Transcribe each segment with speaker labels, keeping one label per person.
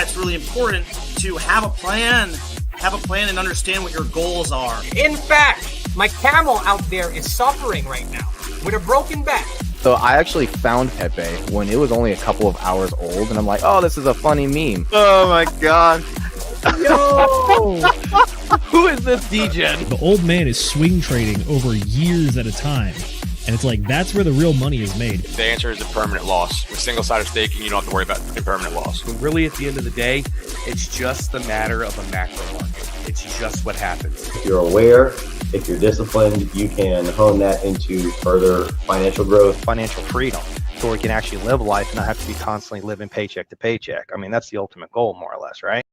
Speaker 1: it's really important to have a plan and understand what your goals are.
Speaker 2: In fact, my camel out there is suffering right now with a broken back.
Speaker 3: So I actually found Pepe when it was only a couple of hours old, and I'm like, oh, this is a funny meme.
Speaker 4: Oh my god.
Speaker 3: Yo! Who is this degen?
Speaker 5: The old man is swing trading over years at a time. And it's like, that's where the real money is made.
Speaker 6: The answer is a permanent loss. With single-sided staking, you don't have to worry about impermanent loss.
Speaker 7: Really, at the end of the day, it's just a matter of a macro market. It's just what happens.
Speaker 8: If you're aware, if you're disciplined, you can hone that into further financial growth.
Speaker 3: Financial freedom, so we can actually live life and not have to be constantly living paycheck to paycheck. I mean, that's the ultimate goal, more or less, right?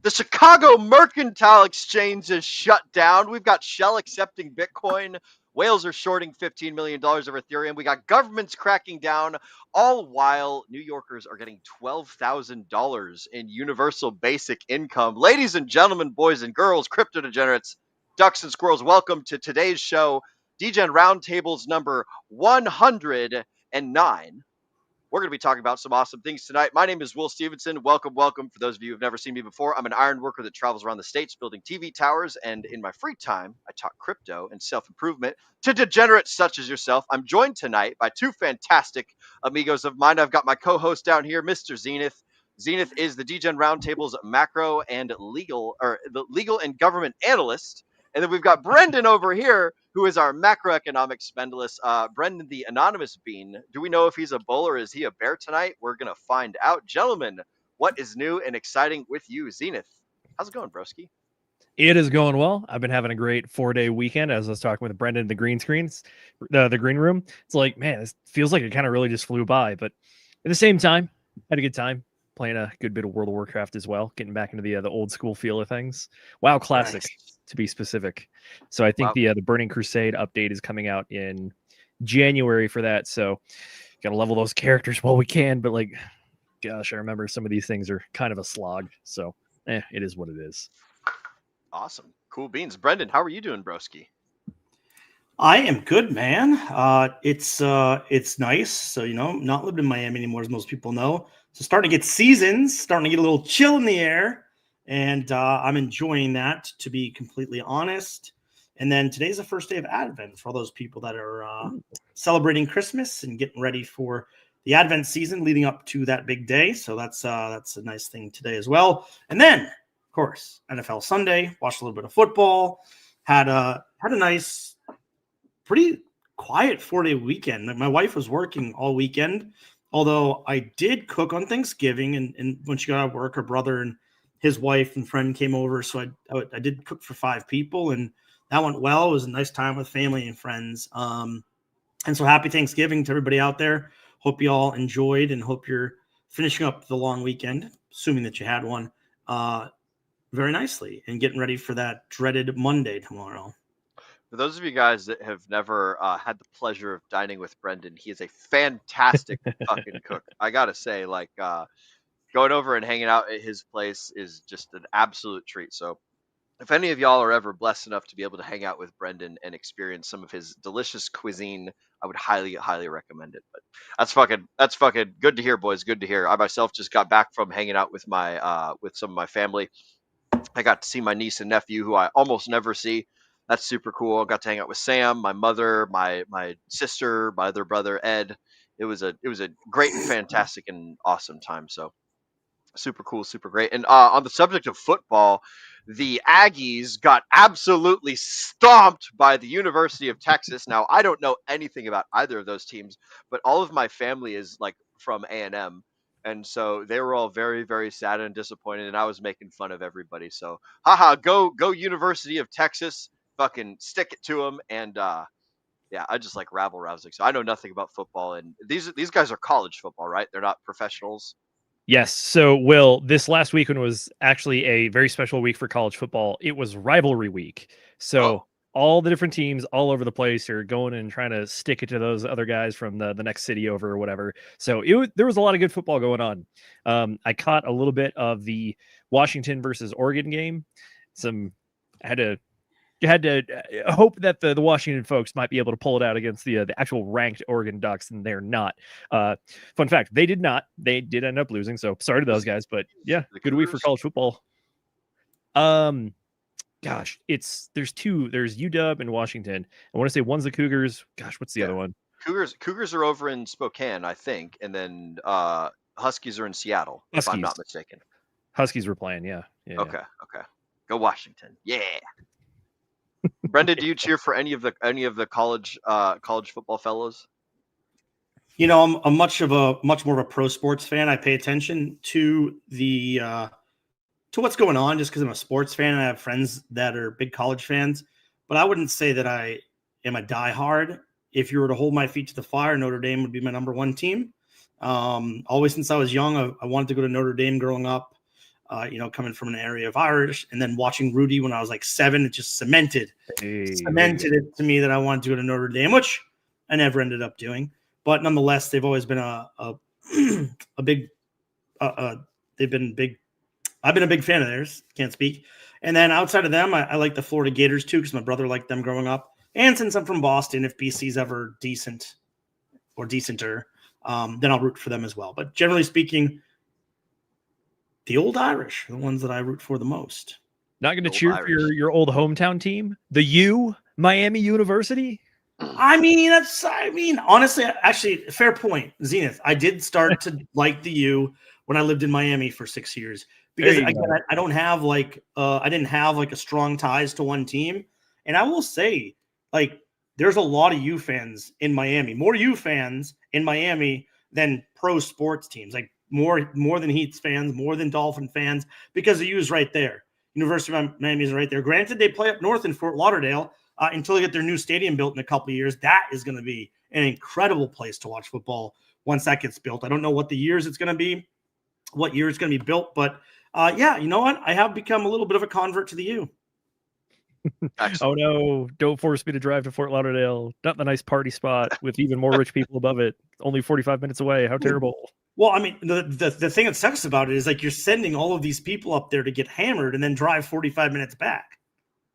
Speaker 4: The Chicago Mercantile Exchange is shut down. We've got Shell accepting Bitcoin. Whales are shorting $15 million of Ethereum. We got governments cracking down, all while New Yorkers are getting $12,000 in universal basic income. Ladies and gentlemen, boys and girls, crypto degenerates, ducks and squirrels, welcome to today's show, Degen Roundtables number 109. We're going to be talking about some awesome things tonight. My name is Will Stevenson. Welcome. For those of you who've never seen me before, I'm an iron worker that travels around the states building TV towers, and in my free time, I talk crypto and self-improvement to degenerates such as yourself. I'm joined tonight by two fantastic amigos of mine. I've got my co-host down here, Mr. Zenith. Zenith is the Degen Roundtable's macro and legal, or the legal and government analyst. And then we've got Brendan over here, who is our macroeconomic spendless. Brendan, the anonymous bean. Do we know if he's a bull or is he a bear tonight? We're going to find out. Gentlemen, what is new and exciting with you? Zenith, how's it going, broski?
Speaker 5: It is going well. I've been having a great 4-day weekend. As I was talking with Brendan in the green screens, the green room. It's like, man, this feels like it kind of really just flew by. But at the same time, had a good time playing a good bit of World of Warcraft as well, getting back into the old school feel of things. WoW Classic, nice. To be specific. So I think the Burning Crusade update is coming out in January for that. So got to level those characters while we can. But like, gosh, I remember some of these things are kind of a slog. So it is what it is.
Speaker 4: Awesome. Cool beans. Brendan, how are you doing, broski?
Speaker 9: I am good, man. It's nice. So, not living in Miami anymore, as most people know. So starting to get seasons, starting to get a little chill in the air. And I'm enjoying that, to be completely honest. And then today's the first day of Advent for all those people that are celebrating Christmas and getting ready for the Advent season leading up to that big day. So that's a nice thing today as well. And then, of course, NFL Sunday, watched a little bit of football, had a nice, pretty quiet 4-day weekend. My wife was working all weekend, although I did cook on Thanksgiving. And when she got out of work, her brother and his wife and friend came over. So I did cook for 5 people, and that went well. It was a nice time with family and friends. And so happy Thanksgiving to everybody out there. Hope you all enjoyed and hope you're finishing up the long weekend, assuming that you had one, very nicely and getting ready for that dreaded Monday tomorrow.
Speaker 4: For those of you guys that have never had the pleasure of dining with Brendan, he is a fantastic fucking cook. I got to say, going over and hanging out at his place is just an absolute treat. So if any of y'all are ever blessed enough to be able to hang out with Brendan and experience some of his delicious cuisine, I would highly, highly recommend it. But that's fucking good to hear, boys. Good to hear. I myself just got back from hanging out with with some of my family. I got to see my niece and nephew, who I almost never see. That's super cool. I got to hang out with Sam, my mother, my sister, my other brother, Ed. It was a great and fantastic and awesome time. So super cool, super great. And on the subject of football, the Aggies got absolutely stomped by the University of Texas. Now, I don't know anything about either of those teams, but all of my family is from A&M. And so they were all very, very sad and disappointed, and I was making fun of everybody. So, go University of Texas, fucking stick it to them. And I just like rabble rousing. So I know nothing about football, and these guys are college football, right? They're not professionals.
Speaker 5: Yes. So, Will, this last weekend was actually a very special week for college football. It was rivalry week. So all the different teams all over the place are going and trying to stick it to those other guys from the next city over or whatever. So there was a lot of good football going on. I caught a little bit of the Washington versus Oregon game. Had to hope that the Washington folks might be able to pull it out against the actual ranked Oregon Ducks, and they're not. Fun fact, they did not. They did end up losing, so sorry to those guys. But yeah, good week for college football. Gosh, there's two. There's UW and Washington. I want to say one's the Cougars. Gosh, what's the other one?
Speaker 4: Cougars are over in Spokane, I think, and then Huskies are in Seattle, if I'm not mistaken.
Speaker 5: Huskies were playing, yeah.
Speaker 4: Okay. Go Washington, yeah. Brendan, do you cheer for any of the college football fellows?
Speaker 9: You know, I'm much more of a pro sports fan. I pay attention to to what's going on just because I'm a sports fan. I have friends that are big college fans, but I wouldn't say that I am a diehard. If you were to hold my feet to the fire, Notre Dame would be my number one team. Always since I was young, I wanted to go to Notre Dame growing up. Coming from an area of Irish, and then watching Rudy when I was like 7, it just cemented it to me that I wanted to go to Notre Dame, which I never ended up doing. But nonetheless, they've always been they've been big. I've been a big fan of theirs. Can't speak. And then outside of them, I like the Florida Gators too, because my brother liked them growing up. And since I'm from Boston, if BC's ever decent or decenter, then I'll root for them as well. But generally speaking, the old Irish are the ones that I root for the most.
Speaker 5: Not going to cheer for your old hometown team, the U, Miami University?
Speaker 9: Honestly, actually, fair point, Zenith. I did start to like the U when I lived in Miami for 6 years because I don't have I didn't have a strong ties to one team. And I will say, there's a lot of U fans in Miami, more U fans in Miami than pro sports teams. More than Heat's fans, more than Dolphin fans, because the U is right there. University of Miami is right there. Granted, they play up north in Fort Lauderdale until they get their new stadium built in a couple of years. That is going to be an incredible place to watch football once that gets built. I don't know what year it's going to be built, but you know what? I have become a little bit of a convert to the U.
Speaker 5: Oh no, don't force me to drive to Fort Lauderdale. Not the nice party spot with even more rich people above it. Only 45 minutes away. How terrible.
Speaker 9: Well, I mean, the thing that sucks about it is you're sending all of these people up there to get hammered and then drive 45 minutes back.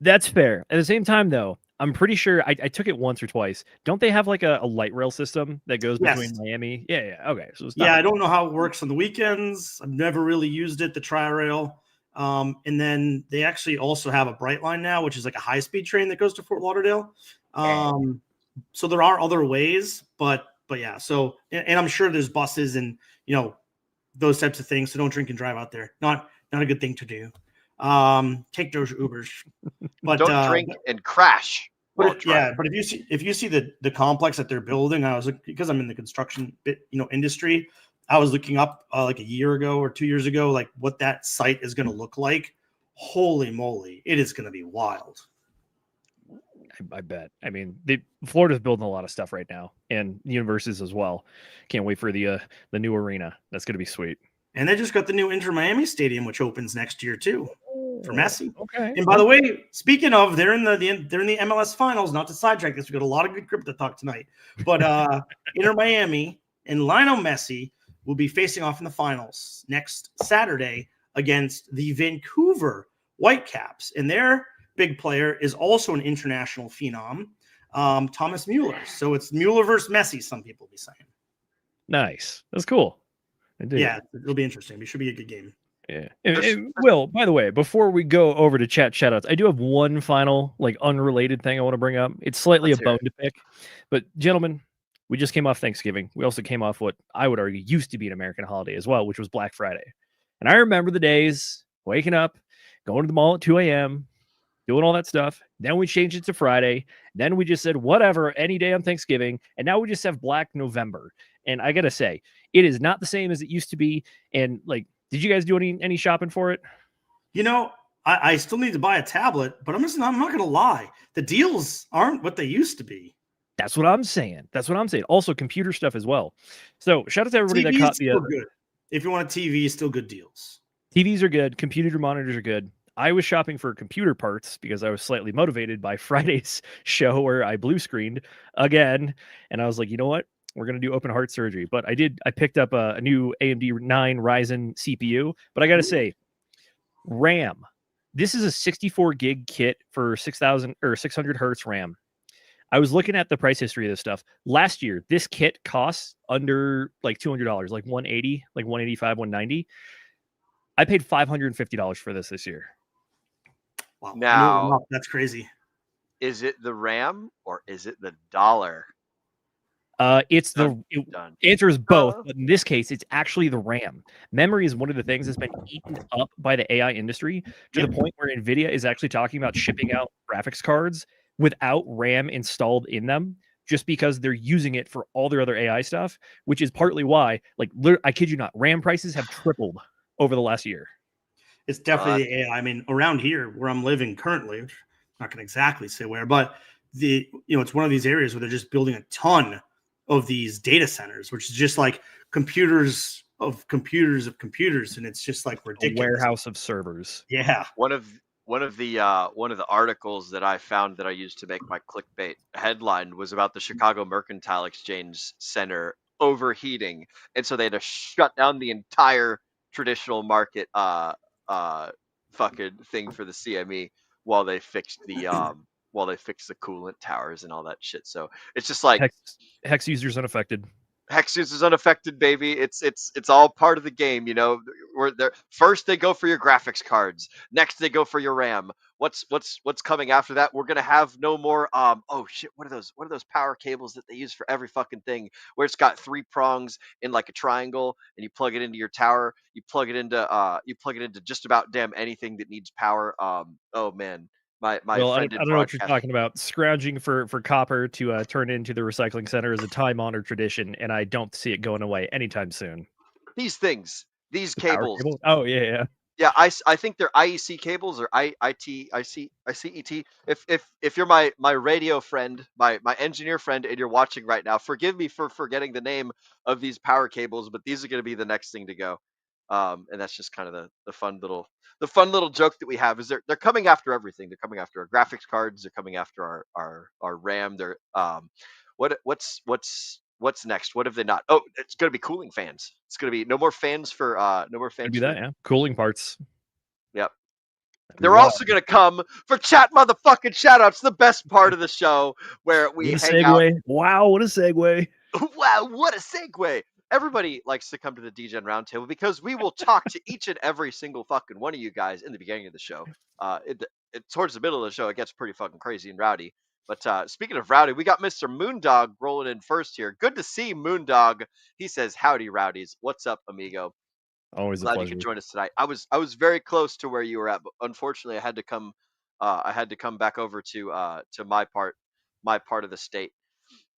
Speaker 5: That's fair. At the same time, though, I'm pretty sure I took it once or twice. Don't they have a light rail system that goes between Miami? Yeah. Okay. So
Speaker 9: I don't know how it works on the weekends. I've never really used it, the Tri-Rail. And then they actually also have a Brightline now, which is a high-speed train that goes to Fort Lauderdale. So there are other ways, but yeah. So, and I'm sure there's buses and, those types of things. So don't drink and drive out there. Not a good thing to do. Take those Ubers, but
Speaker 4: don't drink and crash.
Speaker 9: But if you see the complex that they're building, because I'm in the construction industry, I was looking up a year ago or 2 years ago, what that site is going to look like. Holy moly, it is going to be wild.
Speaker 5: I bet. I mean, Florida's building a lot of stuff right now, and universities as well. Can't wait for the new arena. That's going to be sweet.
Speaker 9: And they just got the new Inter Miami Stadium, which opens next year too, for Messi.
Speaker 5: Okay.
Speaker 9: And by the way, speaking of, they're in the MLS finals. Not to sidetrack this, we got a lot of good crypto talk tonight. But Inter Miami and Lionel Messi will be facing off in the finals next Saturday against the Vancouver Whitecaps, and their big player is also an international phenom, Thomas Mueller. So it's Mueller versus Messi, some people will be saying.
Speaker 5: Nice. That's cool.
Speaker 9: Yeah, it'll be interesting. It should be a good game.
Speaker 5: Yeah. And Will, by the way, before we go over to chat shoutouts, I do have one final unrelated thing I want to bring up. It's slightly a bone to pick. But gentlemen, we just came off Thanksgiving. We also came off what I would argue used to be an American holiday as well, which was Black Friday. And I remember the days waking up, going to the mall at 2 a.m., doing all that stuff. Then we changed it to Friday. Then we just said, whatever, any day on Thanksgiving. And now we just have Black November. And I got to say, it is not the same as it used to be. And did you guys do any shopping for it?
Speaker 9: I still need to buy a tablet, but I'm not going to lie. The deals aren't what they used to be.
Speaker 5: That's what I'm saying. Also, computer stuff as well. So shout out to everybody that caught the.
Speaker 9: Good. If you want a TV, still good deals.
Speaker 5: TVs are good. Computer monitors are good. I was shopping for computer parts because I was slightly motivated by Friday's show where I blue screened again, and I was like, you know what? We're gonna do open heart surgery. But I picked up a new AMD 9 Ryzen CPU. But I gotta say, RAM. This is a 64 gig kit for 6,000 or 600 hertz RAM. I was looking at the price history of this stuff. Last year, this kit costs under like $200, like 180, like 185, 190. I paid $550 for this year.
Speaker 9: Wow.
Speaker 4: Now,
Speaker 9: That's crazy.
Speaker 4: is it the RAM or is it the dollar?
Speaker 5: It's
Speaker 4: Done.
Speaker 5: Answer is both, but in this case, it's actually the RAM. Memory is one of the things that's been eaten up by the AI industry to the point where NVIDIA is actually talking about shipping out graphics cards without RAM installed in them, just because they're using it for all their other AI stuff, which is partly why, like, I kid you not, RAM prices have tripled over the last year.
Speaker 9: It's definitely the AI. I mean, around here where I'm living currently, I'm not going to exactly say where, but it's one of these areas where they're just building a ton of these data centers, which is just like computers, and it's just like ridiculous.
Speaker 5: A warehouse of servers.
Speaker 9: Yeah.
Speaker 4: One of the articles that I found that I used to make my clickbait headline was about the Chicago Mercantile Exchange Center overheating, and so they had to shut down the entire traditional market fucking thing for the CME while they fixed the coolant towers and all that shit. So it's just like
Speaker 5: Hex users unaffected.
Speaker 4: Hex users unaffected, baby. It's all part of the game, you know. Where they're first they go for your graphics cards, next they go for your RAM. What's coming after that? We're gonna have no more oh shit, what are those power cables that they use for every fucking thing, where it's got 3 prongs in like a triangle and you plug it into your tower, you plug it into just about damn anything that needs power. Oh man. My
Speaker 5: Well, I
Speaker 4: friend
Speaker 5: don't know what you're talking about. Scrounging for copper to turn into the recycling center is a time-honored tradition, and I don't see it going away anytime soon.
Speaker 4: These things, these cables.
Speaker 5: Oh yeah.
Speaker 4: Yeah, I think they're IEC cables or ICET. If you're my radio friend, my engineer friend, and you're watching right now, forgive me for forgetting the name of these power cables, but these are going to be the next thing to go. And that's just kind of the fun little joke that we have is they're coming after everything. They're coming after our graphics cards. They're coming after our RAM. They're what's next? What have they not? Oh, it's going to be cooling fans. It's going to be no more fans for.
Speaker 5: Do that, yeah. Cooling parts.
Speaker 4: Yep. They're also going to come for chat motherfucking shoutouts, the best part of the show where we hang out.
Speaker 5: Wow, what a segue.
Speaker 4: Wow, what a segue. Everybody likes to come to the DGen Roundtable because we will talk to each and every single fucking one of you guys in the beginning of the show. Towards the middle of the show, it gets pretty fucking crazy and rowdy. But speaking of rowdy, we got Mr. Moondog rolling in first here. Good to see Moondog. He says, "Howdy, rowdies. What's up, amigo?
Speaker 5: Always
Speaker 4: Glad
Speaker 5: a pleasure.
Speaker 4: you could join us tonight." I was very close to where you were at, but unfortunately, I had to come back over to my part of the state.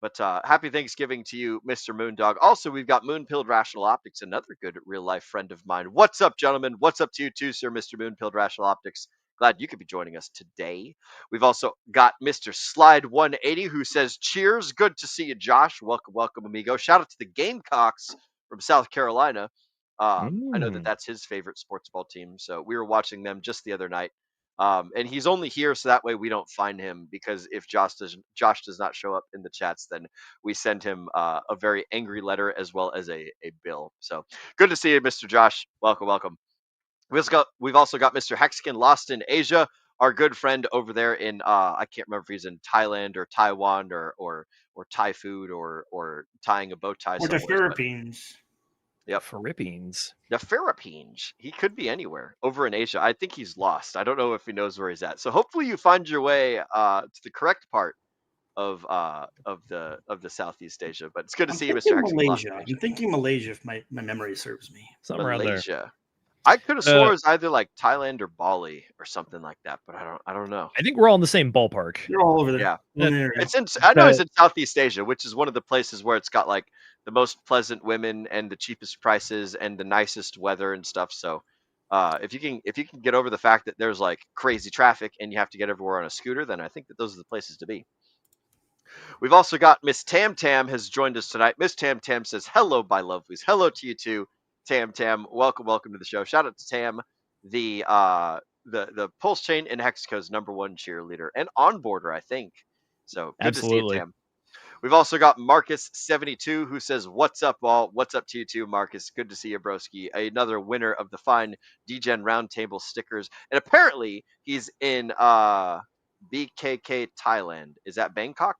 Speaker 4: But happy Thanksgiving to you, Mr. Moondog. Also, we've got Moonpilled Rational Optics, another good real-life friend of mine. What's up, gentlemen? What's up to you too, sir, Mr. Moonpilled Rational Optics? Glad you could be joining us today. We've also got Mr. Slide 180, who says, "Cheers. Good to see you, Josh. Welcome, welcome, amigo." Shout out to the Gamecocks from South Carolina. I know that's his favorite sports ball team, so we were watching them just the other night. And he's only here so that way we don't find him, because if Josh does not show up in the chats, then we send him a very angry letter as well as a bill. So good to see you, Mr. Josh. Welcome, welcome. We've also got Mr. Hexkin lost in Asia, our good friend over there in I can't remember if he's in Thailand or Taiwan or Thai food or tying a bow tie
Speaker 9: or the Philippines.
Speaker 4: Yep.
Speaker 5: Philippines.
Speaker 4: The Philippines. He could be anywhere over in Asia. I think he's lost. I don't know if he knows where he's at. So hopefully you find your way to the correct part of the Southeast Asia. But it's good to see you, Mr. Hexkin.
Speaker 9: Malaysia. I'm thinking Malaysia if my memory serves me.
Speaker 5: Somewhere around there.
Speaker 4: Malaysia. I could have swore it was either like Thailand or Bali or something like that, but I don't know.
Speaker 5: I think we're all in the same ballpark.
Speaker 9: You're all over there.
Speaker 4: Yeah.
Speaker 9: It's
Speaker 4: I know it's in Southeast Asia, which is one of the places where it's got like the most pleasant women and the cheapest prices and the nicest weather and stuff. So if you can get over the fact that there's like crazy traffic and you have to get everywhere on a scooter, then I think that those are the places to be. We've also got Miss Tam Tam has joined us tonight. Miss Tam Tam says, "Hello, my lovelies." Hello to you too, Tam Tam. Welcome to the show. Shout out to Tam, the the Pulse Chain and Hexaco's #1 cheerleader and onboarder, I think. So good to see you,
Speaker 5: Absolutely.
Speaker 4: Tam. We've also got Marcus72 who says, "What's up, all? What's up to you too, Marcus? Good to see you, broski." Another winner of the fine DGen Roundtable stickers, and apparently he's in BKK Thailand. Is that Bangkok?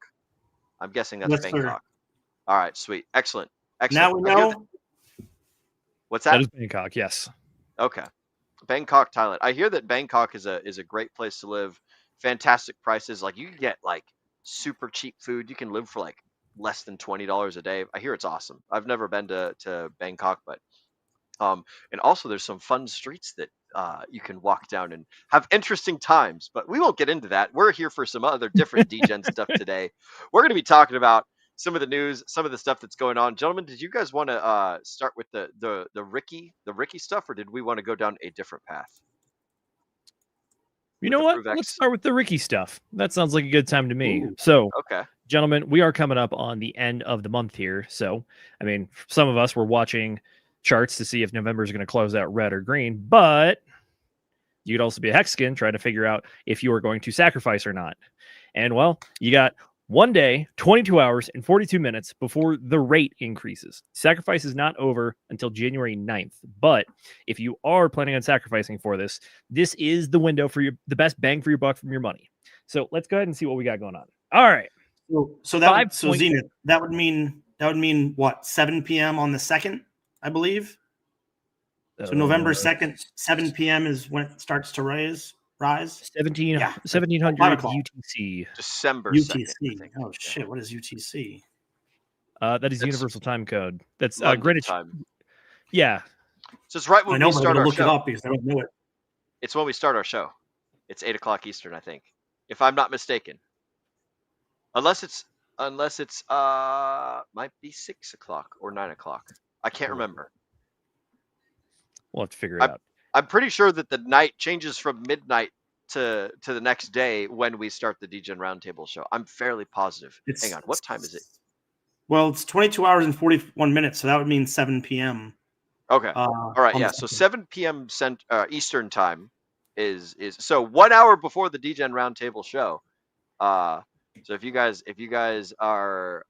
Speaker 4: I'm guessing that's
Speaker 9: Yes,
Speaker 4: Bangkok.
Speaker 9: sir.
Speaker 4: All right, sweet, excellent.
Speaker 9: Now we know.
Speaker 4: What's
Speaker 5: That
Speaker 4: that?
Speaker 5: is Bangkok, yes.
Speaker 4: Okay. Bangkok, Thailand. I hear that Bangkok is a great place to live. Fantastic prices. Like you can get like super cheap food. You can live for like less than $20 a day. I hear it's awesome. I've never been to Bangkok, but and also there's some fun streets that you can walk down and have interesting times. But we won't get into that. We're here for some other different DGen stuff today. We're going to be talking about some of the news, some of the stuff that's going on. Gentlemen, did you guys want to start with the Ricky stuff, or did we want to go down a different path?
Speaker 5: You know what? Let's start with the Ricky stuff. That sounds like a good time to me. So,
Speaker 4: okay,
Speaker 5: gentlemen, we are coming up on the end of the month here. So, I mean, some of us were watching charts to see if November is going to close out red or green, but you could also be a Hexagon trying to figure out if you are going to sacrifice or not. And well, you got 1 day, 22 hours, and 42 minutes before the rate increases. Sacrifice is not over until January 9th. But if you are planning on sacrificing for this, this is the window for the best bang for your buck from your money. So let's go ahead and see what we got going on. All right.
Speaker 9: So Zenith, that would mean what? 7 p.m. on the 2nd, I believe. So November 2nd, 7 p.m. is when it starts to rise.
Speaker 5: 1700 UTC.
Speaker 4: December
Speaker 9: UTC.
Speaker 4: 2nd,
Speaker 9: Oh shit! What is UTC?
Speaker 5: That is Universal Time Code. That's
Speaker 4: London
Speaker 5: Greenwich
Speaker 4: time.
Speaker 5: Yeah.
Speaker 4: So it's right when we start our
Speaker 9: look
Speaker 4: show.
Speaker 9: it up because I don't know it.
Speaker 4: It's when we start our show. It's 8 o'clock Eastern, I think, if I'm not mistaken. Unless it's might be 6 o'clock or 9 o'clock. I can't remember.
Speaker 5: We'll have to figure it out.
Speaker 4: I'm pretty sure that the night changes from midnight to the next day when we start the DGen Roundtable show. I'm fairly positive. Hang on, what time is it?
Speaker 9: Well, it's 22 hours and 41 minutes, so that would mean 7 p.m.
Speaker 4: Okay. All right, yeah. So 7 p.m. Eastern time is so 1 hour before the DGen Roundtable show. So if you guys are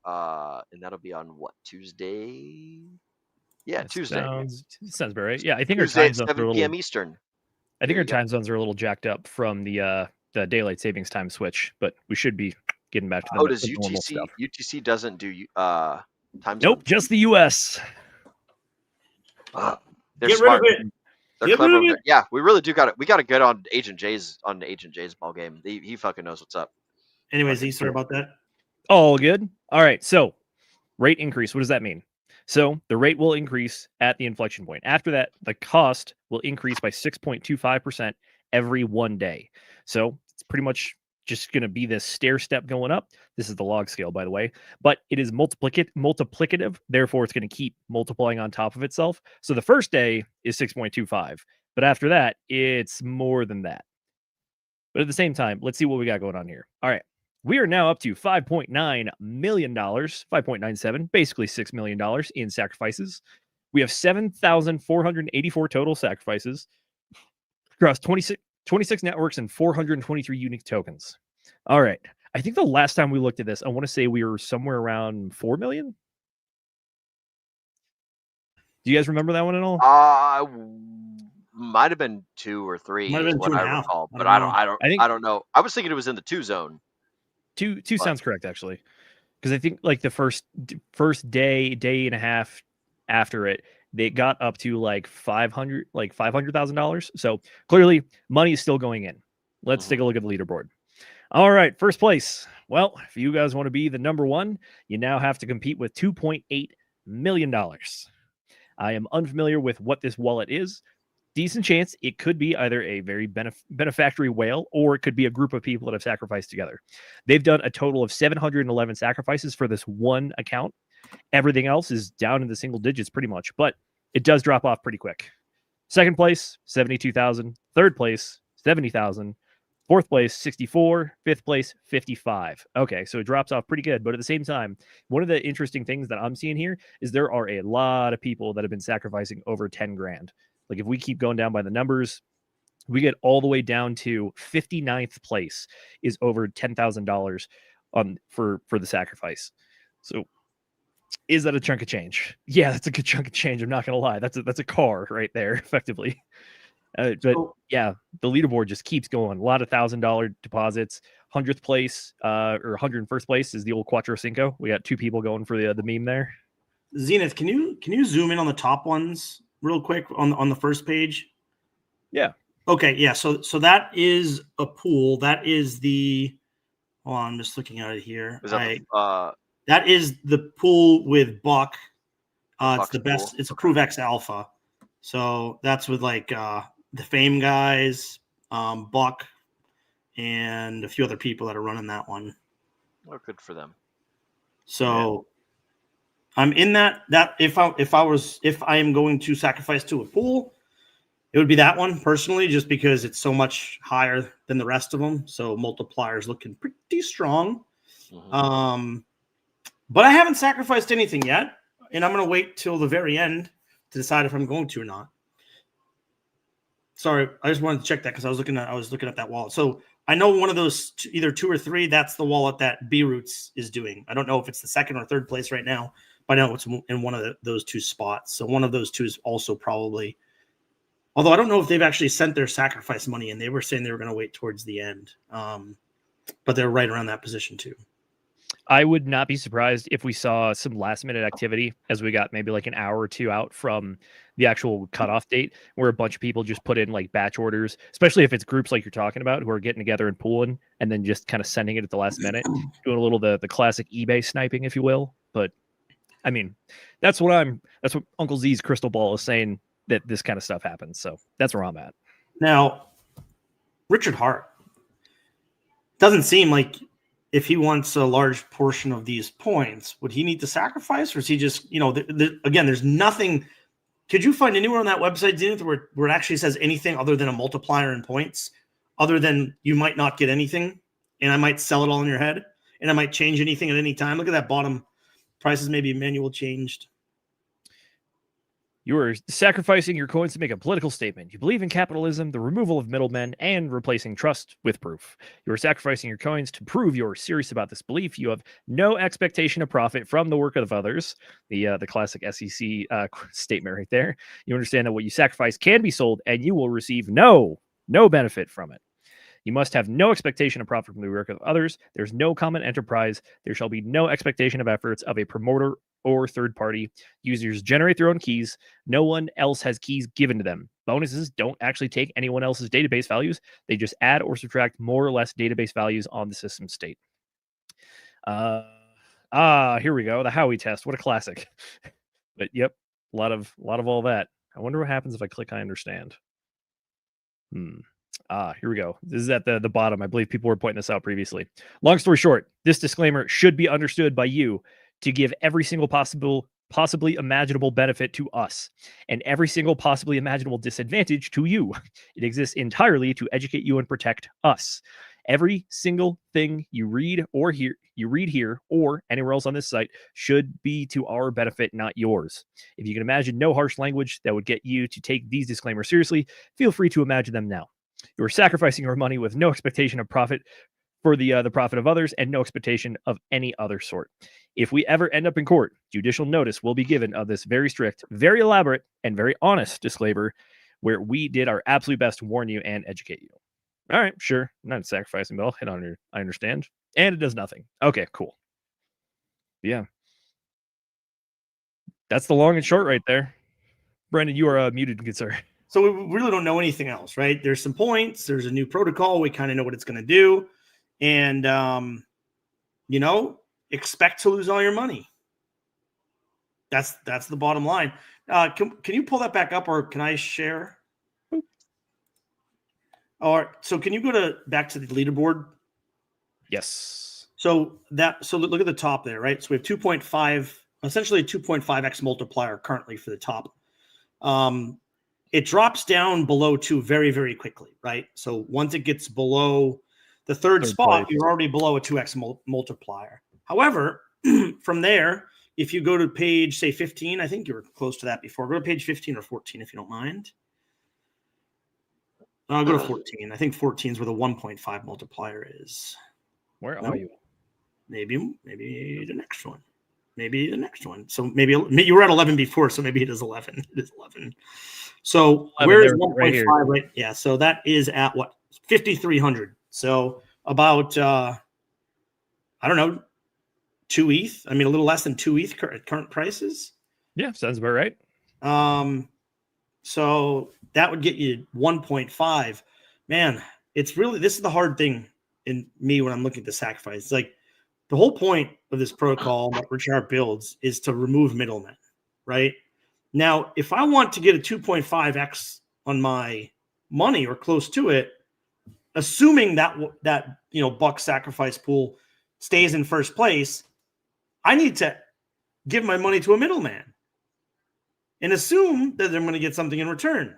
Speaker 4: and that'll be on what, Tuesday? Yeah, Tuesday.
Speaker 5: Sounds about right. Yeah, I think
Speaker 4: Tuesday
Speaker 5: our
Speaker 4: at
Speaker 5: time zones
Speaker 4: 7
Speaker 5: are a little,
Speaker 4: p.m. Eastern.
Speaker 5: I think our time zones are a little jacked up from the daylight savings time switch, but we should be getting back to the,
Speaker 4: does
Speaker 5: the normal
Speaker 4: UTC
Speaker 5: stuff.
Speaker 4: UTC doesn't do time zone?
Speaker 5: Nope, just the US.
Speaker 4: They're
Speaker 9: Get
Speaker 4: smart.
Speaker 9: rid of it.
Speaker 4: They're
Speaker 9: Get
Speaker 4: clever.
Speaker 9: rid of it.
Speaker 4: Yeah, we really do got it. We got to get on Agent J's ball game. He fucking knows what's up.
Speaker 9: Anyways, sorry about that.
Speaker 5: All good. All right. So rate increase. What does that mean? So the rate will increase at the inflection point. After that, the cost will increase by 6.25% every 1 day. So it's pretty much just going to be this stair step going up. This is the log scale, by the way, but it is multiplicative. Therefore, it's going to keep multiplying on top of itself. So the first day is 6.25, but after that, it's more than that. But at the same time, let's see what we got going on here. All right. We are now up to $5.9 million, 5.97, basically $6 million in sacrifices. We have 7,484 total sacrifices across 26 networks and 423 unique tokens. All right. I think the last time we looked at this, I want to say we were somewhere around 4 million. Do you guys remember that one at all?
Speaker 4: Might have been 2 or 3 is what I recall, but I don't know. I was thinking it was in the 2 zone.
Speaker 5: Two sounds correct, actually, because I think like the first day and a half after it, they got up to like $500,000. So clearly, money is still going in. Let's take a look at the leaderboard. All right, first place. Well, if you guys want to be the number one, you now have to compete with $2.8 million. I am unfamiliar with what this wallet is. Decent chance it could be either a very benefactory whale or it could be a group of people that have sacrificed together. They've done a total of 711 sacrifices for this one account. Everything else is down in the single digits pretty much, but it does drop off pretty quick. Second place, 72,000. Third place, 70,000. Fourth place, 64. Fifth place, 55. Okay, so it drops off pretty good, but at the same time, one of the interesting things that I'm seeing here is there are a lot of people that have been sacrificing over 10 grand. Like if we keep going down by the numbers, We get all the way down to 59th place is over $10,000 for the sacrifice. So is that a chunk of change? Yeah, that's a good chunk of change. I'm not gonna lie. That's a car right there, effectively. But yeah, the leaderboard just keeps going. A lot of $1,000 deposits. 100th place or 101st place is the old Cuatro Cinco. We got 2 people going for the meme there.
Speaker 9: Zenith, can you zoom in on the top ones real quick on the first page?
Speaker 5: Yeah.
Speaker 9: Okay. Yeah. So that is a pool. That is the. Hold on, I'm just looking at it here.
Speaker 4: Is that
Speaker 9: that is the pool with Buck. It's
Speaker 4: Buck's
Speaker 9: the best.
Speaker 4: pool?
Speaker 9: It's a ProveX Alpha. So that's with like the Fame guys, Buck, and a few other people that are running that one.
Speaker 4: Oh, good for them.
Speaker 9: So I'm in that if I am going to sacrifice to a pool, it would be that one personally, just because it's so much higher than the rest of them. So multipliers looking pretty strong.
Speaker 4: Mm-hmm.
Speaker 9: But I haven't sacrificed anything yet, and I'm going to wait till the very end to decide if I'm going to or not. Sorry, I just wanted to check that because I was looking at that wallet. So I know one of those, either 2 or 3, that's the wallet that B Roots is doing. I don't know if it's the 2nd or 3rd place right now, but I know it's in one of those 2 spots. So one of those 2 is also probably, although I don't know if they've actually sent their sacrifice money, and they were saying they were going to wait towards the end. But they're right around that position too.
Speaker 5: I would not be surprised if we saw some last minute activity as we got maybe like an hour or 2 out from the actual cutoff date, where a bunch of people just put in like batch orders, especially if it's groups like you're talking about who are getting together and pooling and then just kind of sending it at the last minute, doing a little the classic eBay sniping, if you will. But I mean, that's what Uncle Z's crystal ball is saying, that this kind of stuff happens. So that's where I'm at.
Speaker 9: Now, Richard Hart doesn't seem like, if he wants a large portion of these points, would he need to sacrifice, or is he just, again, there's nothing. Could you find anywhere on that website, Zenith, where it actually says anything other than a multiplier in points, other than you might not get anything, and I might sell it all in your head, and I might change anything at any time? Look at that bottom. Prices may be manual changed.
Speaker 5: You are sacrificing your coins to make a political statement. You believe in capitalism, the removal of middlemen, and replacing trust with proof. You are sacrificing your coins to prove you're serious about this belief. You have no expectation of profit from the work of others. The classic SEC statement right there. You understand that what you sacrifice can be sold, and you will receive no benefit from it. You must have no expectation of profit from the work of others. There's no common enterprise. There shall be no expectation of efforts of a promoter or third party. Users generate their own keys. No one else has keys given to them. Bonuses don't actually take anyone else's database values. They just add or subtract more or less database values on the system state. Here we go. The Howey test. What a classic. But yep, a lot of all that. I wonder what happens if I click I understand. Here we go. This is at the bottom. I believe people were pointing this out previously. Long story short, this disclaimer should be understood by you to give every single possibly imaginable benefit to us and every single possibly imaginable disadvantage to you. It exists entirely to educate you and protect us. Every single thing you read here or anywhere else on this site should be to our benefit, not yours. If you can imagine no harsh language that would get you to take these disclaimers seriously, feel free to imagine them now. You are sacrificing your money with no expectation of profit for the profit of others and no expectation of any other sort. If we ever end up in court, judicial notice will be given of this very strict, very elaborate, and very honest disclaimer where we did our absolute best to warn you and educate you. All right, sure. I'm not sacrificing, but I'll hit on it. I understand. And it does nothing. Okay, cool. Yeah. That's the long and short right there. Brendan, you are muted, good sir.
Speaker 9: So we really don't know anything else, right? There's some points. There's a new protocol. We kind of know what it's going to do. And, expect to lose all your money. That's the bottom line. Can you pull that back up, or can I share? So can you go back to the leaderboard?
Speaker 5: Yes.
Speaker 9: So look at the top there, right? So we have 2.5, essentially a 2.5x multiplier currently for the top. It drops down below 2 very, very quickly, right? So once it gets below the third spot, you're already below a 2x multiplier. However, from there, if you go to page, say, 15, I think you were close to that before. Go to page 15 or 14 if you don't mind. I'll go to 14. I think 14 is where the 1.5 multiplier is.
Speaker 5: Where are you?
Speaker 9: Maybe the next one. Maybe the next one. So maybe you were at 11 before, so maybe it is 11. It is 11. So
Speaker 5: 11,
Speaker 9: where is
Speaker 5: there,
Speaker 9: 1.5
Speaker 5: right here.
Speaker 9: right? Yeah, so that is at what? 5,300. So about I don't know, 2 ETH. I mean, a little less than 2 ETH at current prices.
Speaker 5: Yeah, sounds about right.
Speaker 9: So that would get you 1.5. Man, it's really, this is the hard thing in me when I'm looking at the sacrifice. It's like the whole point of this protocol that Richard builds is to remove middlemen, right? Now, if I want to get a 2.5x on my money or close to it, assuming that buck sacrifice pool stays in first place, I need to give my money to a middleman and assume that I'm going to get something in return.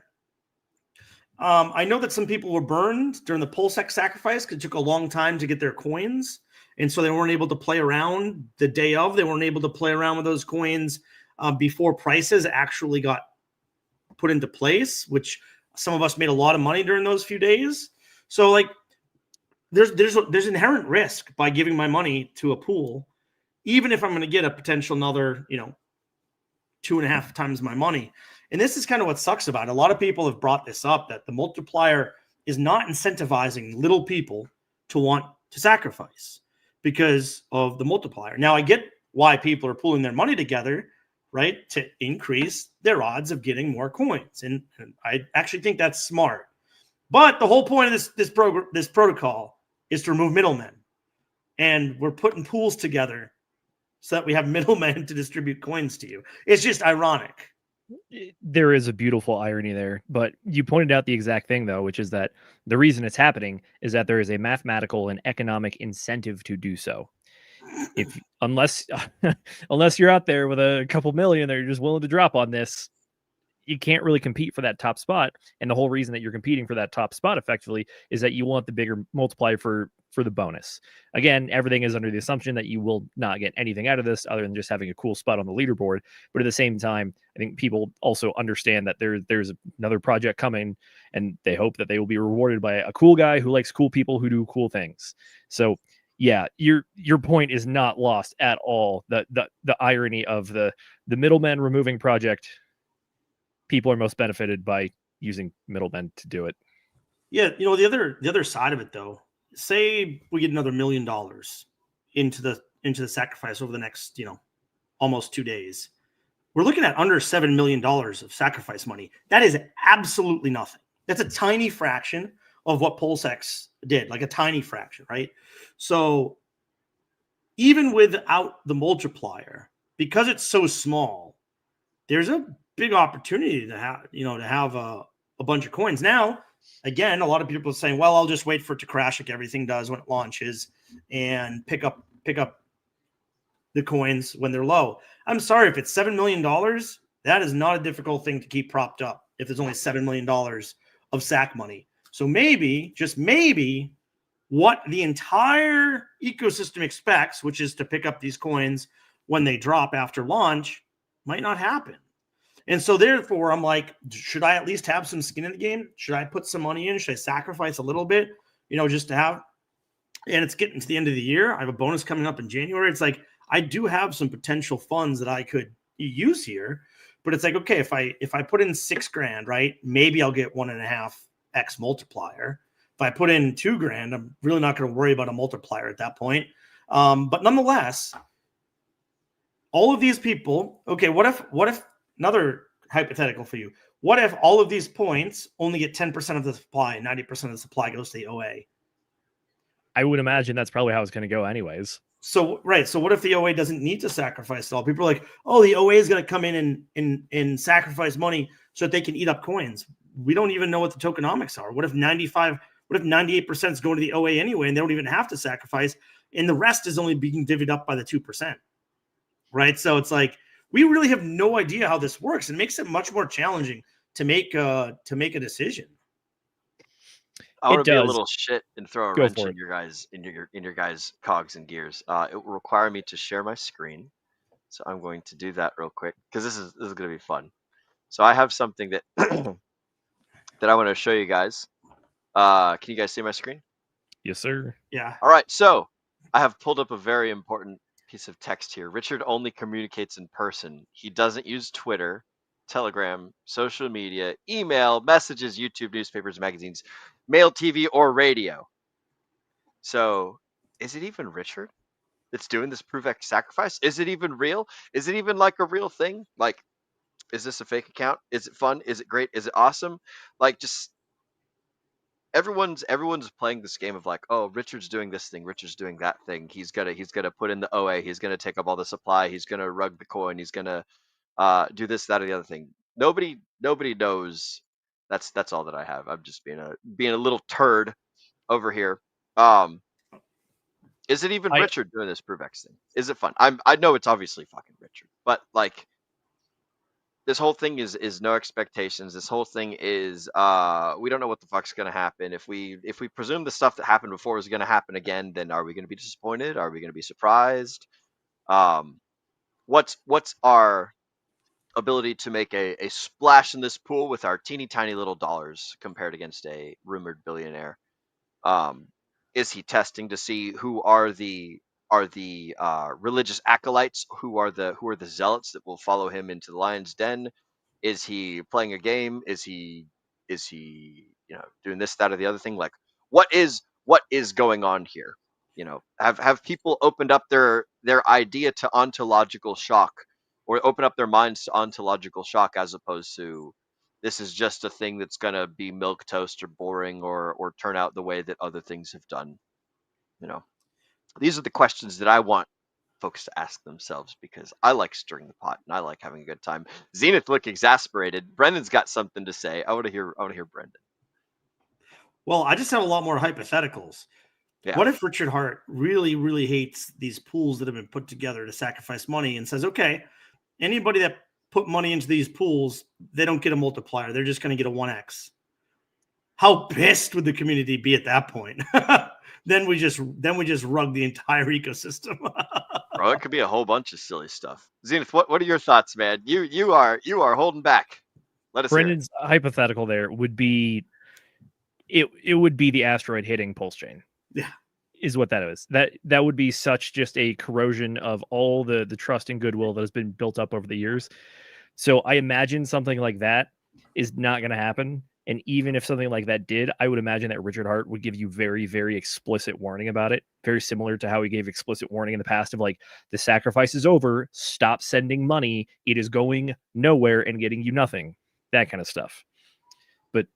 Speaker 9: I know that some people were burned during the PulseX sacrifice because it took a long time to get their coins. And so they weren't able to play around the day of. They weren't able to play around with those coins before prices actually got put into place, which some of us made a lot of money during those few days. So like there's inherent risk by giving my money to a pool, even if I'm going to get a potential another, 2.5 times my money. And this is kind of what sucks about it. A lot of people have brought this up, that the multiplier is not incentivizing little people to want to sacrifice because of the multiplier. Now, I get why people are pooling their money together, right, to increase their odds of getting more coins. And I actually think that's smart. But the whole point of this protocol is to remove middlemen. And we're putting pools together so that we have middlemen to distribute coins to you. It's just ironic.
Speaker 5: There is a beautiful irony there, but you pointed out the exact thing, though, which is that the reason it's happening is that there is a mathematical and economic incentive to do so. Unless you're out there with a couple million that you're just willing to drop on this, you can't really compete for that top spot. And the whole reason that you're competing for that top spot effectively is that you want the bigger multiplier for the bonus. Again, everything is under the assumption that you will not get anything out of this other than just having a cool spot on the leaderboard. But at the same time, I think people also understand that there's another project coming and they hope that they will be rewarded by a cool guy who likes cool people who do cool things. So yeah, your point is not lost at all. The irony of the middleman removing project, people are most benefited by using middlemen to do it.
Speaker 9: Yeah, the other side of it though, say we get another $1 million into the sacrifice over the next, almost 2 days. We're looking at under $7 million of sacrifice money. That is absolutely nothing. That's a tiny fraction of what PulseX did, like a tiny fraction, right? So even without the multiplier, because it's so small, there's a big opportunity to have a bunch of coins. Now, again, a lot of people are saying, well, I'll just wait for it to crash like everything does when it launches and pick up the coins when they're low. I'm sorry, if it's $7 million, that is not a difficult thing to keep propped up if there's only $7 million of SAC money. So maybe, just maybe, what the entire ecosystem expects, which is to pick up these coins when they drop after launch, might not happen. And so therefore, I'm like, should I at least have some skin in the game? Should I put some money in? Should I sacrifice a little bit, just to have? And it's getting to the end of the year. I have a bonus coming up in January. It's like, I do have some potential funds that I could use here, but it's like, okay, if I put in $6,000, right, maybe I'll get 1.5x multiplier. If I put in $2,000, I'm really not going to worry about a multiplier at that point. But nonetheless, all of these people, okay, what if another hypothetical for you, what if all of these points only get 10% of the supply and 90% of the supply goes to the OA?
Speaker 5: I would imagine that's probably how it's going to go anyways.
Speaker 9: So, right. So what if the OA doesn't need to sacrifice it all? People are like, oh, the OA is going to come in and sacrifice money so that they can eat up coins. We don't even know what the tokenomics are. What if 98% is going to the OA anyway, and they don't even have to sacrifice, and the rest is only being divvied up by the 2%, right? So it's like, we really have no idea how this works. It makes it much more challenging to make a decision.
Speaker 4: I want to be a little shit and throw a wrench in your guys' cogs and gears. It will require me to share my screen, so I'm going to do that real quick because this is going to be fun. So I have something that that I want to show you guys. Can you guys see my screen?
Speaker 5: Yes, sir.
Speaker 9: Yeah.
Speaker 4: All right, so I have pulled up a very important piece of text here. Richard only communicates in person. He doesn't use Twitter, Telegram, social media, email, messages, YouTube, newspapers, magazines, mail, TV, or radio. So is it even Richard that's doing this Proof X sacrifice? Is it even real? Is it even like a real thing? Like, is this a fake account? Is it fun? Is it great? Is it awesome? Like, just everyone's playing this game of like, oh, Richard's doing this thing, Richard's doing that thing. He's gonna put in the OA. He's gonna take up all the supply. He's gonna rug the coin. He's gonna do this, that, or the other thing. Nobody knows. That's all that I have. I'm just being a little turd over here. Is it even Richard doing this Proof X thing? Is it fun? I know it's obviously fucking Richard, but like, this whole thing is no expectations. This whole thing is we don't know what the fuck's gonna happen. If we presume the stuff that happened before is gonna happen again, then are we gonna be disappointed? Are we gonna be surprised? What's our ability to make a splash in this pool with our teeny tiny little dollars compared against a rumored billionaire? Is he testing to see who are the religious acolytes, who are the zealots that will follow him into the lion's den? Is he playing a game? Is he doing this, that, or the other thing? Like, what is going on here? Have people opened up their idea to ontological shock, or open up their minds to ontological shock, as opposed to this is just a thing that's going to be milquetoast or boring or turn out the way that other things have done? These are the questions that I want folks to ask themselves, because I like stirring the pot and I like having a good time. Zenith look exasperated. Brendan's got something to say. I want to hear Brendan.
Speaker 9: Well, I just have a lot more hypotheticals.
Speaker 4: Yeah.
Speaker 9: What if Richard Hart really, really hates these pools that have been put together to sacrifice money and says, okay, anybody that put money into these pools, they don't get a multiplier. They're just going to get a 1x. How pissed would the community be at that point? Then we just rug the entire ecosystem.
Speaker 4: Bro, it could be a whole bunch of silly stuff. Zenith, what are your thoughts, man? You are holding back. Let us
Speaker 5: Brendan's hypothetical there would be it would be the asteroid hitting Pulse Chain.
Speaker 9: Yeah.
Speaker 5: Is what that is. That would be such just a corrosion of all the trust and goodwill that has been built up over the years. So I imagine something like that is not going to happen. And even if something like that did, I would imagine that Richard Hart would give you very, very explicit warning about it. Very similar to how he gave explicit warning in the past of like, the sacrifice is over. Stop sending money. It is going nowhere and getting you nothing. That kind of stuff. But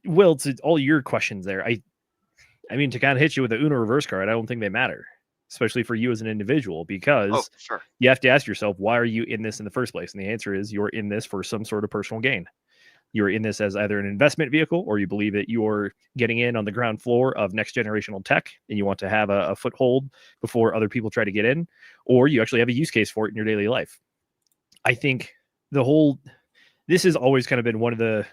Speaker 5: Will, to all your questions there, I mean, to kind of hit you with the Uno reverse card, I don't think they matter, especially for you as an individual, because you have to ask yourself, why are you in this in the first place? And the answer is you're in this for some sort of personal gain. You're in this as either an investment vehicle, or you believe that you're getting in on the ground floor of next generational tech and you want to have a foothold before other people try to get in, or you actually have a use case for it in your daily life. I think this has always kind of been one of the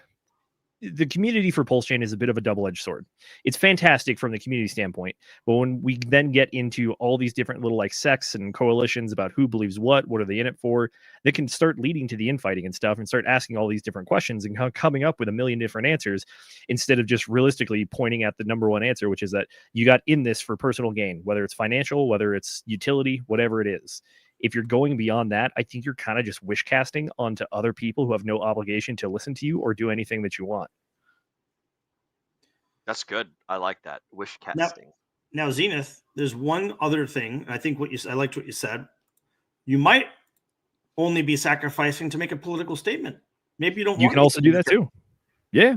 Speaker 5: community for Pulse Chain is a bit of a double-edged sword. It's fantastic from the community standpoint, but when we then get into all these different little like sects and coalitions about who believes what are they in it for, that can start leading to the infighting and stuff, and start asking all these different questions and coming up with a million different answers, instead of just realistically pointing at the number one answer, which is that you got in this for personal gain, whether it's financial, whether it's utility, whatever it is. If you're going beyond that, I think you're kind of just wish casting onto other people who have no obligation to listen to you or do anything that you want.
Speaker 4: That's good. I like that. Wish casting.
Speaker 9: Now, Zenith, there's one other thing. I think I liked what you said. You might only be sacrificing to make a political statement. Maybe you don't.
Speaker 5: You can also do that too. Yeah.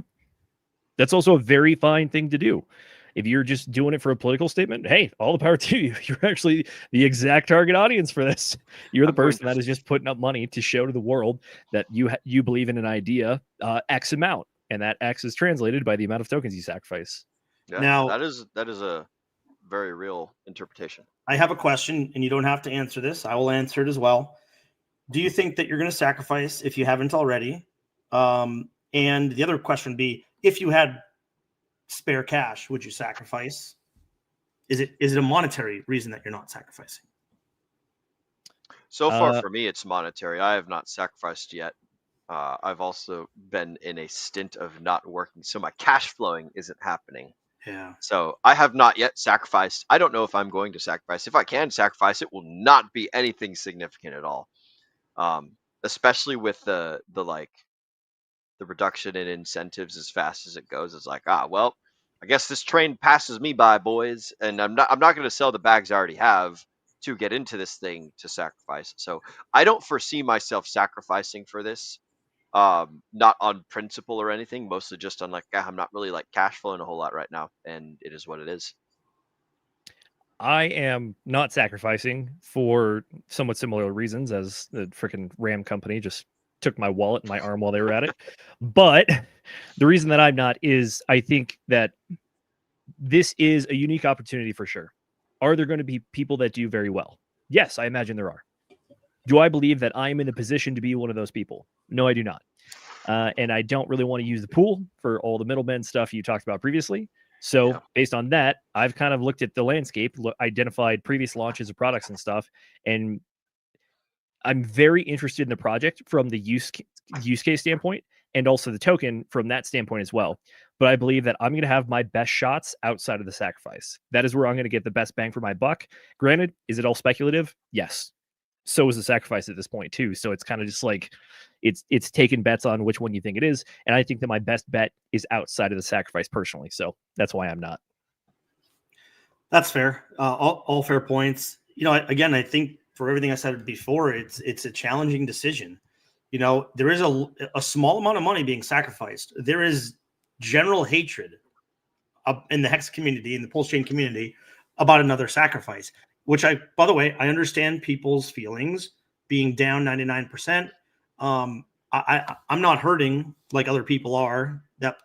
Speaker 5: That's also a very fine thing to do. If you're just doing it for a political statement, hey, all the power to you. You're actually the exact target audience for this. You're the person that is just putting up money to show to the world that you believe in an idea, X amount, and that X is translated by the amount of tokens you sacrifice.
Speaker 4: Yeah,
Speaker 9: now,
Speaker 4: that is a very real interpretation.
Speaker 9: I have a question, and you don't have to answer this. I will answer it as well. Do you think that you're going to sacrifice if you haven't already? And the other question would be, if you had spare cash, would you sacrifice? Is it a monetary reason that you're not sacrificing?
Speaker 4: So far for me, it's monetary. I have not sacrificed yet. I've also been in a stint of not working, so my cash flowing isn't happening.
Speaker 9: Yeah.
Speaker 4: So I have not yet sacrificed. I don't know if I'm going to sacrifice. If I can sacrifice, it will not be anything significant at all. Especially with the reduction in incentives as fast as it goes. It's like, well, I guess this train passes me by, boys, and I'm not going to sell the bags I already have to get into this thing to sacrifice. So I don't foresee myself sacrificing for this. Not on principle or anything, mostly just on like, I'm not really like cash flowing a whole lot right now, and it is what it is.
Speaker 5: I am not sacrificing for somewhat similar reasons as the freaking Ram company just took my wallet and my arm while they were at it. But the reason that I'm not is I think that this is a unique opportunity for sure. Are there going to be people that do very well? Yes, I imagine there are. Do I believe that I'm in the position to be one of those people? No, I do not. And I don't really want to use the pool for all the middlemen stuff you talked about previously. So based on that, I've kind of looked at the landscape, identified previous launches of products and stuff, and I'm very interested in the project from the use case standpoint and also the token from that standpoint as well. But I believe that I'm going to have my best shots outside of the sacrifice. That is where I'm going to get the best bang for my buck. Granted, is it all speculative? Yes. So is the sacrifice at this point too. So it's kind of just like it's taking bets on which one you think it is. And I think that my best bet is outside of the sacrifice personally. So that's why I'm not.
Speaker 9: That's fair. All fair points. Again, I think for everything I said before, it's a challenging decision. There is a small amount of money being sacrificed. There is general hatred in the Hex community, in the Pulse Chain community, about another sacrifice, which by the way, I understand people's feelings being down 99%. I'm not hurting like other people are. That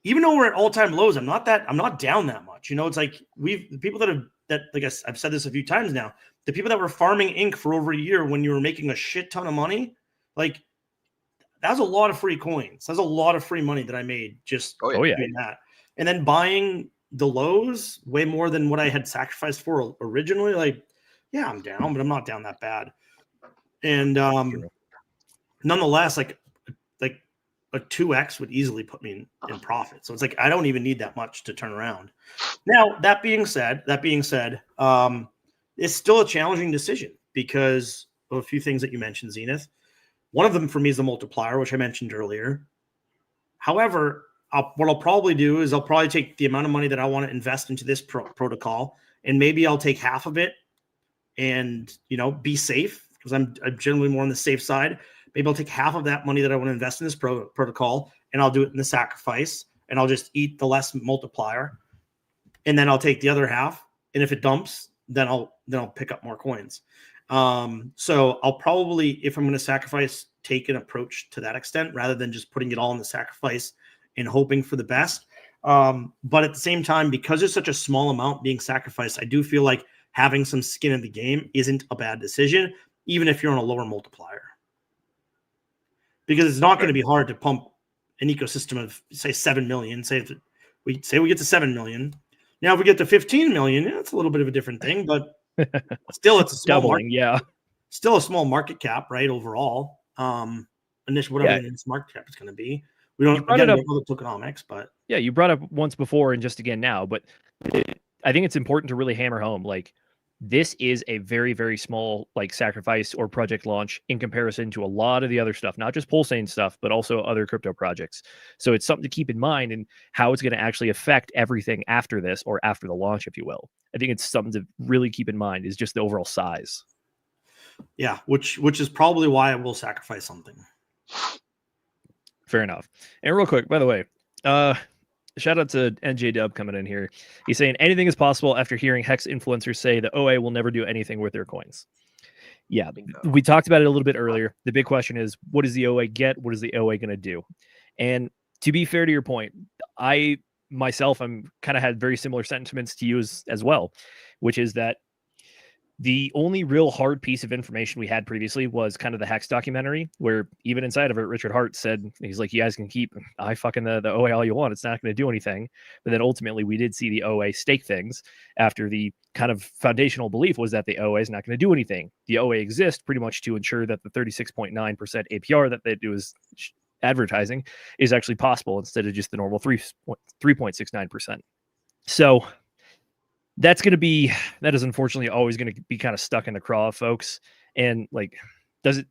Speaker 9: even though we're at all-time lows, I'm not down that much. It's like the people that like I've said this a few times now, the people that were farming ink for over a year when you were making a shit ton of money, like that's a lot of free coins. That's a lot of free money that I made just doing that. And then buying the lows way more than what I had sacrificed for originally. Like, yeah, I'm down, but I'm not down that bad. And nonetheless, like a 2x would easily put me in profit. So it's like I don't even need that much to turn around. Now, that being said, it's still a challenging decision because of a few things that you mentioned, Zenith. One of them for me is the multiplier, which I mentioned earlier. However, what I'll probably do is I'll probably take the amount of money that I want to invest into this protocol, and maybe I'll take half of it and be safe because I'm generally more on the safe side. Maybe I'll take half of that money that I want to invest in this protocol, and I'll do it in the sacrifice, and I'll just eat the less multiplier, and then I'll take the other half. And if it dumps, then I'll pick up more coins. So I'll probably, if I'm going to sacrifice, take an approach to that extent rather than just putting it all in the sacrifice and hoping for the best. But at the same time, because there's such a small amount being sacrificed, I do feel like having some skin in the game isn't a bad decision, even if you're on a lower multiplier. Because it's not going to be hard to pump an ecosystem of, say, 7 million. Say we get to 7 million. Now, if we get to 15 million, it's a little bit of a different thing, but still, it's a small
Speaker 5: doubling,
Speaker 9: still a small market cap, right? Overall, whatever this market cap is going to be. We don't know the tokenomics, but
Speaker 5: you brought up once before and just again now, but I think it's important to really hammer home like this is a very, very small like sacrifice or project launch in comparison to a lot of the other stuff, not just Pulsane stuff, but also other crypto projects. So it's something to keep in mind and how it's going to actually affect everything after this or after the launch, if you will. I think it's something to really keep in mind is just the overall size.
Speaker 9: Yeah, which is probably why I will sacrifice something.
Speaker 5: Fair enough. And real quick, by the way, shout out to NJ Dub coming in here. He's saying anything is possible after hearing Hex influencers say the OA will never do anything with their coins. Yeah, we talked about it a little bit earlier. The big question is, what does the OA get? What is the OA going to do? And to be fair to your point, I myself, I'm kind of had very similar sentiments to you as well, which is that The only real hard piece of information we had previously was kind of the Hex documentary, where even inside of it, Richard Hart said, he's like, you guys can keep fucking the OA all you want. It's not going to do anything. But then ultimately we did see the OA stake things after the kind of foundational belief was that the OA is not going to do anything. The OA exists pretty much to ensure that the 36.9% APR that they do is advertising is actually possible instead of just the normal 3.69%. So that is unfortunately always going to be kind of stuck in the craw of folks. And like, does it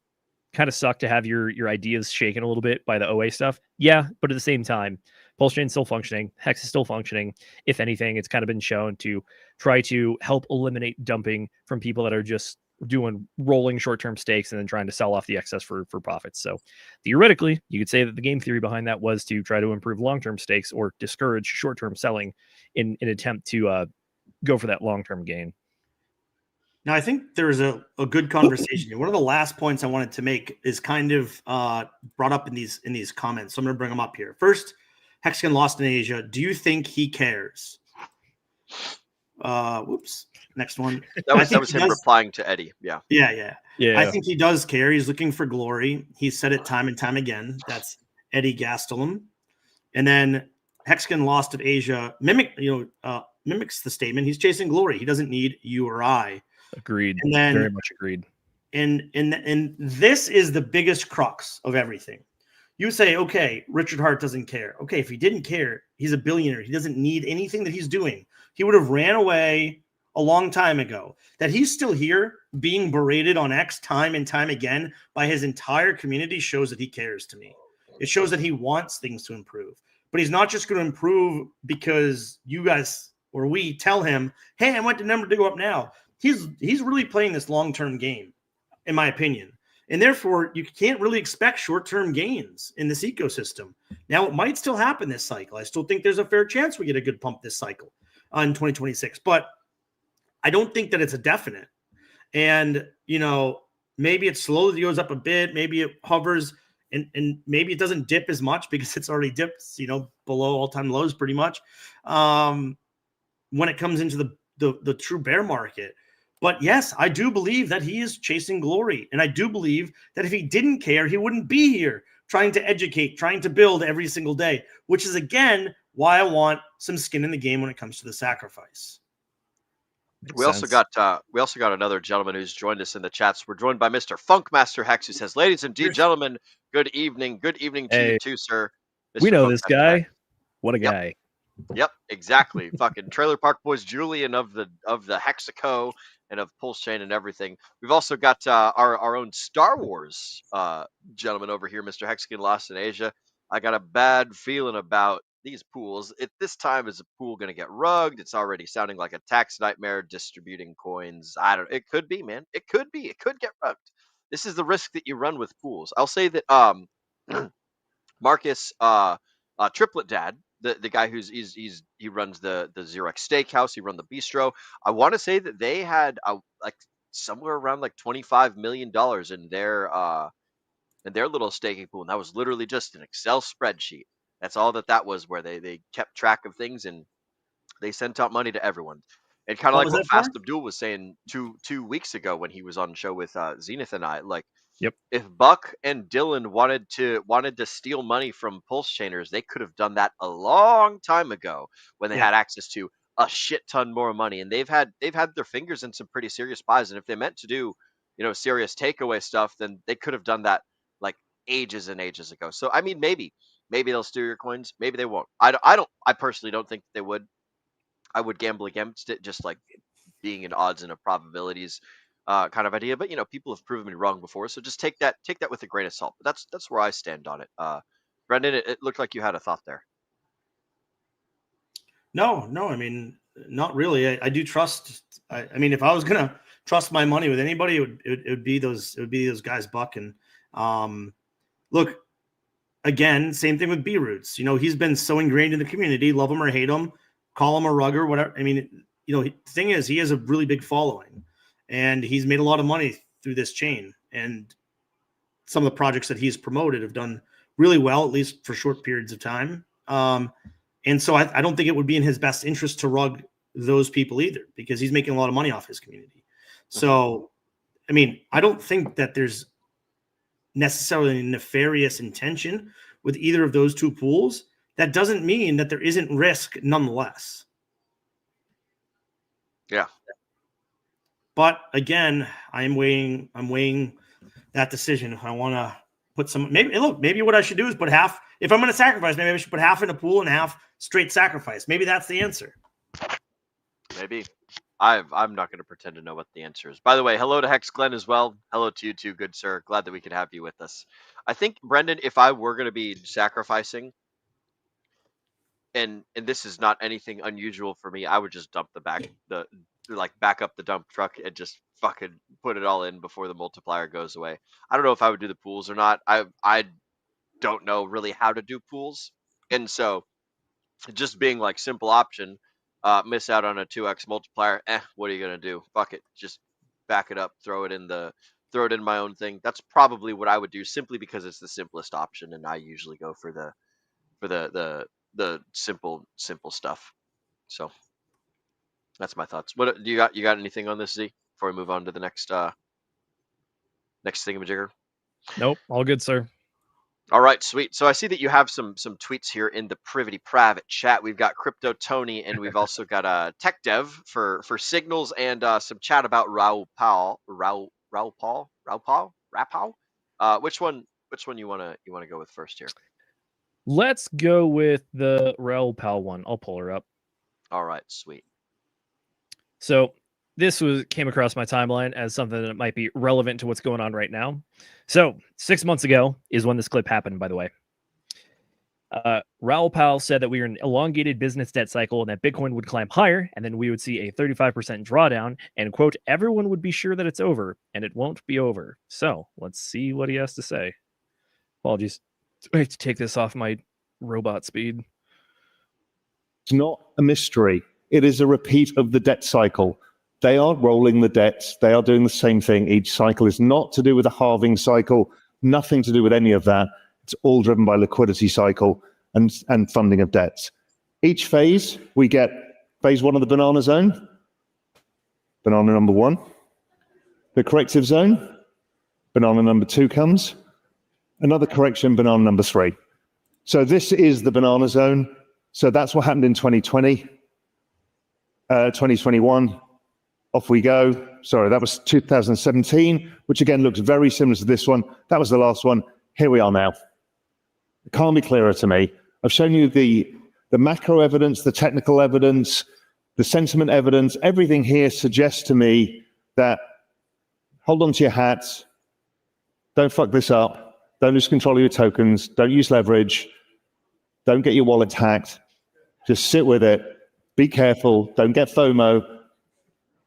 Speaker 5: kind of suck to have your ideas shaken a little bit by the OA stuff? Yeah, but at the same time, Pulse Chain's still functioning, Hex is still functioning. If anything, it's kind of been shown to try to help eliminate dumping from people that are just doing rolling short-term stakes and then trying to sell off the excess for profits. So theoretically, you could say that the game theory behind that was to try to improve long-term stakes or discourage short-term selling in an attempt to go for that long-term gain.
Speaker 9: Now, I think there's a good conversation. One of the last points I wanted to make is kind of brought up in these comments. So I'm going to bring them up here. First, Hexagon lost in Asia. Do you think he cares? Whoops. Next one.
Speaker 4: That was him replying to Eddie. Yeah.
Speaker 9: Yeah. I think he does care. He's looking for glory. He's said it time and time again. That's Eddie Gastelum. And then Hexagon lost of Asia mimics the statement. He's chasing glory. He doesn't need you or I.
Speaker 5: Agreed.
Speaker 9: And then,
Speaker 5: very much agreed.
Speaker 9: And this is the biggest crux of everything. You say, okay, Richard Hart doesn't care. Okay, if he didn't care, he's a billionaire. He doesn't need anything that he's doing. He would have ran away a long time ago. That he's still here being berated on X time and time again by his entire community shows that he cares to me. It shows that he wants things to improve. But he's not just going to improve because you guys or we tell him, hey, I want the number to go up now. He's really playing this long-term game, in my opinion. And therefore, you can't really expect short-term gains in this ecosystem. Now, it might still happen this cycle. I still think there's a fair chance we get a good pump this cycle in 2026. But I don't think that it's a definite. And, maybe it slowly goes up a bit. Maybe it hovers. And maybe it doesn't dip as much because it's already dipped, below all-time lows pretty much when it comes into the true bear market. But yes, I do believe that he is chasing glory. And I do believe that if he didn't care, he wouldn't be here trying to educate, trying to build every single day, which is, again, why I want some skin in the game when it comes to the sacrifice.
Speaker 4: We also got another gentleman who's joined us in the chats. We're joined by Mr. Funkmaster Hex, who says, "Ladies and gentlemen, good evening. Good evening to you too, sir." Mr.
Speaker 5: We know
Speaker 4: Funkmaster
Speaker 5: this guy.
Speaker 4: Hex.
Speaker 5: What a guy.
Speaker 4: Yep, exactly. Fucking Trailer Park Boys Julian of the Hexaco and of Pulse Chain and everything. We've also got our own Star Wars gentleman over here, Mr. Hexagon Lost in Asia. I got a bad feeling about these pools. This time is a pool going to get rugged? It's already sounding like a tax nightmare distributing coins. It could be, man. It could be. It could get rugged. This is the risk that you run with pools. I'll say that Marcus Triplet Dad, the guy he runs the Xerox Steakhouse, he run the bistro. I want to say that they had like somewhere around like $25 million in their little staking pool, and that was literally just an Excel spreadsheet. That's all that was, where they kept track of things and they sent out money to everyone. And kind of like what Fast Abdul was saying two weeks ago when he was on the show with Zenith and I, like,
Speaker 5: yep,
Speaker 4: if Buck and Dylan wanted to steal money from Pulse Chainers, they could have done that a long time ago when they had access to a shit ton more money. And they've had their fingers in some pretty serious pies. And if they meant to do, serious takeaway stuff, then they could have done that like ages and ages ago. So I mean, maybe they'll steal your coins, maybe they won't. I personally don't think they would. I would gamble against it, just like being an odds and a probabilities kind of idea. But people have proven me wrong before, so just take that with a grain of salt. But that's where I stand on it. Brendan, it looked like you had a thought there.
Speaker 9: No, I mean, not really. I do trust. I mean, if I was gonna trust my money with anybody, it would be those guys, Buck. And look, again, same thing with B-Roots. He's been so ingrained in the community, love him or hate him, call him a rugger, whatever. I mean, the thing is, he has a really big following, and he's made a lot of money through this chain. And some of the projects that he's promoted have done really well, at least for short periods of time. And so I don't think it would be in his best interest to rug those people either, because he's making a lot of money off his community. So, I mean, I don't think that there's necessarily a nefarious intention with either of those two pools. That doesn't mean that there isn't risk nonetheless.
Speaker 4: Yeah.
Speaker 9: But again, I'm weighing that decision. If I want to put some, maybe what I should do is put half. If I'm going to sacrifice, maybe I should put half in a pool and half straight sacrifice. Maybe that's the answer.
Speaker 4: Maybe. I'm not going to pretend to know what the answer is. By the way, hello to Hex Glenn as well. Hello to you too, good sir. Glad that we could have you with us. I think, Brendan, if I were going to be sacrificing, and this is not anything unusual for me, I would just back up the dump truck and just fucking put it all in before the multiplier goes away. I don't know if I would do the pools or not. I don't know really how to do pools, and so just being like simple option, miss out on a 2x multiplier. What are you gonna do? Fuck it, just back it up, throw it in my own thing. That's probably what I would do, simply because it's the simplest option, and I usually go for the simple stuff. So that's my thoughts. What do you got? You got anything on this, Z? Before we move on to the next thingamajigger?
Speaker 5: Nope, all good, sir.
Speaker 4: All right, sweet. So I see that you have some tweets here in the private chat. We've got Crypto Tony, and we've also got a Tech Dev for signals, and some chat about Raoul Powell. Which one you wanna go with first here?
Speaker 5: Let's go with the Raoul Powell one. I'll pull her up.
Speaker 4: All right, sweet.
Speaker 5: So this came across my timeline as something that might be relevant to what's going on right now. So 6 months ago is when this clip happened, by the way. Raoul Powell said that we are in an elongated business debt cycle and that Bitcoin would climb higher, and then we would see a 35% drawdown, and quote, everyone would be sure that it's over, and it won't be over. So let's see what he has to say. Apologies. I have to take this off my robot speed.
Speaker 10: It's not a mystery. It is a repeat of the debt cycle. They are rolling the debts. They are doing the same thing. Each cycle is not to do with a halving cycle, nothing to do with any of that. It's all driven by liquidity cycle and funding of debts. Each phase, we get phase one of the banana zone, banana number one. The corrective zone, banana number two comes. Another correction, banana number three. So this is the banana zone. So that's what happened in 2020, 2021. Off we go. Sorry, that was 2017, which again looks very similar to this one. That was the last one. Here we are now. It can't be clearer to me. I've shown you the macro evidence, the technical evidence, the sentiment evidence. Everything here suggests to me that hold on to your hats. Don't fuck this up. Don't lose control of your tokens. Don't use leverage. Don't get your wallet hacked. Just sit with it. Be careful. Don't get FOMO.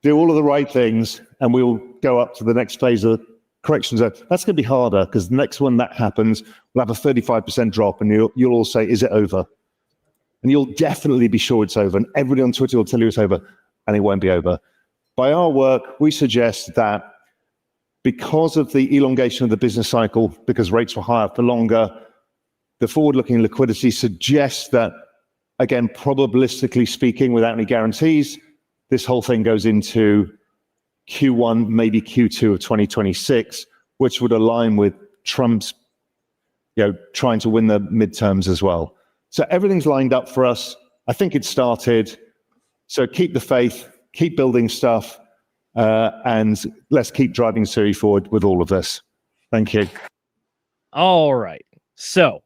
Speaker 10: Do all of the right things, and we'll go up to the next phase of the correction zone. That's going to be harder, because the next one that happens, we'll have a 35% drop, and you'll all say, is it over? And you'll definitely be sure it's over, and everybody on Twitter will tell you it's over, and it won't be over. By our work, we suggest that because of the elongation of the business cycle, because rates were higher for longer, the forward-looking liquidity suggests that, again, probabilistically speaking, without any guarantees, this whole thing goes into Q1, maybe Q2 of 2026, which would align with Trump's, trying to win the midterms as well. So everything's lined up for us. I think it started. So keep the faith, keep building stuff, and let's keep driving Siri forward with all of this. Thank you.
Speaker 5: All right. So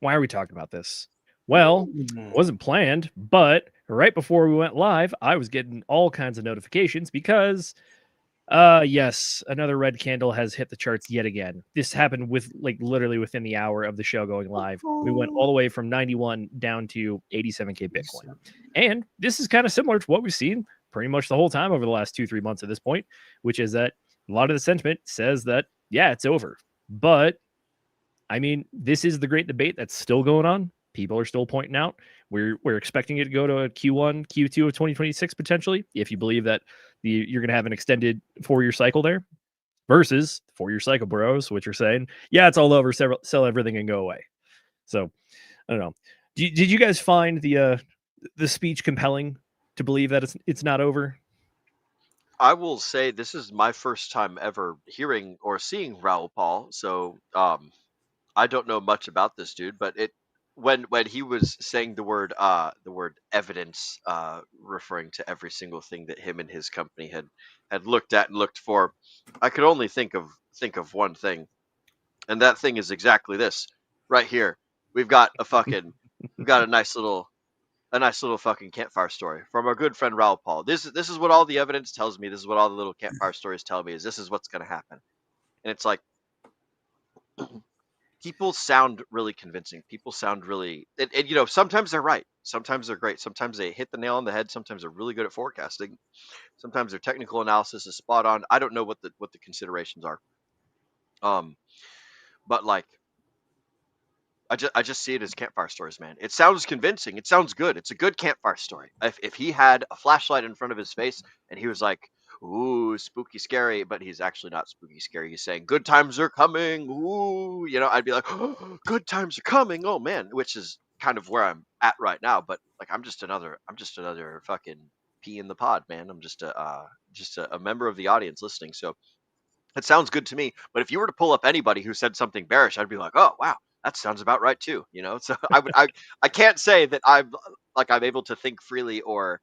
Speaker 5: why are we talking about this? Well, it wasn't planned, but right before we went live, I was getting all kinds of notifications because, yes, another red candle has hit the charts yet again. This happened literally within the hour of the show going live. We went all the way from 91 down to 87K Bitcoin. And this is kind of similar to what we've seen pretty much the whole time over the last 2-3 months at this point, which is that a lot of the sentiment says that, yeah, it's over. But, I mean, this is the great debate that's still going on. People are still pointing out we're expecting it to go to a Q1, Q2 of 2026 potentially, if you believe that you're going to have an extended 4-year cycle there, versus 4-year cycle bros, which are saying, yeah, it's all over, sell everything and go away. So I don't know. Did you guys find the speech compelling to believe that it's not over?
Speaker 4: I will say this is my first time ever hearing or seeing Raul Paul, so I don't know much about this dude, but when he was saying the word evidence, referring to every single thing that him and his company had looked at and looked for, I could only think of one thing, and that thing is exactly this right here. We've got a nice little fucking campfire story from our good friend Raul Paul. This is what all the evidence tells me. This is what all the little campfire stories tell me. Is this is what's going to happen, and it's like. People sound really convincing. People sound really, and sometimes they're right. Sometimes they're great. Sometimes they hit the nail on the head. Sometimes they're really good at forecasting. Sometimes their technical analysis is spot on. I don't know what the considerations are. But like, I just see it as campfire stories, man. It sounds convincing. It sounds good. It's a good campfire story. If he had a flashlight in front of his face and he was like, ooh, spooky, scary, but he's actually not spooky, scary. He's saying good times are coming. Ooh, I'd be like, oh, good times are coming. Oh man, which is kind of where I'm at right now. But like, I'm just another fucking pea in the pod, man. I'm just a member of the audience listening. So it sounds good to me. But if you were to pull up anybody who said something bearish, I'd be like, oh wow, that sounds about right too. So I can't say that I'm able to think freely or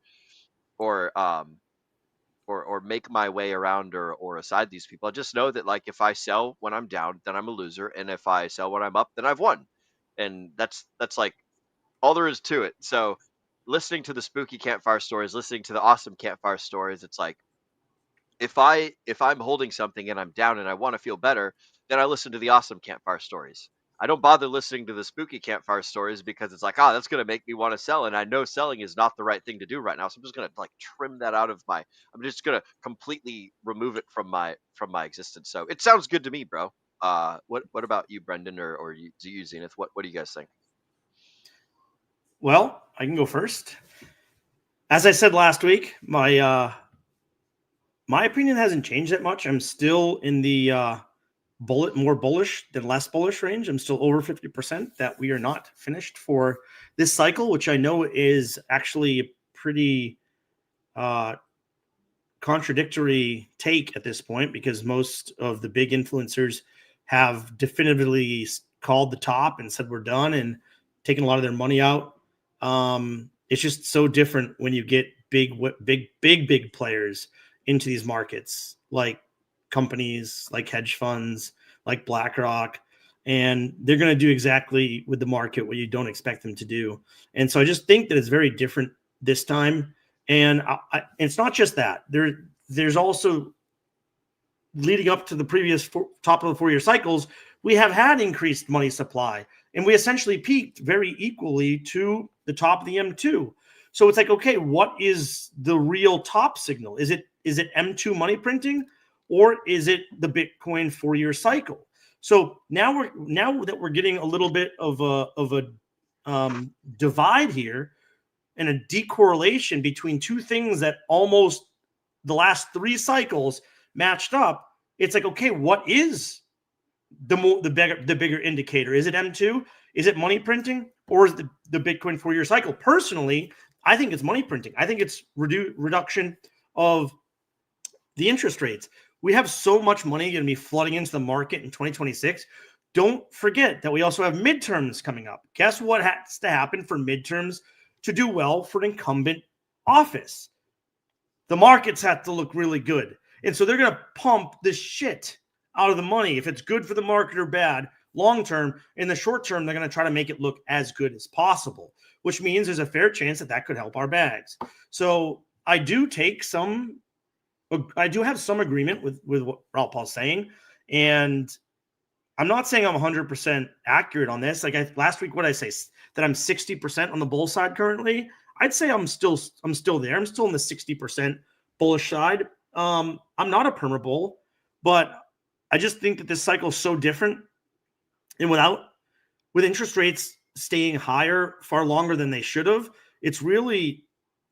Speaker 4: make my way around or aside these people. I just know that like if I sell when I'm down, then I'm a loser, and if I sell when I'm up, then I've won. And that's like all there is to it. So listening to the spooky campfire stories, listening to the awesome campfire stories, it's like if I'm holding something and I'm down and I want to feel better, then I listen to the awesome campfire stories. I don't bother listening to the spooky campfire stories because it's like, that's going to make me want to sell. And I know selling is not the right thing to do right now. So I'm just going to like trim that out of I'm just going to completely remove it from my existence. So it sounds good to me, bro. What about you, Brendan, or you, Zenith? What do you guys think?
Speaker 9: Well, I can go first. As I said last week, my opinion hasn't changed that much. I'm still in the more bullish than less bullish range. I'm still over 50% that we are not finished for this cycle, which I know is actually a pretty contradictory take at this point, because most of the big influencers have definitively called the top and said we're done and taken a lot of their money out. It's just so different when you get big players into these markets, like companies, like hedge funds, like BlackRock, and they're going to do exactly with the market what you don't expect them to do. And so I just think that it's very different this time. And it's not just that. There's also, leading up to the previous top of the 4-year cycles, we have had increased money supply, and we essentially peaked very equally to the top of the M2. So it's like, okay, what is the real top signal? Is it M2 money printing, or is it the Bitcoin 4-year cycle? So now that we're getting a little bit of a divide here and a decorrelation between two things that almost the last 3 cycles matched up, it's like, okay, what is the bigger indicator? Is it M2? Is it money printing, or is it the Bitcoin 4-year cycle? Personally, I think it's money printing. I think it's reduction of the interest rates. We have so much money going to be flooding into the market in 2026. Don't forget that we also have midterms coming up. Guess what has to happen for midterms to do well for an incumbent office? The markets have to look really good. And so they're going to pump this shit out of the money. If it's good for the market or bad, long term, in the short term, they're going to try to make it look as good as possible, which means there's a fair chance that could help our bags. So I do have some agreement with what Raul Paul's saying. And I'm not saying I'm 100% accurate on this. Like last week, what did I say? That I'm 60% on the bull side currently. I'd say I'm still there. I'm still on the 60% bullish side. I'm not a perma bull, but I just think that this cycle is so different. And with interest rates staying higher far longer than they should have, it's really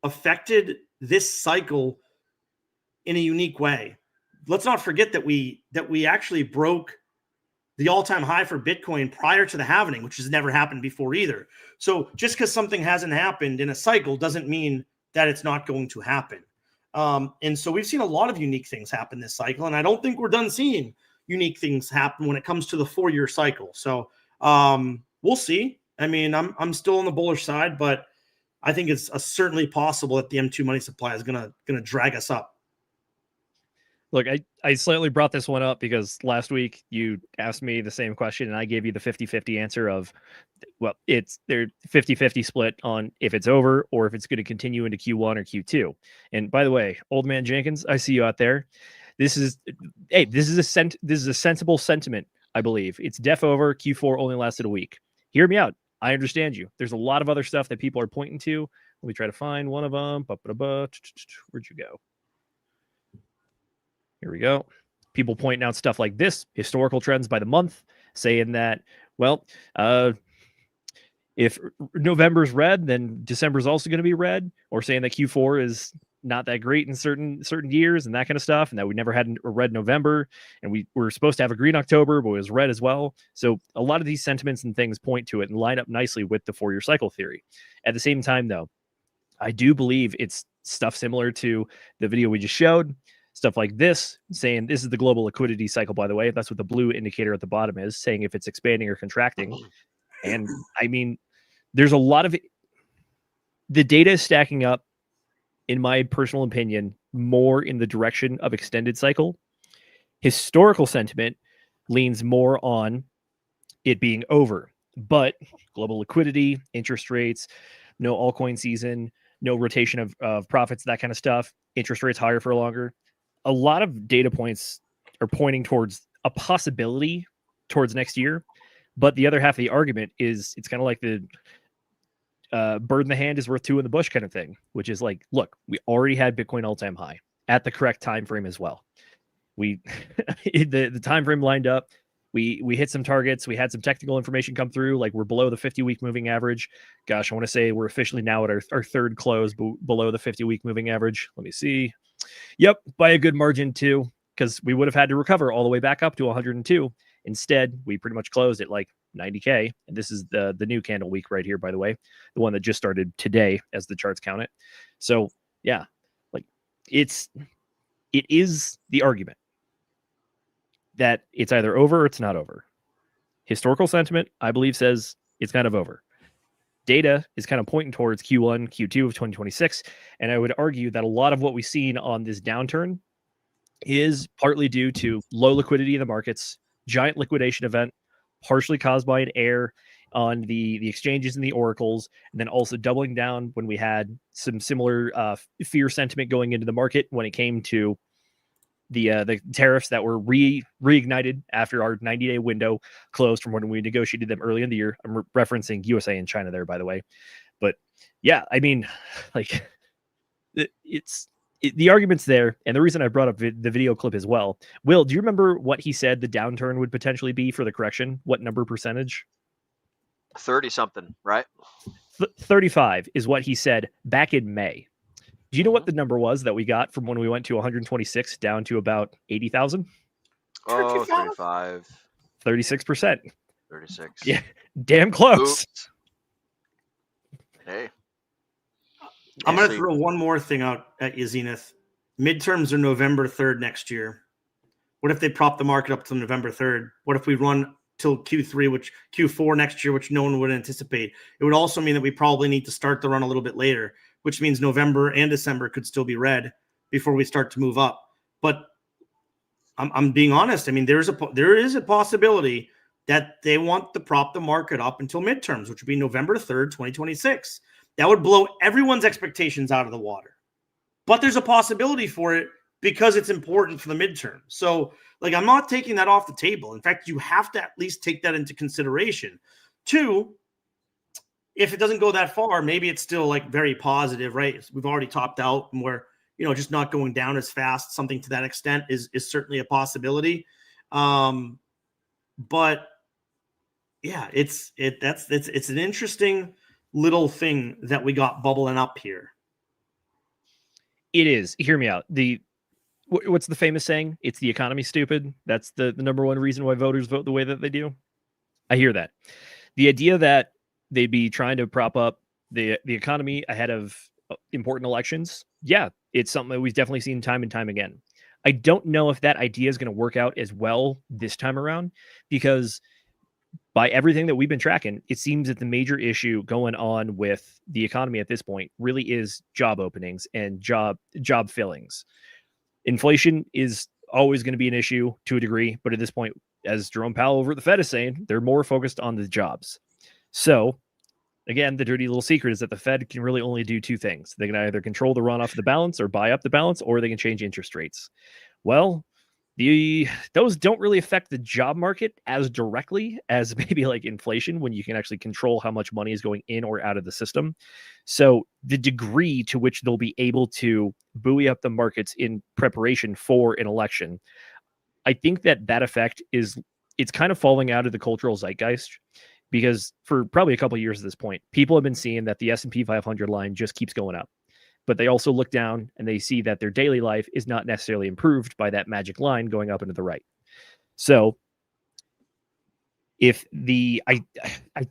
Speaker 9: affected this cycle in a unique way. Let's not forget that we actually broke the all-time high for Bitcoin prior to the halving, which has never happened before either. So just because something hasn't happened in a cycle doesn't mean that it's not going to happen. And so we've seen a lot of unique things happen this cycle, and I don't think we're done seeing unique things happen when it comes to the 4-year cycle. So we'll see. I mean, I'm still on the bullish side, but I think it's certainly possible that the M2 money supply is gonna drag us up.
Speaker 5: Look, I slightly brought this one up because last week you asked me the same question and I gave you the 50-50 answer of, well, it's they're 50-50 split on if it's over or if it's going to continue into Q1 or Q2. And by the way, old man Jenkins, I see you out there. This is a sensible sentiment, I believe. It's def over. Q4 only lasted a week. Hear me out. I understand you. There's a lot of other stuff that people are pointing to. Let me try to find one of them. Where'd you go? Here we go. People pointing out stuff like this, historical trends by the month, saying that, well, if November's red, then December's also going to be red, or saying that Q4 is not that great in certain years and that kind of stuff, and that we never had a red November, and we were supposed to have a green October, but it was red as well. So a lot of these sentiments and things point to it and line up nicely with the 4-year cycle theory. At the same time, though, I do believe it's stuff similar to the video we just showed. Stuff like this, saying this is the global liquidity cycle, by the way. That's what the blue indicator at the bottom is, saying if it's expanding or contracting. And I mean, there's a lot of it. The data is stacking up, in my personal opinion, more in the direction of extended cycle. Historical sentiment leans more on it being over, but global liquidity, interest rates, no altcoin season, no rotation of profits, that kind of stuff, interest rates higher for longer. A lot of data points are pointing towards a possibility towards next year, but the other half of the argument is it's kind of like the bird in the hand is worth 2 in the bush kind of thing, which is like, look, we already had Bitcoin all-time high at the correct time frame as well. We the time frame lined up. We hit some targets. We had some technical information come through, like we're below the 50-week moving average. Gosh, I want to say we're officially now at our third close below the 50-week moving average. Let me see. Yep, by a good margin too, because we would have had to recover all the way back up to 102. Instead, we pretty much closed at like 90K. And this is the new candle week right here, by the way, the one that just started today as the charts count it. So yeah, like it is the argument that it's either over or it's not over. Historical sentiment, I believe, says it's kind of over. Data is kind of pointing towards Q1, Q2 of 2026. And I would argue that a lot of what we've seen on this downturn is partly due to low liquidity in the markets, giant liquidation event, partially caused by an error on the exchanges and the oracles, and then also doubling down when we had some similar fear sentiment going into the market when it came to the tariffs that were reignited after our 90-day window closed from when we negotiated them early in the year. I'm referencing USA and China there, by the way. But yeah, I mean, like the argument's there. And the reason I brought up the video clip as well. Will, do you remember what he said the downturn would potentially be for the correction? What number percentage?
Speaker 4: 30 something, right?
Speaker 5: 35 is what he said back in May. Do you know what the number was that we got from when we went to 126 down to about 80,000?
Speaker 4: Oh, 35.
Speaker 5: 36%.
Speaker 4: 36.
Speaker 5: Yeah, damn close.
Speaker 4: Oops. Hey.
Speaker 9: I'm going to throw one more thing out at you, Zenith. Midterms are November 3rd next year. What if they prop the market up to November 3rd? What if we run till Q3, which Q4 next year, which no one would anticipate? It would also mean that we probably need to start the run a little bit later, which means November and December could still be red before we start to move up. But I'm being honest. I mean, there is a possibility that they want to prop the market up until midterms, which would be November 3rd, 2026. That would blow everyone's expectations out of the water. But there's a possibility for it because it's important for the midterm. So, like, I'm not taking that off the table. In fact, you have to at least take that into consideration. 2, if it doesn't go that far, maybe it's still like very positive, right? We've already topped out and we're, just not going down as fast. Something to that extent is certainly a possibility. But yeah, it's an interesting little thing that we got bubbling up here.
Speaker 5: It is. Hear me out. What's the famous saying? It's the economy, stupid. That's the number one reason why voters vote the way that they do. I hear that. The idea that they'd be trying to prop up the economy ahead of important elections, yeah, it's something that we've definitely seen time and time again. I don't know if that idea is going to work out as well this time around, because by everything that we've been tracking, it seems that the major issue going on with the economy at this point really is job openings and job fillings. Inflation is always going to be an issue to a degree, but at this point, as Jerome Powell over at the Fed is saying, they're more focused on the jobs. So again, the dirty little secret is that the Fed can really only do two things. They can either control the runoff of the balance or buy up the balance, or they can change interest rates. Well, those don't really affect the job market as directly as maybe like inflation, when you can actually control how much money is going in or out of the system. So the degree to which they'll be able to buoy up the markets in preparation for an election, I think that effect it's kind of falling out of the cultural zeitgeist, because for probably a couple of years at this point, people have been seeing that the S&P 500 line just keeps going up. But they also look down and they see that their daily life is not necessarily improved by that magic line going up and to the right. So if I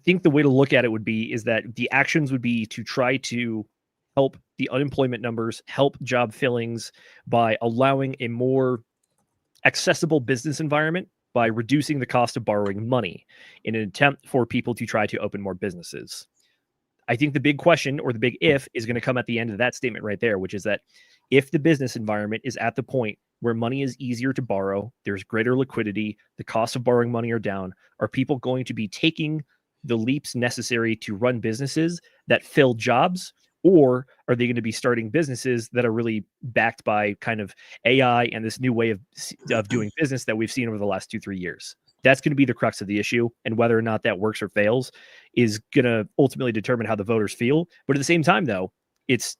Speaker 5: think the way to look at it is that the actions would be to try to help the unemployment numbers, help job fillings by allowing a more accessible business environment, by reducing the cost of borrowing money in an attempt for people to try to open more businesses. I think the big question, or the big if, is going to come at the end of that statement right there, which is that if the business environment is at the point where money is easier to borrow, there's greater liquidity, the costs of borrowing money are down, are people going to be taking the leaps necessary to run businesses that fill jobs, or are they going to be starting businesses that are really backed by kind of AI and this new way of doing business that we've seen over the last 2-3 years? That's going to be the crux of the issue, and whether or not that works or fails is going to ultimately determine how the voters feel. But at the same time, though, it's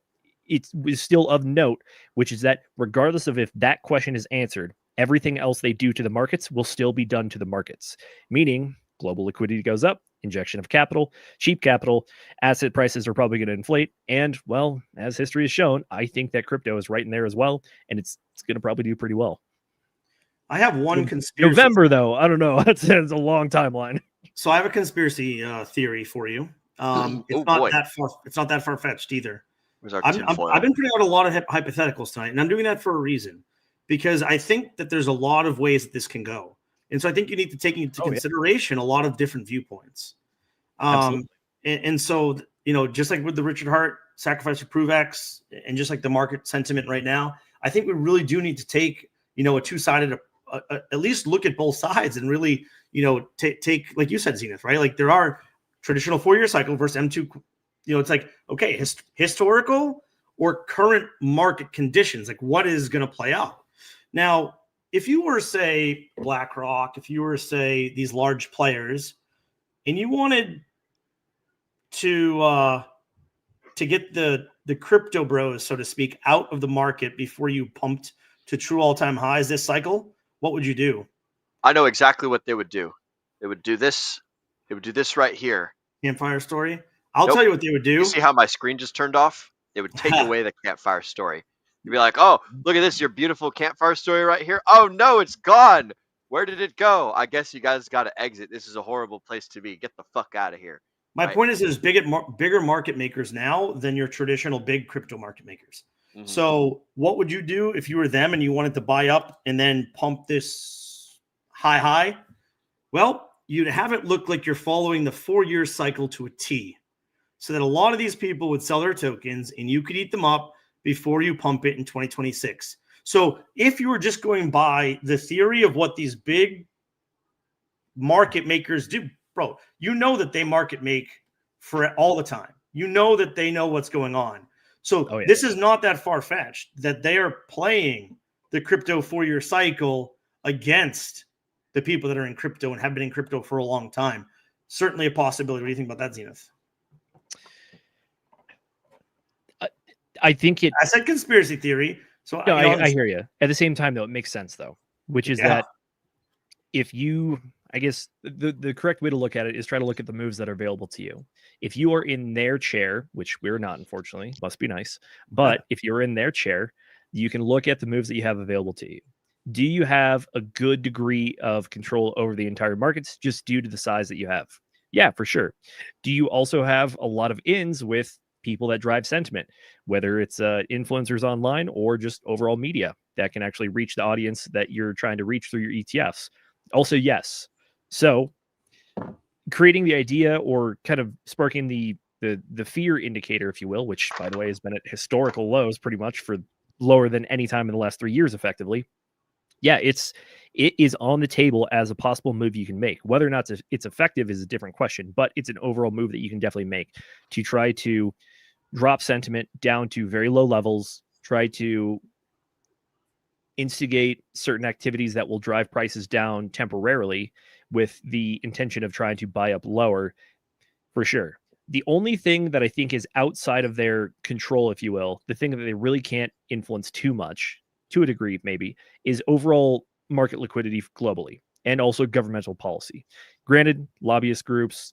Speaker 5: still of note, which is that regardless of if that question is answered, everything else they do to the markets will still be done to the markets, meaning global liquidity goes up, injection of capital, cheap capital, asset prices are probably going to inflate. And, well, as history has shown, I think that crypto is right in there as well, and it's going to probably do pretty well.
Speaker 9: I have one conspiracy.
Speaker 5: November, though, I don't know. That's a long timeline.
Speaker 9: So I have a conspiracy theory for you. It's not that far fetched either. I've been putting out a lot of hypotheticals tonight, and I'm doing that for a reason, because I think that there's a lot of ways that this can go, and so I think you need to take into consideration a lot of different viewpoints. And so, just like with the Richard Hart sacrifice for Prove X, and just like the market sentiment right now, I think we really do need to take a two-sided at least look at both sides and really, take, like you said, Zenith, right? Like there are traditional 4-year cycle versus M2, it's like, okay, historical or current market conditions, like what is going to play out? Now, if you were, say, BlackRock, if you were, say, these large players, and you wanted to get the crypto bros, so to speak, out of the market before you pumped to true all-time highs this cycle, what would you do?
Speaker 4: I know exactly what they would do. They would do this. They would do this right here.
Speaker 9: Campfire story? I'll tell you what they would do.
Speaker 4: You see how my screen just turned off? They would take away the campfire story. You'd be like, oh, look at this, your beautiful campfire story right here. Oh, no, it's gone. Where did it go? I guess you guys got to exit. This is a horrible place to be. Get the fuck out of here.
Speaker 9: My point is there's bigger market makers now than your traditional big crypto market makers. Mm-hmm. So what would you do if you were them and you wanted to buy up and then pump this high? Well, you'd have it look like you're following the 4-year cycle to a T, so that a lot of these people would sell their tokens and you could eat them up before you pump it in 2026. So if you were just going by the theory of what these big market makers do, bro, that they market make for all the time. That they know what's going on. So This is not that far-fetched that they are playing the crypto 4-year cycle against the people that are in crypto and have been in crypto for a long time. Certainly a possibility. What do you think about that, Zenith?
Speaker 5: I think
Speaker 9: I said conspiracy theory. So
Speaker 5: no, I hear you. At the same time, though, it makes sense, though, which is that if you, I guess the correct way to look at it is try to look at the moves that are available to you. If you are in their chair, which we're not, unfortunately, must be nice, but if you're in their chair, you can look at the moves that you have available to you. Do you have a good degree of control over the entire markets just due to the size that you have? Yeah, for sure. Do you also have a lot of ins with people that drive sentiment, whether it's influencers online or just overall media that can actually reach the audience that you're trying to reach through your ETFs. Also, yes. So creating the idea or kind of sparking the fear indicator, if you will, which by the way has been at historical lows pretty much for lower than any time in the last 3 years, effectively. Yeah, it is on the table as a possible move you can make. Whether or not it's effective is a different question, but it's an overall move that you can definitely make to try to drop sentiment down to very low levels, try to instigate certain activities that will drive prices down temporarily with the intention of trying to buy up lower, for sure. The only thing that I think is outside of their control, if you will, the thing that they really can't influence too much, to a degree maybe, is overall market liquidity globally and also governmental policy. Granted, lobbyist groups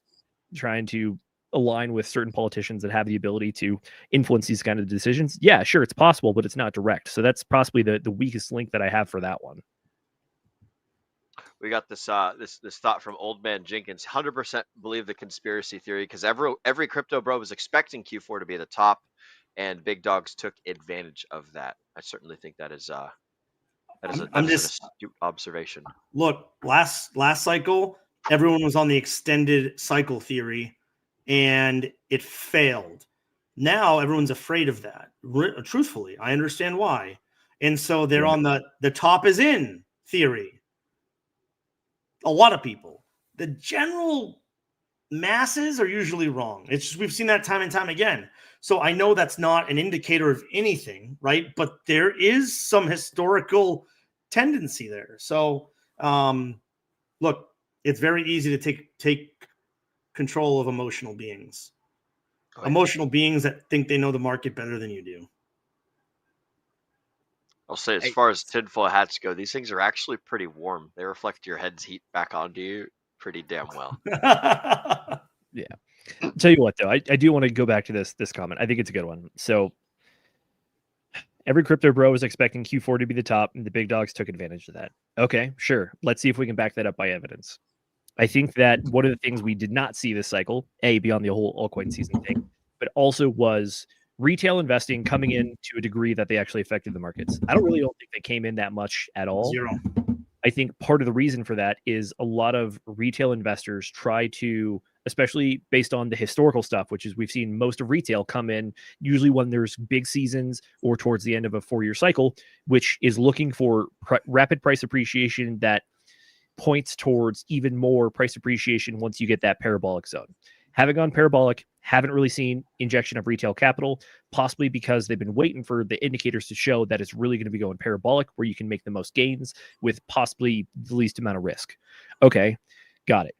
Speaker 5: trying to align with certain politicians that have the ability to influence these kind of decisions. Yeah, sure, it's possible, but it's not direct. So that's possibly the weakest link that I have for that one.
Speaker 4: We got this this thought from Old Man Jenkins. 100% believe the conspiracy theory because every crypto bro was expecting Q4 to be the top, and big dogs took advantage of that. I certainly think that is an astute observation.
Speaker 9: Look, last cycle, everyone was on the extended cycle theory, and it failed. Now everyone's afraid of that. Truthfully, I understand why, and so they're on the top is in theory. A lot of people, the general masses are usually wrong. It's just, we've seen that time and time again. So I know that's not an indicator of anything, right? But there is some historical tendency there. So look, it's very easy to take control of emotional beings. Emotional beings that think they know the market better than you do.
Speaker 4: I'll say, as far as tinfoil hats go, these things are actually pretty warm. They reflect your head's heat back onto you pretty damn well.
Speaker 5: Yeah. Tell you what, though, I do want to go back to this comment. I think it's a good one. So every crypto bro was expecting Q4 to be the top, and the big dogs took advantage of that. Okay, sure. Let's see if we can back that up by evidence. I think that one of the things we did not see this cycle, beyond the whole altcoin season thing, but also was retail investing coming in to a degree that they actually affected the markets. I don't think they came in that much at all.
Speaker 9: Zero.
Speaker 5: I think part of the reason for that is a lot of retail investors try to, especially based on the historical stuff, which is we've seen most of retail come in usually when there's big seasons or towards the end of a 4-year cycle, which is looking for rapid price appreciation that points towards even more price appreciation once you get that parabolic zone. Having gone parabolic, haven't really seen injection of retail capital, possibly because they've been waiting for the indicators to show that it's really going to be going parabolic where you can make the most gains with possibly the least amount of risk. Okay, got it.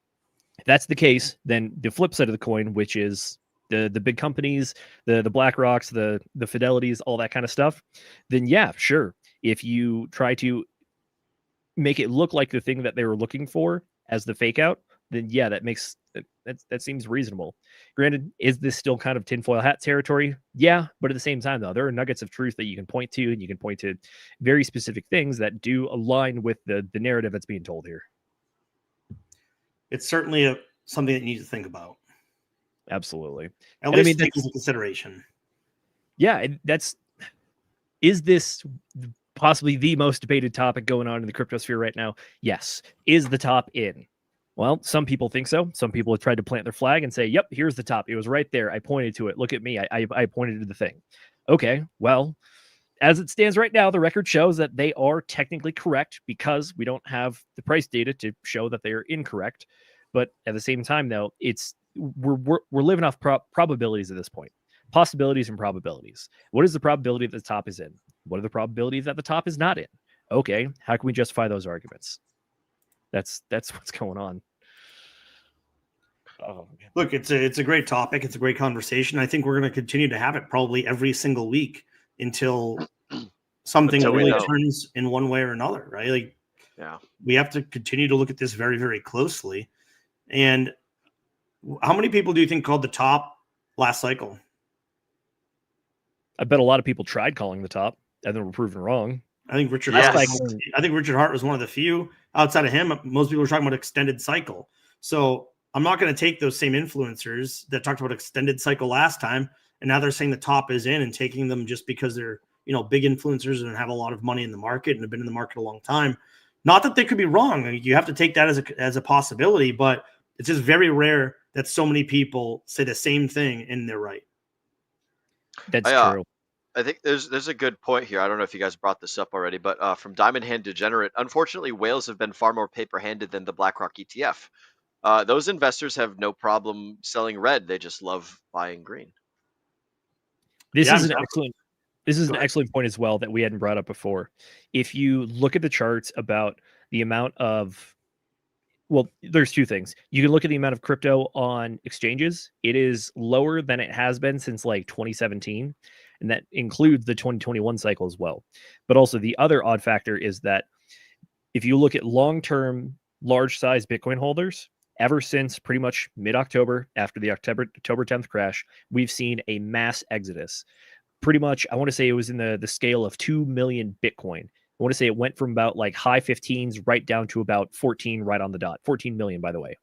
Speaker 5: If that's the case, then the flip side of the coin, which is the big companies, the BlackRocks, the Fidelities, all that kind of stuff, then yeah, sure. If you try to make it look like the thing that they were looking for as the fake out, then yeah, that seems reasonable. Granted, is this still kind of tinfoil hat territory? Yeah, but at the same time, though, there are nuggets of truth that you can point to, and you can point to very specific things that do align with the narrative that's being told here.
Speaker 9: It's certainly something that you need to think about.
Speaker 5: Absolutely.
Speaker 9: At least take into consideration.
Speaker 5: Yeah, is this possibly the most debated topic going on in the crypto sphere right now? Yes. Is the top in? Well, some people think so. Some people have tried to plant their flag and say, yep, here's the top. It was right there. I pointed to it. Look at me. I pointed to the thing. Okay, well, as it stands right now, the record shows that they are technically correct because we don't have the price data to show that they are incorrect. But at the same time, though, we're living off probabilities at this point. Possibilities and probabilities. What is the probability that the top is in? What are the probabilities that the top is not in? Okay, how can we justify those arguments? That's what's going on. Oh,
Speaker 9: look, it's a great topic. It's a great conversation. I think we're going to continue to have it probably every single week until something really turns in one way or another, right? Like,
Speaker 4: yeah,
Speaker 9: we have to continue to look at this very, very closely. And how many people do you think called the top last cycle?
Speaker 5: I bet a lot of people tried calling the top and then were proven wrong.
Speaker 9: I think Richard Hart was one of the few. Outside of him, most people were talking about extended cycle. So I'm not going to take those same influencers that talked about extended cycle last time and now they're saying the top is in and taking them just because they're, you know, big influencers and have a lot of money in the market and have been in the market a long time. Not that they could be wrong. You have to take that as a possibility, but it's just very rare that so many people say the same thing and they're right.
Speaker 5: That's true.
Speaker 4: I think there's a good point here. I don't know if you guys brought this up already, but from Diamond Hand Degenerate, unfortunately, whales have been far more paper-handed than the BlackRock ETF. Those investors have no problem selling red; they just love buying green.
Speaker 5: This is an excellent point as well that we hadn't brought up before. If you look at the charts about the amount of, well, there's two things. You can look at the amount of crypto on exchanges. It is lower than it has been since like 2017. And that includes the 2021 cycle as well. But also the other odd factor is that if you look at long-term, large-size Bitcoin holders, ever since pretty much mid-October, after the October 10th crash, we've seen a mass exodus. Pretty much, I want to say it was in the scale of 2 million Bitcoin. I want to say it went from about like high 15s right down to about 14 right on the dot. 14 million, by the way.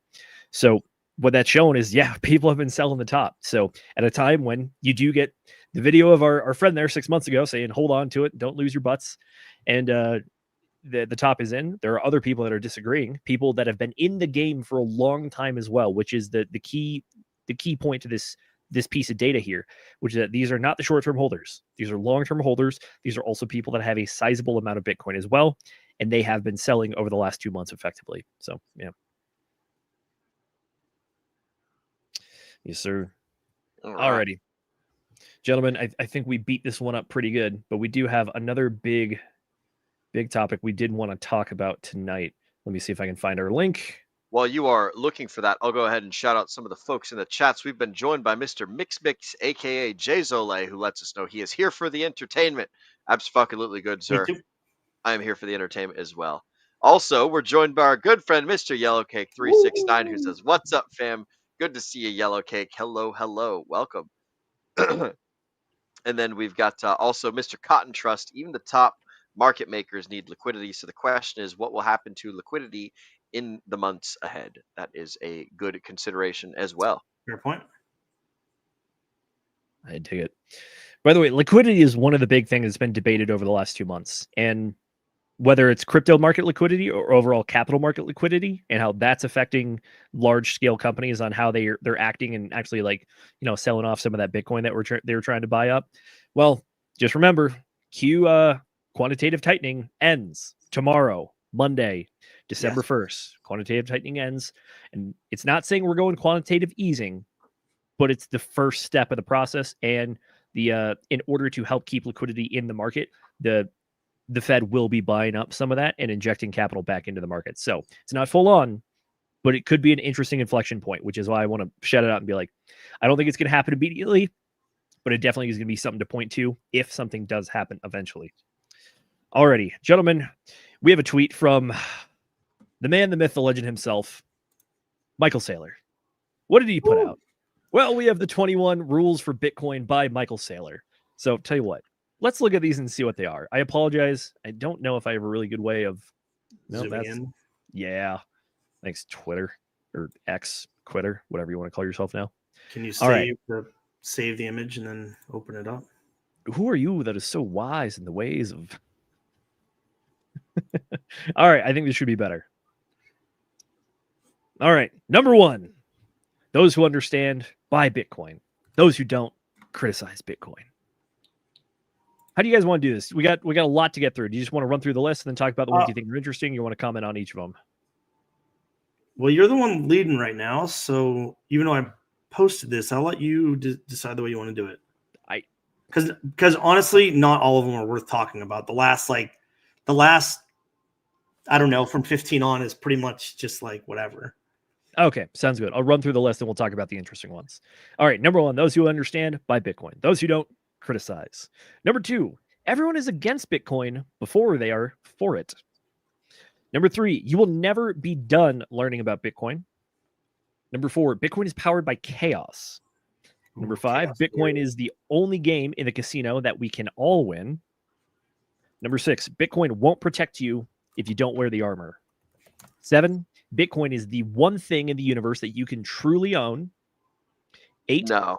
Speaker 5: So what that's shown is, yeah, people have been selling the top. So at a time when you do get the video of our friend there 6 months ago saying, hold on to it, don't lose your butts, and the top is in, there are other people that are disagreeing, people that have been in the game for a long time as well, which is the key point to this piece of data here, which is that these are not the short-term holders. These are long-term holders. These are also people that have a sizable amount of Bitcoin as well, and they have been selling over the last 2 months effectively. So, yeah. Yes, sir. Alrighty. Gentlemen, I think we beat this one up pretty good, but we do have another big topic we did want to talk about tonight. Let me see if I can find our link.
Speaker 4: While you are looking for that, I'll go ahead and shout out some of the folks in the chats. We've been joined by Mr. Mix, a.k.a. Jay Zole, who lets us know he is here for the entertainment. Absolutely good, sir. I am here for the entertainment as well. Also, we're joined by our good friend, Mr. Yellowcake369, who says, what's up, fam? Good to see you, Yellowcake. Hello. Welcome. And then we've got also Mr. Cotton Trust. Even the top market makers need liquidity. So the question is, what will happen to liquidity in the months ahead? That is a good consideration as well.
Speaker 9: Fair point.
Speaker 5: I dig it. By the way, liquidity is one of the big things that's been debated over the last 2 months. And whether it's crypto market liquidity or overall capital market liquidity and how that's affecting large scale companies on how they're acting and actually, like, you know, selling off some of that Bitcoin that they were trying to buy up. Well, just remember, quantitative tightening ends tomorrow, Monday, December 1st. Quantitative tightening ends, and it's not saying we're going quantitative easing, but it's the first step of the process. And the in order to help keep liquidity in the market, the Fed will be buying up some of that and injecting capital back into the market. So it's not full on, but it could be an interesting inflection point, which is why I want to shout it out and be like, I don't think it's going to happen immediately, but it definitely is going to be something to point to if something does happen eventually. Alrighty, gentlemen, we have a tweet from the man, the myth, the legend himself, Michael Saylor. What did he put out? Well, we have the 21 rules for Bitcoin by Michael Saylor. So tell you what, let's look at these and see what they are. I apologize. I don't know if I have a really good way of
Speaker 9: zooming in.
Speaker 5: Yeah. Thanks, Twitter or X, Quitter, whatever you want to call yourself now.
Speaker 9: Can you save the image and then open it up?
Speaker 5: Who are you that is so wise in the ways of... All right, I think this should be better. All right, number 1, those who understand, buy Bitcoin. Those who don't, criticize Bitcoin. How do you guys want to do this? We got a lot to get through. Do you just want to run through the list and then talk about the ones you think are interesting? You want to comment on each of them?
Speaker 9: Well, you're the one leading right now, so even though I posted this, I'll let you decide the way you want to do it. Because honestly, not all of them are worth talking about. The last, I don't know, from 15 on is pretty much just like whatever.
Speaker 5: Okay, sounds good. I'll run through the list and we'll talk about the interesting ones. All right, number 1, those who understand, buy Bitcoin. Those who don't, criticize. Number 2, everyone is against Bitcoin before they are for it. Number 3, you will never be done learning about Bitcoin. Number 4, Bitcoin is powered by chaos. Number 5, Bitcoin is the only game in the casino that we can all win. Number 6, Bitcoin won't protect you if you don't wear the armor. 7, Bitcoin is the one thing in the universe that you can truly own. 8.
Speaker 4: No.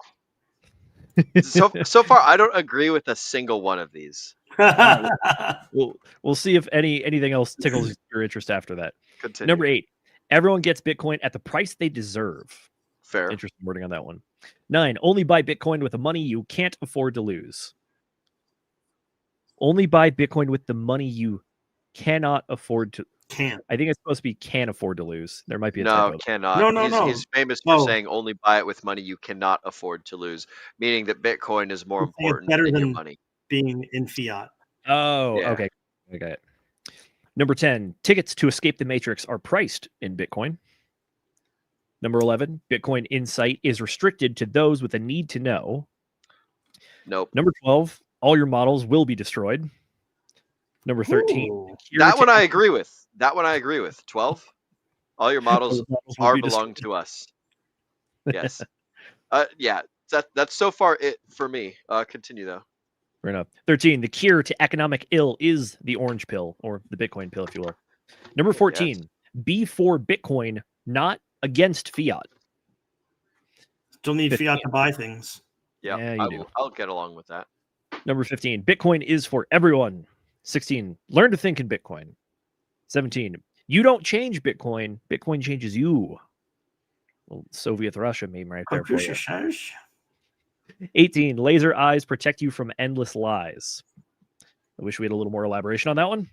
Speaker 4: So far, I don't agree with a single one of these.
Speaker 5: We'll see if anything else tickles your interest after that.
Speaker 4: Continue.
Speaker 5: Number 8, everyone gets Bitcoin at the price they deserve.
Speaker 4: Fair.
Speaker 5: Interesting wording on that one. 9, only buy Bitcoin with the money you can't afford to lose. Only buy Bitcoin with the money you cannot afford to.
Speaker 9: Can't.
Speaker 5: I think it's supposed to be can afford to lose. There might be a
Speaker 4: No,
Speaker 5: typo.
Speaker 4: cannot.
Speaker 9: No.
Speaker 4: He's famous for saying only buy it with money you cannot afford to lose, meaning that Bitcoin is more important
Speaker 9: better
Speaker 4: than your
Speaker 9: than
Speaker 4: money.
Speaker 9: being in fiat.
Speaker 5: Oh,
Speaker 4: Yeah.
Speaker 5: okay. I got it. Number 10, tickets to escape the matrix are priced in Bitcoin. Number 11, Bitcoin insight is restricted to those with a need to know.
Speaker 4: Nope.
Speaker 5: Number 12, all your models will be destroyed. Number 13,
Speaker 9: Ooh.
Speaker 4: That one I agree with. 12. All your models
Speaker 5: will be
Speaker 4: belong to us. Yes. Yeah. That's so far it for me. Continue though.
Speaker 5: Right enough. 13, the cure to economic ill is the orange pill, or the Bitcoin pill, if you will. Number 14, be for Bitcoin, not against fiat.
Speaker 9: Still need
Speaker 5: 15.
Speaker 9: fiat to buy things.
Speaker 4: Yeah,
Speaker 5: you do.
Speaker 4: I'll get along with that.
Speaker 5: Number 15, Bitcoin is for everyone. 16, learn to think in Bitcoin. 17, you don't change Bitcoin, Bitcoin changes you. Well, Soviet Russia meme right there for you. 18, laser eyes protect you from endless lies. I wish we had a little more elaboration on that one.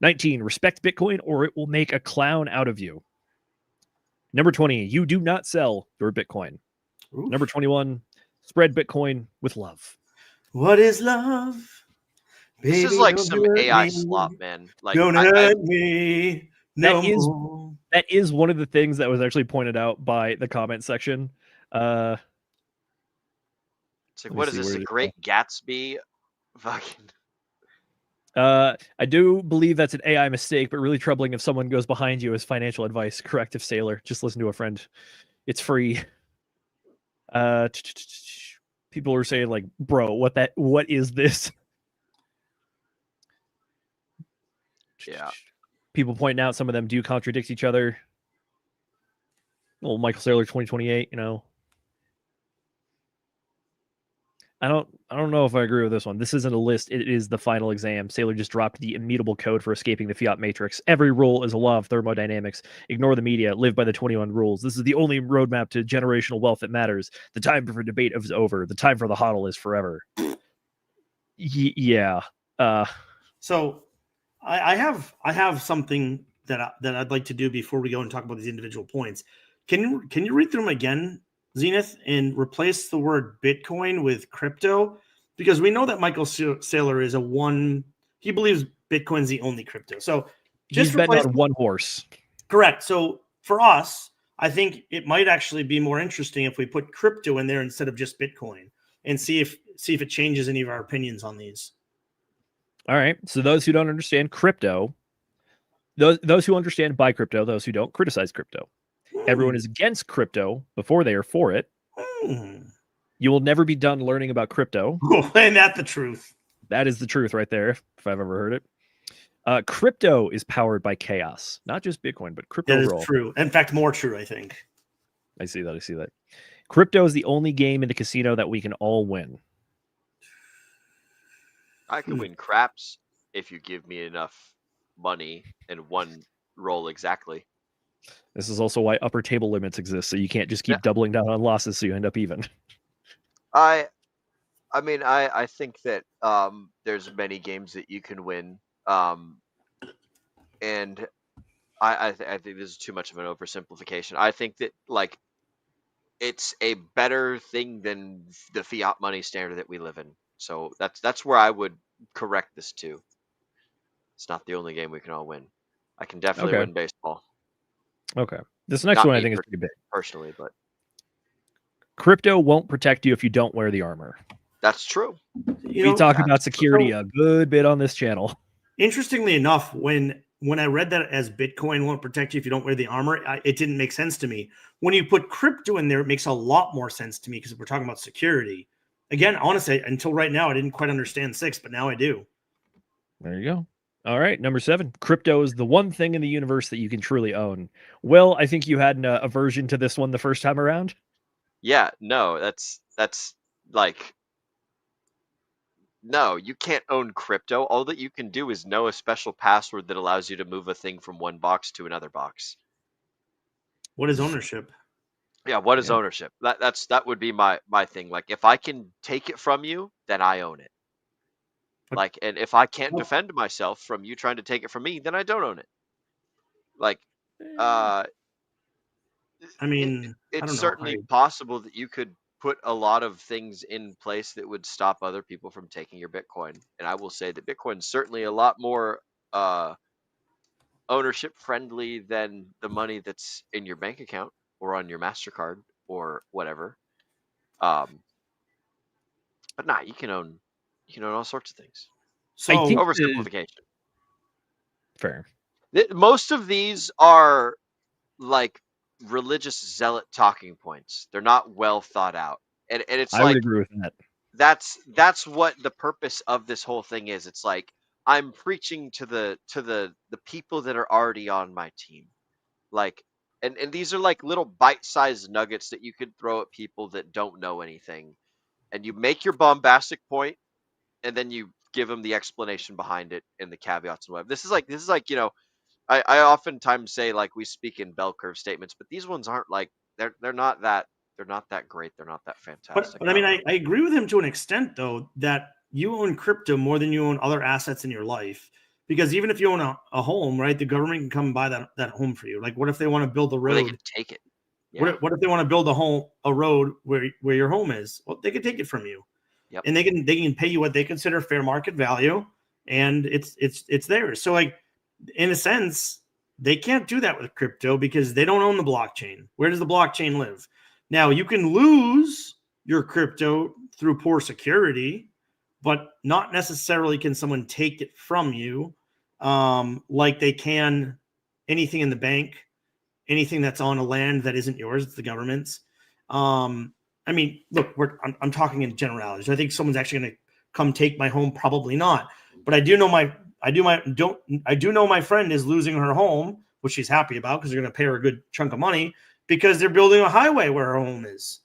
Speaker 5: 19, respect Bitcoin or it will make a clown out of you. Number 20, you do not sell your Bitcoin.
Speaker 9: Oof.
Speaker 5: Number 21, spread Bitcoin with love.
Speaker 9: What is love?
Speaker 4: This is
Speaker 9: Baby,
Speaker 4: like
Speaker 9: don't
Speaker 4: some
Speaker 9: hurt
Speaker 4: AI
Speaker 9: me.
Speaker 4: slop, man. Like
Speaker 9: Don't hurt me. No
Speaker 5: That is-
Speaker 9: more.
Speaker 5: That is one of the things that was actually pointed out by the comment section.
Speaker 4: It's like,
Speaker 5: Let me
Speaker 4: what is
Speaker 5: see,
Speaker 4: this?
Speaker 5: where
Speaker 4: A
Speaker 5: did it
Speaker 4: Great Gatsby? Fucking.
Speaker 5: I do believe that's an AI mistake, but really troubling if someone goes behind you as financial advice. Corrective sailor. Just listen to a friend. It's free. People are saying like, bro, what is this?
Speaker 4: Yeah.
Speaker 5: People pointing out some of them do contradict each other. Well, Michael Saylor 2028, you know. I don't know if I agree with this one. This isn't a list. It is the final exam. Saylor just dropped the immutable code for escaping the fiat matrix. Every rule is a law of thermodynamics. Ignore the media. Live by the 21 rules. This is the only roadmap to generational wealth that matters. The time for debate is over. The time for the hodl is forever. Yeah.
Speaker 9: So I have something that I'd like to do before we go and talk about these individual points. Can you read through them again, Zenith, and replace the word Bitcoin with crypto? Because we know that Michael Saylor is he believes Bitcoin's the only crypto. So
Speaker 5: He's betting on one horse.
Speaker 9: Correct. So for us, I think it might actually be more interesting if we put crypto in there instead of just Bitcoin and see if it changes any of our opinions on these.
Speaker 5: All right. So those who don't understand crypto, those who understand buy crypto, those who don't criticize crypto. Everyone is against crypto before they are for it. You will never be done learning about crypto.
Speaker 9: Ain't that the truth?
Speaker 5: That is the truth right there, if I've ever heard it. Crypto is powered by chaos, not just Bitcoin, but crypto
Speaker 9: That is
Speaker 5: overall.
Speaker 9: true. In fact, more true, I think.
Speaker 5: I see that. Crypto is the only game in the casino that we can all win.
Speaker 4: I can win craps if you give me enough money and one roll exactly.
Speaker 5: This is also why upper table limits exist, so you can't just keep doubling down on losses so you end up even.
Speaker 4: I think that there's many games that you can win, and I think this is too much of an oversimplification. I think that like it's a better thing than the fiat money standard that we live in. So that's where I would correct this to. It's not the only game we can all win. I can definitely win baseball.
Speaker 5: Okay. This next one I think is pretty big.
Speaker 4: Personally, but
Speaker 5: crypto won't protect you if you don't wear the armor.
Speaker 4: That's true.
Speaker 5: We talk about security a good bit on this channel.
Speaker 9: Interestingly enough, when I read that as Bitcoin won't protect you if you don't wear the armor, it didn't make sense to me. When you put crypto in there, it makes a lot more sense to me because we're talking about security. Again, honestly, until right now, I didn't quite understand 6, but now I do.
Speaker 5: There you go. All right, number 7. Crypto is the one thing in the universe that you can truly own. Well, I think you had a aversion to this one the first time around.
Speaker 4: Yeah, no, that's like No, you can't own crypto. All that you can do is know a special password that allows you to move a thing from one box to another box.
Speaker 9: What is ownership?
Speaker 4: Yeah, what is ownership? That would be my thing. Like, if I can take it from you, then I own it.
Speaker 9: But-
Speaker 4: Like, and if I can't defend myself from you trying to take it from me, then I don't own it. Like,
Speaker 9: I mean, I
Speaker 4: it's
Speaker 9: don't know.
Speaker 4: certainly possible that you could put a lot of things in place that would stop other people from taking your Bitcoin. And I will say that Bitcoin is certainly a lot more ownership friendly than the money that's in your bank account or on your MasterCard or whatever. But nah, you can own all sorts of things.
Speaker 9: So
Speaker 5: I think
Speaker 4: oversimplification.
Speaker 5: Fair.
Speaker 4: Most of these are like religious zealot talking points. They're not well thought out. And it's
Speaker 5: I
Speaker 4: like
Speaker 5: would agree with that.
Speaker 4: that's what the purpose of this whole thing is. It's like I'm preaching to the people that are already on my team. Like and these are like little bite-sized nuggets that you could throw at people that don't know anything. And you make your bombastic point and then you give them the explanation behind it and the caveats and whatever. This is like, I oftentimes say like we speak in bell curve statements, but these ones aren't like they're not that great. They're not that fantastic.
Speaker 9: But I mean, I agree with him to an extent, though, that you own crypto more than you own other assets in your life. Because even if you own a home, right, the government can come and buy that home for you. Like, what if they want to build a road?
Speaker 4: They can take it. Yeah.
Speaker 9: What if they want to build a road where your home is? Well, they can take it from you.
Speaker 4: Yep.
Speaker 9: And they can pay you what they consider fair market value, and it's theirs. So, like, in a sense, they can't do that with crypto because they don't own the blockchain. Where does the blockchain live? Now, you can lose your crypto through poor security, but not necessarily can someone take it from you like they can anything in the bank, anything that's on a land that isn't yours, it's the government's. I mean, look, I'm talking in generalities. I think someone's actually going to come take my home, probably not. But I do know my friend is losing her home, which she's happy about because they're going to pay her a good chunk of money because they're building a highway where her home is.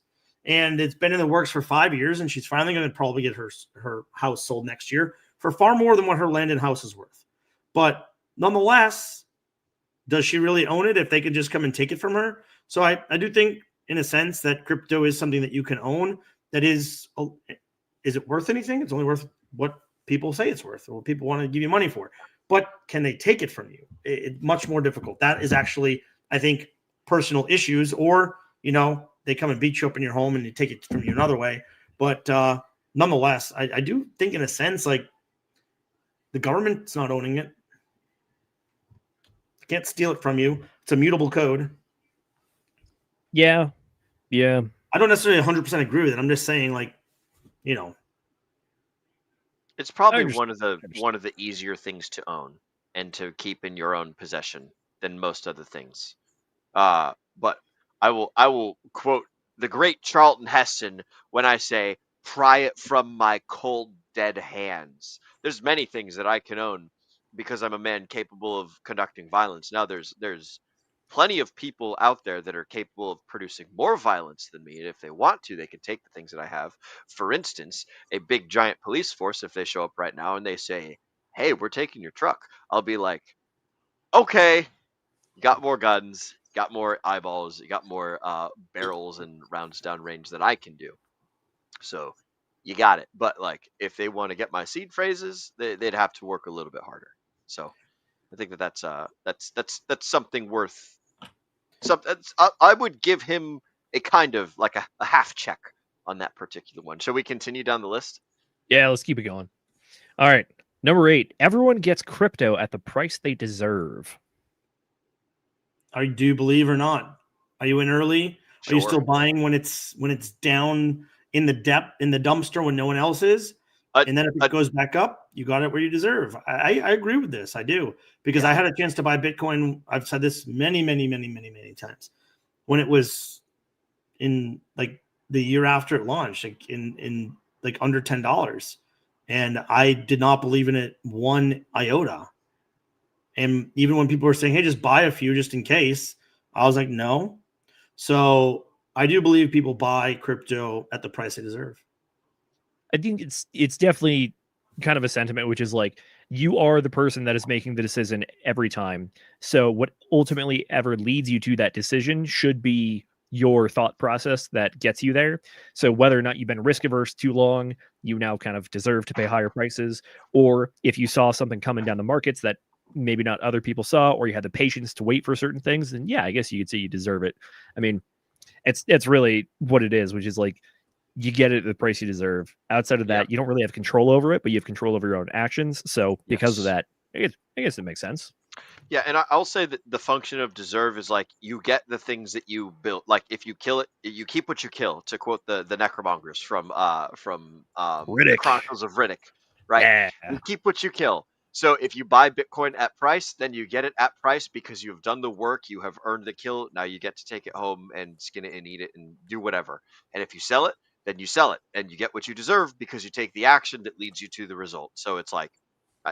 Speaker 9: And it's been in the works for 5 years, and she's finally going to probably get her house sold next year for far more than what her land and house is worth. But nonetheless, does she really own it if they could just come and take it from her? So I do think, in a sense, that crypto is something that you can own. That is it worth anything? It's only worth what people say it's worth or what people want to give you money for. But can they take it from you? It's much more difficult. That is actually, I think, personal issues, or, they come and beat you up in your home and they take it from you another way. But nonetheless, I do think, in a sense, like, the government's not owning it. They can't steal it from you. It's a mutable code.
Speaker 5: Yeah.
Speaker 9: I don't necessarily 100% agree with it. I'm just saying, like,
Speaker 4: it's probably one of the easier things to own and to keep in your own possession than most other things. But I will quote the great Charlton Heston when I say, "Pry it from my cold, dead hands." There's many things that I can own because I'm a man capable of conducting violence. Now, there's plenty of people out there that are capable of producing more violence than me, and if they want to, they can take the things that I have. For instance, a big giant police force, if they show up right now and they say, "Hey, we're taking your truck," I'll be like, "Okay, you got more guns, you got more eyeballs, you got more barrels and rounds down range than I can do, so you got it." But like, if they want to get my seed phrases, they'd have to work a little bit harder. So I think that's something worth. I would give him a kind of like a half check on that particular one. Shall we continue down the list?
Speaker 5: Yeah, let's keep it going. All right. Number 8. Everyone gets crypto at the price they deserve.
Speaker 9: Do you believe or not? Are you in early?
Speaker 4: Sure.
Speaker 9: Are you still buying when it's down in the dumpster when no one else is? And then if it goes back up, you got it where you deserve. I agree with this. I do, because I had a chance to buy Bitcoin. I've said this many times. When it was in like the year after it launched, like in like under $10, and I did not believe in it one iota. And even when people were saying, "Hey, just buy a few just in case," I was like, no. So I do believe people buy crypto at the price they deserve.
Speaker 5: I think it's definitely kind of a sentiment, which is like, you are the person that is making the decision every time. So what ultimately ever leads you to that decision should be your thought process that gets you there. So whether or not you've been risk averse too long, you now kind of deserve to pay higher prices, or if you saw something coming down the markets that maybe not other people saw, or you had the patience to wait for certain things, then yeah, I guess you could say you deserve it. I mean, it's really what it is, which is like, you get it at the price you deserve. Outside of that, you don't really have control over it, but you have control over your own actions. So because of that, I guess it makes sense.
Speaker 4: Yeah, and I'll say that the function of deserve is like, you get the things that you built. Like, if you kill it, you keep what you kill. To quote the necromongers from
Speaker 5: Riddick.
Speaker 4: Chronicles of Riddick, right?
Speaker 5: Yeah.
Speaker 4: You keep what you kill. So if you buy Bitcoin at price, then you get it at price because you've done the work, you have earned the kill. Now you get to take it home and skin it and eat it and do whatever. And if you sell it, then you sell it and you get what you deserve because you take the action that leads you to the result. So it's like,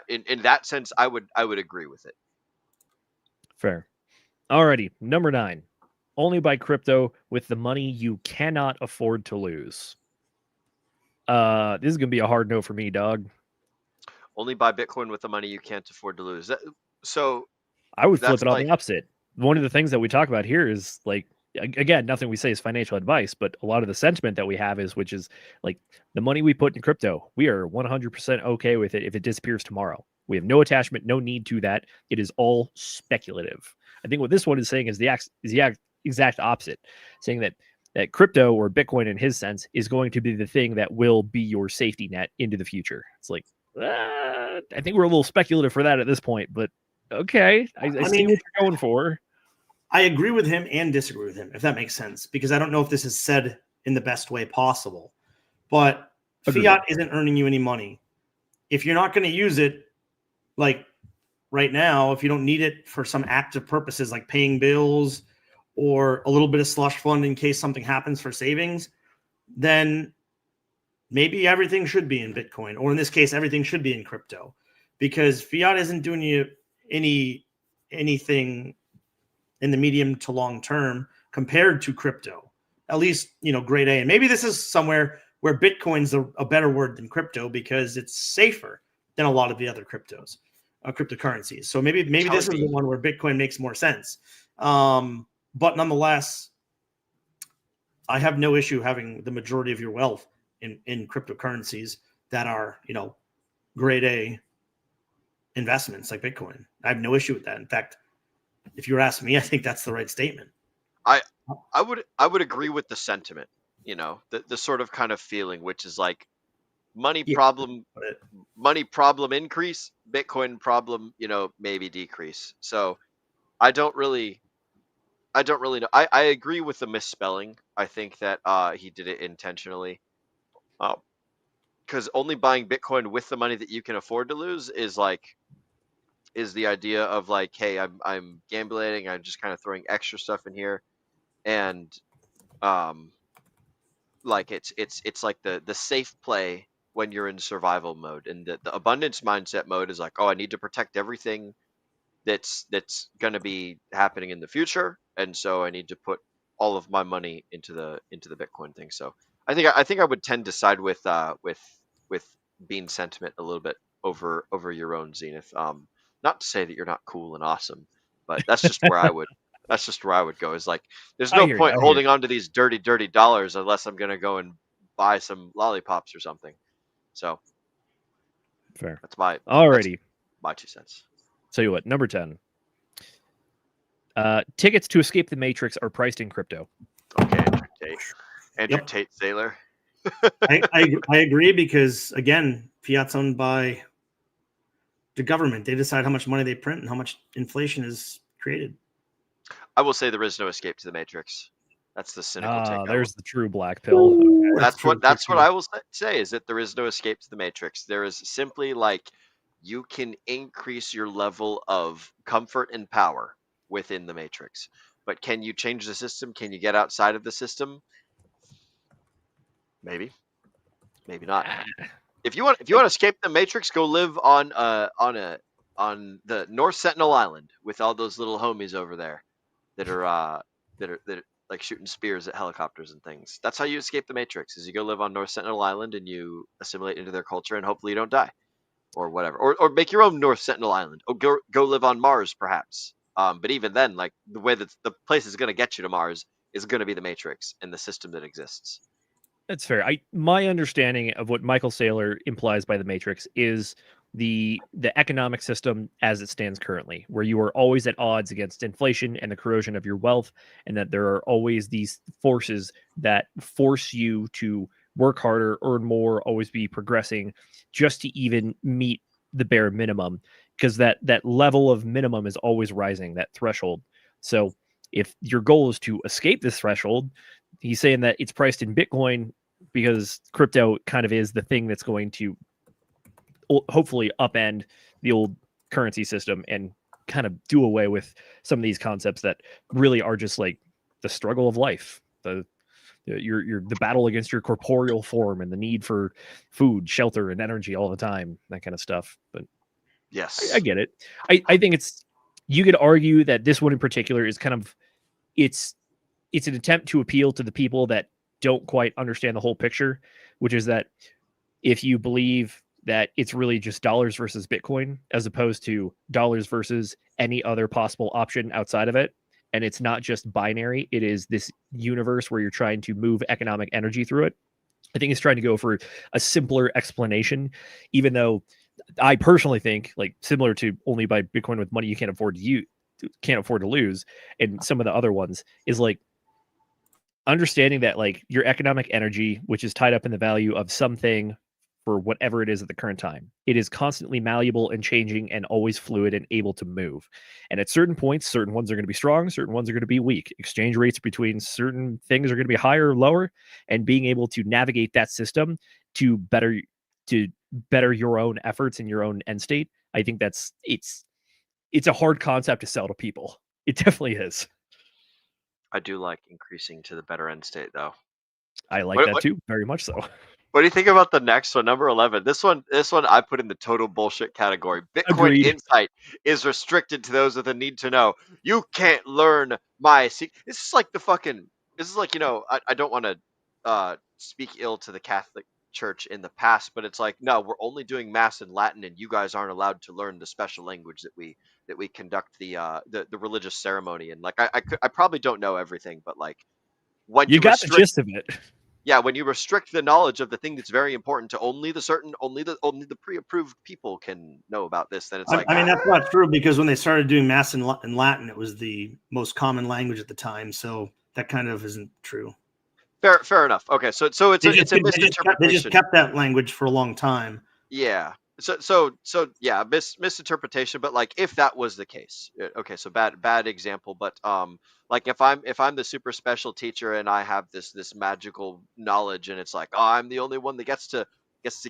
Speaker 4: in that sense, I would agree with it.
Speaker 5: Fair. Alrighty, number 9. Only buy crypto with the money you cannot afford to lose. This is gonna be a hard no for me, dog.
Speaker 4: Only buy Bitcoin with the money you can't afford to lose. So
Speaker 5: I would flip
Speaker 4: that's
Speaker 5: it on
Speaker 4: like,
Speaker 5: the opposite. One of the things that we talk about here is like, again, nothing we say is financial advice, but a lot of the sentiment that we have is, which is like, the money we put in crypto, we are 100% okay with it if it disappears tomorrow. We have no attachment, no need to that. It is all speculative. I think what this one is saying is the exact opposite, saying that crypto, or Bitcoin in his sense, is going to be the thing that will be your safety net into the future. It's like, I think we're a little speculative for that at this point, but okay, I see what you're going for.
Speaker 9: I agree with him and disagree with him, if that makes sense, because I don't know if this is said in the best way possible. But
Speaker 5: Agreed.
Speaker 9: fiat isn't earning you any money. If you're not going to use it, like right now, if you don't need it for some active purposes like paying bills or a little bit of slush fund in case something happens for savings, then maybe everything should be in Bitcoin, or in this case, everything should be in crypto, because fiat isn't doing you anything in the medium to long term compared to crypto, at least, grade A. And maybe this is somewhere where Bitcoin's a better word than crypto because it's safer than a lot of the other cryptocurrencies. So maybe this is the one where Bitcoin makes more sense. But nonetheless, I have no issue having the majority of your wealth in cryptocurrencies that are, grade A investments like Bitcoin. I have no issue with that. In fact, if you were asking me, I think that's the right statement.
Speaker 4: I would agree with the sentiment, the sort of kind of feeling, which is like, money problem increase, Bitcoin problem, maybe decrease. So I don't really know. I agree with the misspelling. I think that he did it intentionally. Because only buying Bitcoin with the money that you can afford to lose is the idea of like, hey, I'm gambling, I'm just kind of throwing extra stuff in here, and like it's like the safe play when you're in survival mode, and the abundance mindset mode is like, oh, I need to protect everything that's going to be happening in the future, and so I need to put all of my money into the Bitcoin thing. So I think I would tend to side with Bean's sentiment a little bit over your own, Zenith. Not to say that you're not cool and awesome, but that's just where I would go. Is like, there's no point holding on to these dirty dollars unless I'm gonna go and buy some lollipops or something. So
Speaker 5: fair.
Speaker 4: That's my 2 cents.
Speaker 5: Tell you what, number 10. Tickets to Escape the Matrix are priced in crypto.
Speaker 4: Okay, Andrew Tate Sailor.
Speaker 9: I agree, because again, fiat's owned by the government. They decide how much money they print and how much inflation is created.
Speaker 4: I will say there is no escape to the Matrix. That's the cynical take.
Speaker 5: There's the true black pill. Okay.
Speaker 4: That's what I will say, is that there is no escape to the Matrix. There is simply like, you can increase your level of comfort and power within the Matrix. But can you change the system? Can you get outside of the system? Maybe not. If you want to escape the Matrix, go live on the North Sentinel Island with all those little homies over there that are like shooting spears at helicopters and things. That's how you escape the Matrix. Is you go live on North Sentinel Island and you assimilate into their culture, and hopefully you don't die. or whatever, or make your own North Sentinel Island, or go live on Mars, perhaps. But even then, like the way that the place is going to get you to Mars is going to be the Matrix and the system that exists.
Speaker 5: That's fair. My understanding of what Michael Saylor implies by the Matrix is the economic system as it stands currently, where you are always at odds against inflation and the corrosion of your wealth, and that there are always these forces that force you to work harder, earn more, always be progressing, just to even meet the bare minimum, because that level of minimum is always rising, that threshold. So if your goal is to escape this threshold, he's saying that it's priced in Bitcoin because crypto kind of is the thing that's going to hopefully upend the old currency system and kind of do away with some of these concepts that really are just like the struggle of life, the battle against your corporeal form and the need for food, shelter, and energy all the time, that kind of stuff. But
Speaker 4: yes,
Speaker 5: I get it. I think you could argue that this one in particular is kind of it's an attempt to appeal to the people that don't quite understand the whole picture, which is that if you believe that it's really just dollars versus Bitcoin as opposed to dollars versus any other possible option outside of it, and it's not just binary, it is this universe where you're trying to move economic energy through it. I think it's trying to go for a simpler explanation, even though I personally think, like, similar to only buy Bitcoin with money you can't afford to lose, and some of the other ones, is like understanding that like your economic energy, which is tied up in the value of something for whatever it is at the current time, it is constantly malleable and changing and always fluid and able to move. And at certain points, certain ones are going to be strong, certain ones are going to be weak. Exchange rates between certain things are going to be higher or lower, and being able to navigate that system to better your own efforts and your own end state. I think it's a hard concept to sell to people. It definitely is.
Speaker 4: I do like increasing to the better end state, though.
Speaker 5: I like that too, very much so.
Speaker 4: What do you think about the next one, number 11? This one I put in the total bullshit category. Bitcoin
Speaker 5: Agreed.
Speaker 4: insight is restricted to those with a need to know. You can't learn my secret. This is like I don't want to speak ill to the Catholic Church in the past, but it's like, no, we're only doing mass in Latin, and you guys aren't allowed to learn the special language that we conduct the religious ceremony in. Like, I probably don't know everything, but like, when
Speaker 5: you got the gist of it.
Speaker 4: Yeah, when you restrict the knowledge of the thing that's very important to only the pre-approved people can know about this, then it's like,
Speaker 9: I mean, that's not true, because when they started doing mass in Latin, it was the most common language at the time. So that kind of isn't true.
Speaker 4: Fair enough. Okay, so it's a misinterpretation.
Speaker 9: They just kept that language for a long time.
Speaker 4: Yeah. So yeah, misinterpretation. But like, if that was the case, okay, so bad example. But like if I'm the super special teacher and I have this magical knowledge, and it's like, oh, I'm the only one that gets to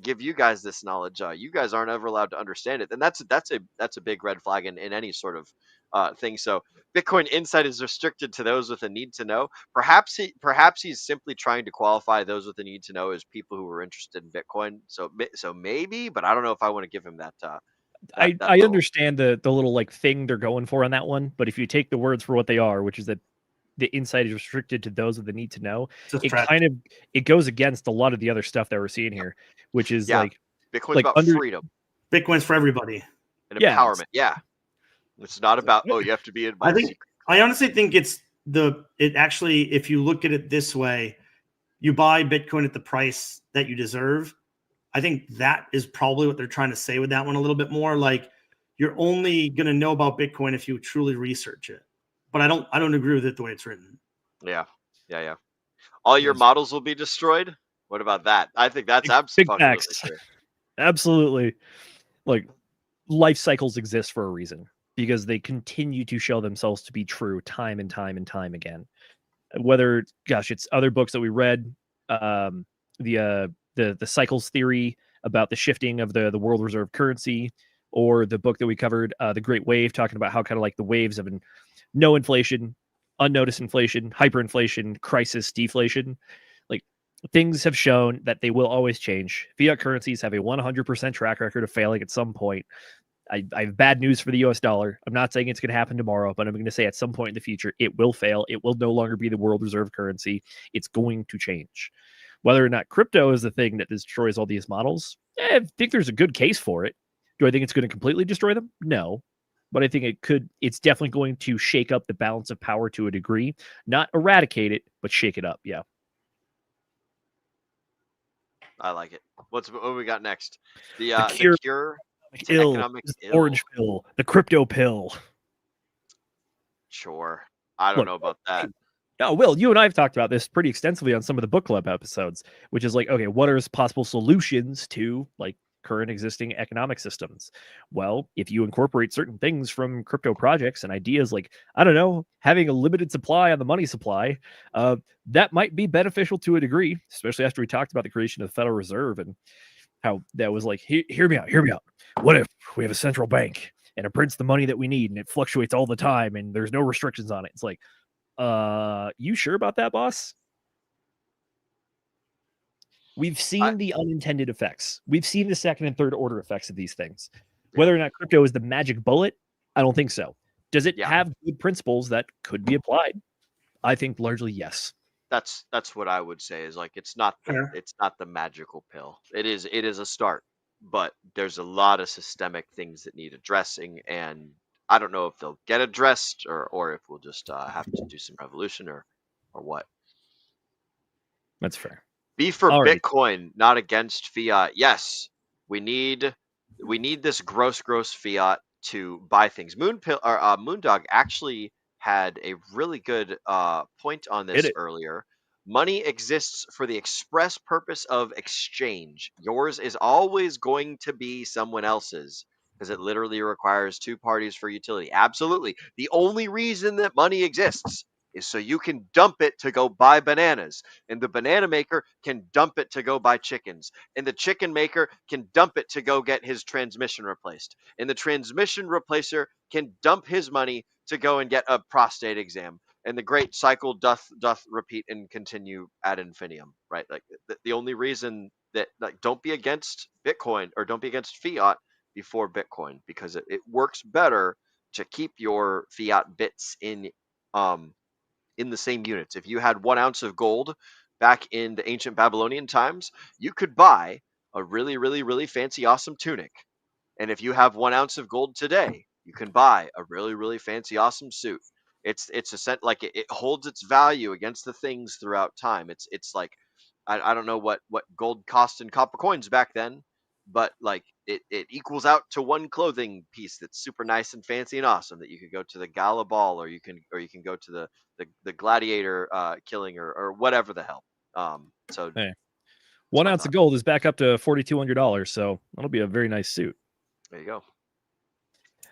Speaker 4: give you guys this knowledge. You guys aren't ever allowed to understand it. And that's a big red flag in any sort of thing. So Bitcoin insight is restricted to those with a need to know. Perhaps he's simply trying to qualify those with a need to know as people who are interested in Bitcoin. So maybe, but I don't know if I want to give him that.
Speaker 5: I understand the little like thing they're going for on that one, but if you take the words for what they are, which is that the insight is restricted to those with the need to know, it goes against a lot of the other stuff that we're seeing here, which is like
Speaker 4: Bitcoin's about freedom.
Speaker 9: Bitcoin's for everybody
Speaker 4: and empowerment. Yeah. It's not about, you have to be in my secret.
Speaker 9: I honestly think it actually, if you look at it this way, you buy Bitcoin at the price that you deserve. I think that is probably what they're trying to say with that one a little bit more. Like, you're only going to know about Bitcoin if you truly research it. But I don't agree with it the way it's written.
Speaker 4: Yeah. All your models will be destroyed. What about that? I think that's absolutely true.
Speaker 5: Absolutely. Like, life cycles exist for a reason, because they continue to show themselves to be true time and time and time again. Whether, it's other books that we read, the cycles theory about the shifting of the world reserve currency, or the book that we covered, The Great Wave, talking about how kind of like the waves of no inflation, unnoticed inflation, hyperinflation, crisis, deflation. Like, things have shown that they will always change. Fiat currencies have a 100% track record of failing at some point. I have bad news for the US dollar. I'm not saying it's going to happen tomorrow, but I'm going to say at some point in the future, it will fail. It will no longer be the world reserve currency. It's going to change. Whether or not crypto is the thing that destroys all these models, I think there's a good case for it. Do I think it's going to completely destroy them? No. But I think it's definitely going to shake up the balance of power to a degree. Not eradicate it, but shake it up. Yeah.
Speaker 4: I like it. What we got next? The
Speaker 5: cure
Speaker 4: to
Speaker 5: ill,
Speaker 4: economic
Speaker 5: is
Speaker 4: ill.
Speaker 5: orange pill, the crypto pill.
Speaker 4: Sure. I don't
Speaker 5: Look,
Speaker 4: know about that.
Speaker 5: No, Will, you and I have talked about this pretty extensively on some of the book club episodes, which is like, okay, what are possible solutions to like current existing economic systems? Well, if you incorporate certain things from crypto projects and ideas like, I don't know, having a limited supply on the money supply, that might be beneficial to a degree, especially after we talked about the creation of the Federal Reserve and how that was like, hear me out. What if we have a central bank and it prints the money that we need and it fluctuates all the time and there's no restrictions on it? It's like, you sure about that, boss? We've seen the unintended effects. We've seen the second and third order effects of these things. Whether or not crypto is the magic bullet, I don't think so. Does it have good principles that could be applied? I think largely yes.
Speaker 4: That's what I would say is like it's not the magical pill. It is a start, but there's a lot of systemic things that need addressing, and I don't know if they'll get addressed or if we'll just have to do some revolution or what.
Speaker 5: That's fair.
Speaker 4: Be for Bitcoin, not against fiat. Yes, we need this gross fiat to buy things. Moondog actually had a really good point on this earlier. Money exists for the express purpose of exchange. Yours is always going to be someone else's because it literally requires two parties for utility. Absolutely. The only reason that money exists is so you can dump it to go buy bananas, and the banana maker can dump it to go buy chickens, and the chicken maker can dump it to go get his transmission replaced, and the transmission replacer can dump his money to go and get a prostate exam, and the great cycle doth repeat and continue ad infinitum, right? Like the only reason that, like, don't be against Bitcoin or don't be against fiat before Bitcoin, because it works better to keep your fiat bits in the same units. If you had 1 ounce of gold back in the ancient Babylonian times, you could buy a really, really, really fancy, awesome tunic. And if you have 1 ounce of gold today, you can buy a really, really fancy, awesome suit. It's a set, like it holds its value against the things throughout time. It's like I don't know what gold cost in copper coins back then, but like it equals out to one clothing piece that's super nice and fancy and awesome that you could go to the gala ball, or you can go to the gladiator killing or whatever the hell. So
Speaker 5: hey, 1 ounce of gold is back up to $4,200, so that'll be a very nice suit.
Speaker 4: There you go.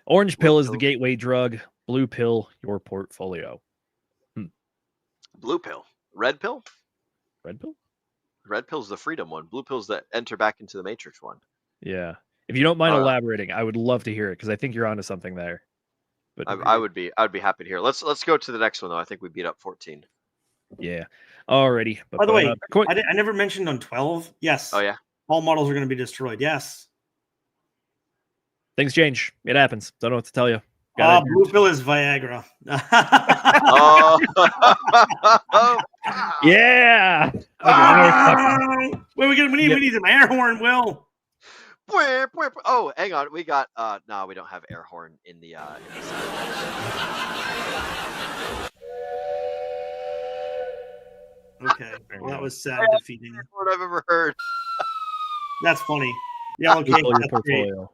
Speaker 5: Orange pill is the gateway drug. Blue pill, your portfolio.
Speaker 4: Blue pill. Red pill?
Speaker 5: Red pill?
Speaker 4: Red pill's the freedom one. Blue pill's that enter back into the matrix one.
Speaker 5: Yeah. If you don't mind elaborating, I would love to hear it because I think you're onto something there. But
Speaker 4: I'd be happy to hear. Let's go to the next one though. I think we beat up 14.
Speaker 5: Yeah. Alrighty.
Speaker 9: By the way, I never mentioned on 12. Yes.
Speaker 4: Oh yeah.
Speaker 9: All models are going to be destroyed. Yes.
Speaker 5: Things change. It happens. Don't know what to tell you.
Speaker 9: Blue pill is Viagra.
Speaker 5: Yeah.
Speaker 9: Wait, we need some air horn, Will.
Speaker 4: Oh, hang on. We got no, we don't have air horn in the sound.
Speaker 9: Okay. Well, that was sad defeating.
Speaker 4: What I've ever heard.
Speaker 9: That's funny. Yeah, okay.
Speaker 5: Portfolio.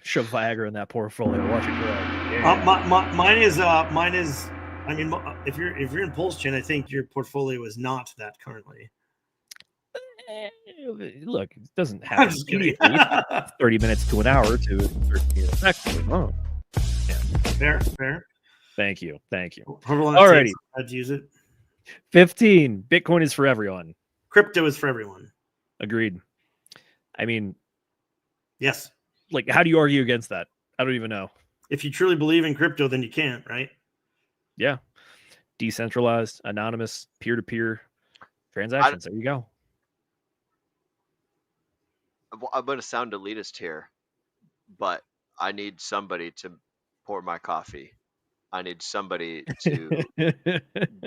Speaker 5: Shove Viagra in that portfolio. Watch it grow.
Speaker 9: Yeah. Mine is. I mean, if you're in Pulse Chain, I think your portfolio is not that currently.
Speaker 5: Look, it doesn't happen immediately. 30 minutes to an hour to effect. Oh,
Speaker 9: yeah. Fair.
Speaker 5: Thank you.
Speaker 9: Alrighty, I'd use it.
Speaker 5: 15. Bitcoin is for everyone.
Speaker 9: Crypto is for everyone.
Speaker 5: Agreed. I mean,
Speaker 9: yes.
Speaker 5: Like, how do you argue against that? I don't even know.
Speaker 9: If you truly believe in crypto, then you can't, right?
Speaker 5: Yeah. Decentralized, anonymous, peer-to-peer transactions. There you go.
Speaker 4: I'm going to sound elitist here, but I need somebody to pour my coffee. I need somebody to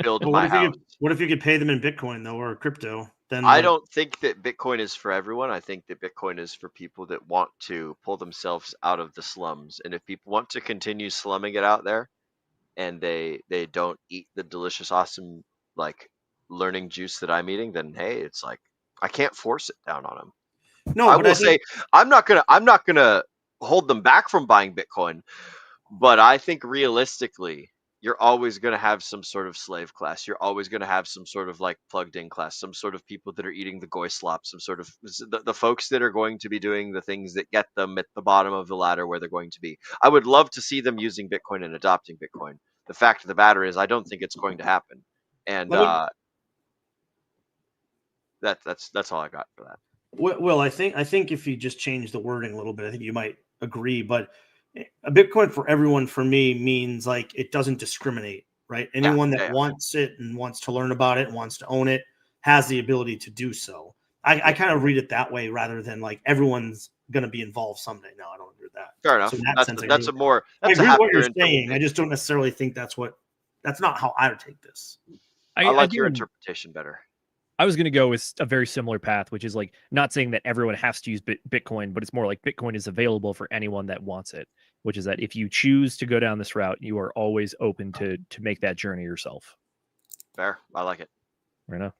Speaker 4: build my house.
Speaker 9: What if you could pay them in Bitcoin, though, or crypto? then
Speaker 4: I don't think that Bitcoin is for everyone. I think that Bitcoin is for people that want to pull themselves out of the slums. And if people want to continue slumming it out there and they don't eat the delicious, awesome, like learning juice that I'm eating, then hey, it's like I can't force it down on them.
Speaker 9: No,
Speaker 4: I
Speaker 9: but
Speaker 4: will say I'm not gonna hold them back from buying Bitcoin, but I think realistically, you're always going to have some sort of slave class. You're always going to have some sort of like plugged in class, some sort of people that are eating the goy slop, some sort of the folks that are going to be doing the things that get them at the bottom of the ladder where they're going to be. I would love to see them using Bitcoin and adopting Bitcoin. The fact of the matter is, I don't think it's going to happen. And that's all I got for that.
Speaker 9: Well, I think if you just change the wording a little bit, I think you might agree. But a Bitcoin for everyone, for me, means like it doesn't discriminate, right? Anyone that wants it and wants to learn about it and wants to own it has the ability to do so. I kind of read it that way rather than like everyone's going to be involved someday. No, I don't agree with that.
Speaker 4: Fair enough.
Speaker 9: So in that
Speaker 4: That's
Speaker 9: sense,
Speaker 4: I
Speaker 9: agree with what you're saying. I just don't necessarily think that's not how I would take this.
Speaker 4: I like your interpretation better.
Speaker 5: I was going to go with a very similar path, which is like not saying that everyone has to use Bitcoin, but it's more like Bitcoin is available for anyone that wants it, which is that if you choose to go down this route, you are always open to make that journey yourself.
Speaker 4: Fair. I like it.
Speaker 5: Right now.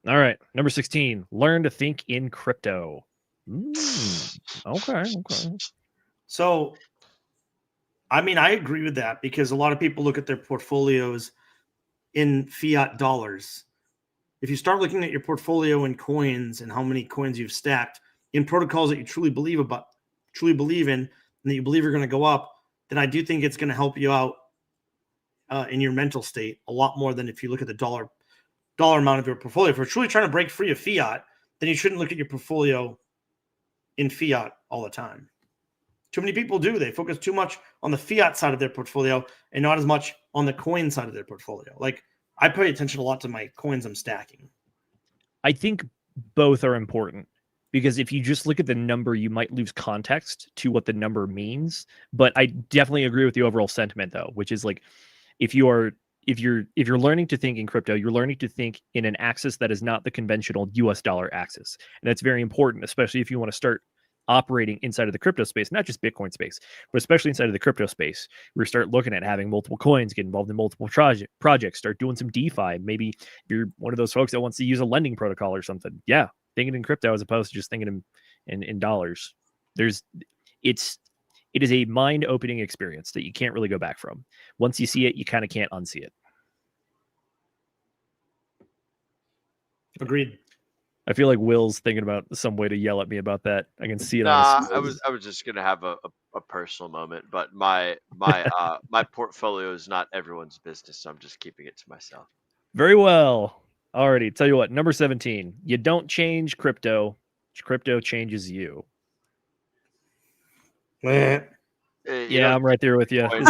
Speaker 5: All right. Number 16, learn to think in crypto. Okay.
Speaker 9: So, I mean, I agree with that because a lot of people look at their portfolios in fiat dollars. If you start looking at your portfolio in coins and how many coins you've stacked in protocols that you truly believe in, and that you believe are going to go up, then I do think it's going to help you out in your mental state a lot more than if you look at the dollar amount of your portfolio. If you're truly trying to break free of fiat, then you shouldn't look at your portfolio in fiat all the time. Too many people do. They focus too much on the fiat side of their portfolio and not as much on the coin side of their portfolio. Like, I pay attention a lot to my coins I'm stacking.
Speaker 5: I think both are important because if you just look at the number, you might lose context to what the number means. But I definitely agree with the overall sentiment, though, which is like if you're learning to think in crypto, you're learning to think in an axis that is not the conventional US dollar axis. And that's very important, especially if you want to start operating inside of the crypto space, not just Bitcoin space, but especially inside of the crypto space. We start looking at having multiple coins, get involved in multiple projects, start doing some DeFi. Maybe you're one of those folks that wants to use a lending protocol or something. Yeah, thinking in crypto as opposed to just thinking in dollars. It is a mind-opening experience that you can't really go back from. Once you see it, you kind of can't unsee it.
Speaker 9: Agreed.
Speaker 5: I feel like Will's thinking about some way to yell at me about that. I can see it.
Speaker 4: Nah, I was just gonna have a personal moment, but my portfolio is not everyone's business, so I'm just keeping it to myself.
Speaker 5: Very well. Alrighty, tell you what, number 17. You don't change crypto. Crypto changes you.
Speaker 9: Yeah,
Speaker 5: I'm right there with you.
Speaker 4: You